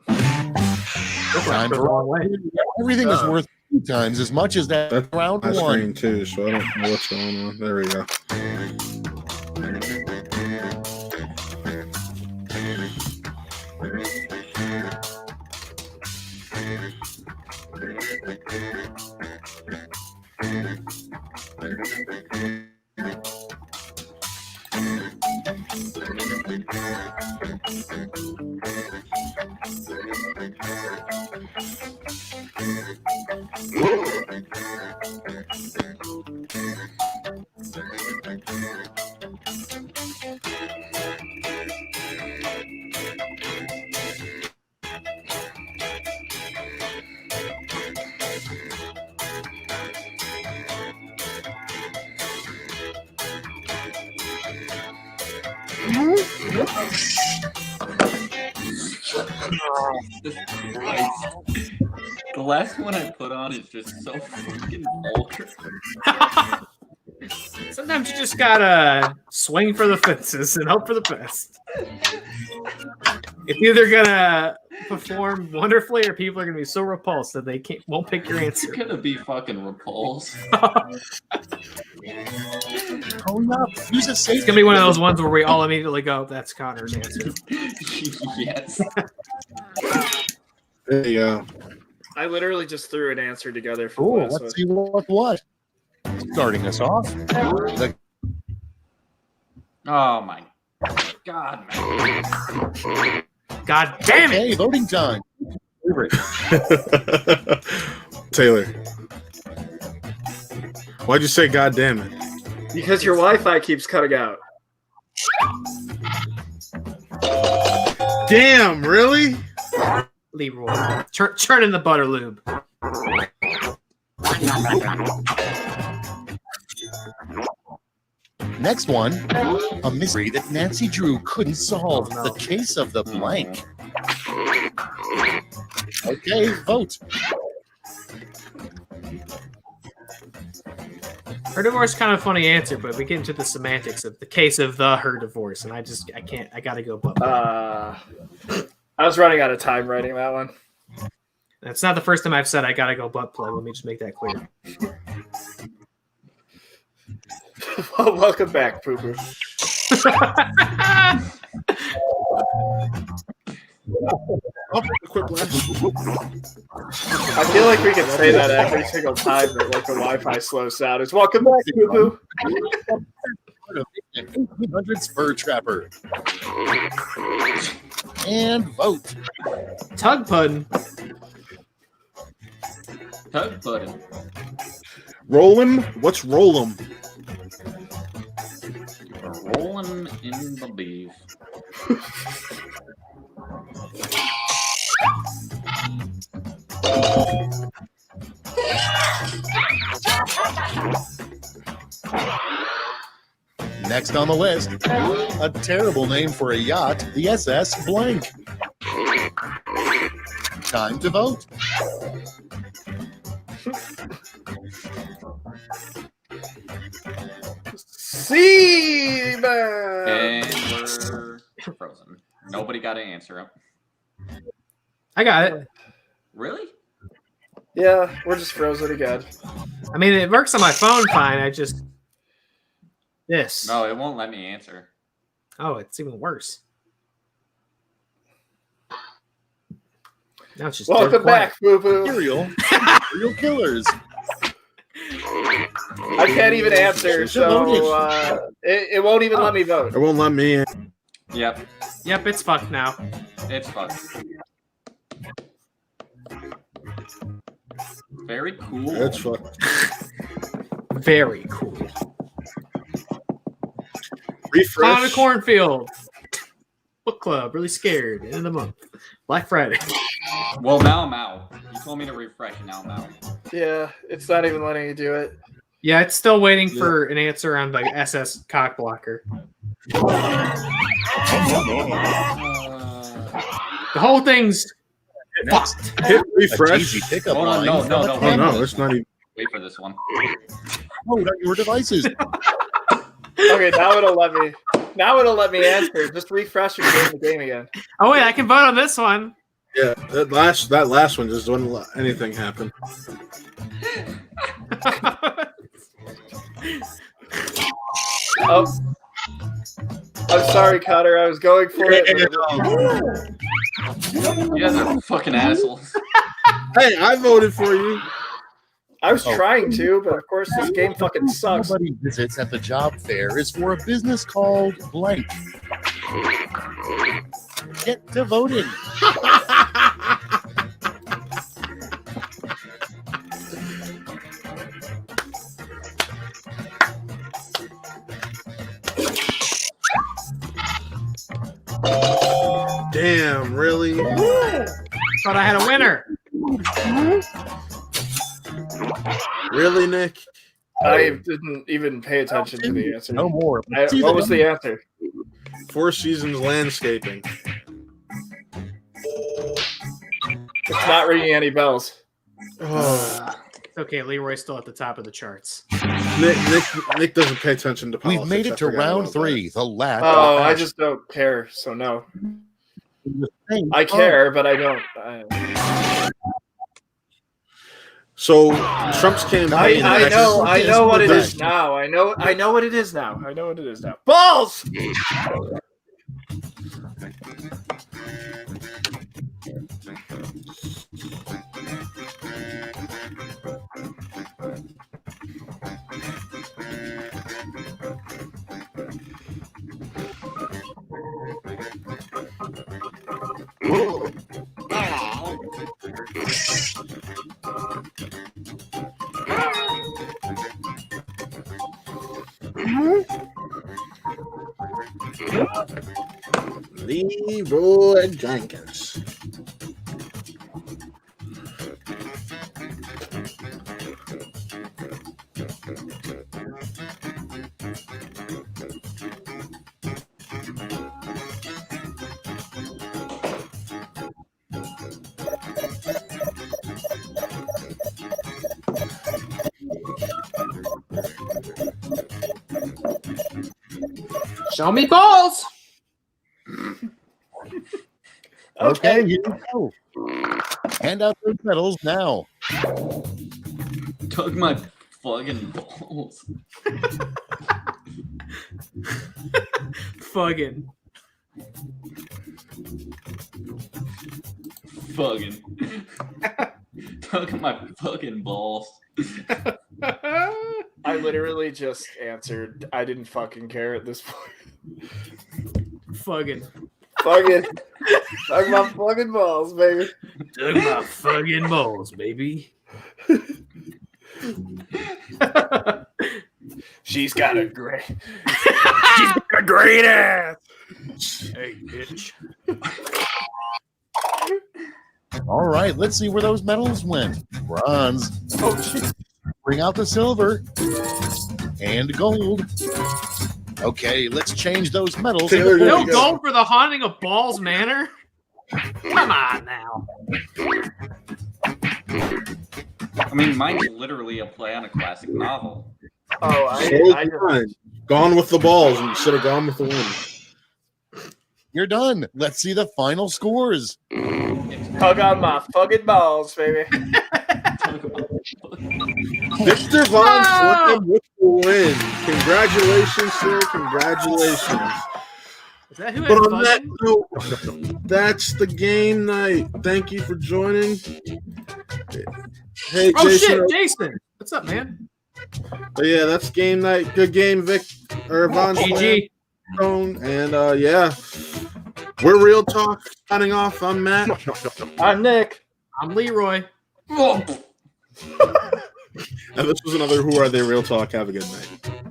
Time the for wrong way. everything is worth 2 times as much as that That's round my one. screen too, so I don't know what's going on. There we go. The last one I put on is just so fucking vulgar. Sometimes you just gotta swing for the fences and hope for the best. It's either gonna perform wonderfully, or people are gonna be so repulsed that they won't pick your It's answer. gonna be fucking repulsed. Hurry up. Use a safe. It's gonna be one of those ones where we all immediately go, "That's Connor's answer." Yes. There you go. I literally just threw an answer together for Cool. the last Let's see what. Starting us off. The Oh my God, man. God damn it! Okay, voting time. Taylor. Why'd you say God damn it? Because your Wi-Fi keeps cutting out. Damn, really? Leroy, churn in the butter lube. Next one, a mystery that Nancy Drew couldn't solve. The case of the blank. Okay, vote. Her divorce, kind of funny answer, but we get into the semantics of the case of her divorce, and I can't. I gotta go. I was running out of time writing that one. That's not the first time I've said I gotta go butt play. Let me just make that clear. Welcome back, Poo Poo. I feel like we can say that every single time that like the Wi-Fi slows down. It's welcome back, Poo Poo. 1800s fur trapper. And vote. Tug pudding. Tug pudding. Roll him? What's roll him? Rolling in the beef. Next on the list, a terrible name for a yacht, the SS Blank. Time to vote. Seaman! And we're frozen. Nobody got an answer. I got it. Really? Yeah, we're just frozen again. I mean, it works on my phone fine. I just this. No, it won't let me answer. Oh, it's even worse. Now it's just Welcome dead quiet. back, Poo Poo. Serial killers. I can't even answer, so it won't even let me vote. It won't let me in. Yep. Yep, it's fucked now. It's fucked. Very cool. It's fucked. Very cool. Refresh. On the cornfield. Book club. Really scared. End of the month. Black Friday. Well, now I'm out. You told me to refresh, and now I'm out. Yeah, it's not even letting you do it. Yeah, it's still waiting for an answer on the SS cock blocker. The whole thing's fucked. Hit A refresh. cheesy pickup Hold on, line. no. Oh no, it's not even. Wait for this one. Oh, not your devices. Okay, now it'll let me. Now it'll let me answer. Just refresh and get in the game again. Oh wait, I can vote on this one. Yeah, that last one just wouldn't let anything happen. Oh, I'm sorry, Cutter. I was going for it. You guys are fucking assholes. Hey, I voted for you. I was trying to, but of course this game fucking sucks. Nobody visits at the job fair is for a business called blank. Get to voting. Damn, really? Thought I had a winner. Really, Nick? I didn't even pay attention to the answer. No more. What was the answer? Four Seasons landscaping. It's not ringing any bells. Oh, It's okay, Leroy's still at the top of the charts. Nick doesn't pay attention to politics. We've made it to I forgot round about 3, the last. Oh, I just don't care, so no. I care, but I don't. So Trump's campaign. I know what it is Right. now. I know what it is now. Balls! Leroy Jenkins. Show me balls. Okay, here we go. Hand out those medals now. Took my fucking balls. Fuggin'. Fucking. Took my fucking balls. I literally just answered. I didn't fucking care at this point. Fuggin'. Fucking. Talk my fucking balls, baby. Took my fucking balls, baby. She's got a great. She's got a great ass. Hey, bitch. All right, let's see where those medals went. Bronze. Oh shit. Bring out the silver and gold. Okay, let's change those medals. Taylor, into there No you go. gold for the haunting of Balls Manor? Come on now. I mean, mine's literally a play on a classic novel. Oh, So is mine. Gone with the balls instead of gone with the wind. You're done. Let's see the final scores. Tug on my fucking balls, baby. Victor Von Slim with the win. Congratulations, sir. Congratulations. Is that who But had on that fun? note, that's the game night. Thank you for joining. Hey, Oh Jason. shit, Jason. What's up, man? But yeah, that's game night. Good game, Vic. Or Von GG. Slim. And yeah, we're Real Talk. Signing off. I'm Matt. I'm Nick. I'm Leroy. And this was another Who Are They Real Talk. Have a good night.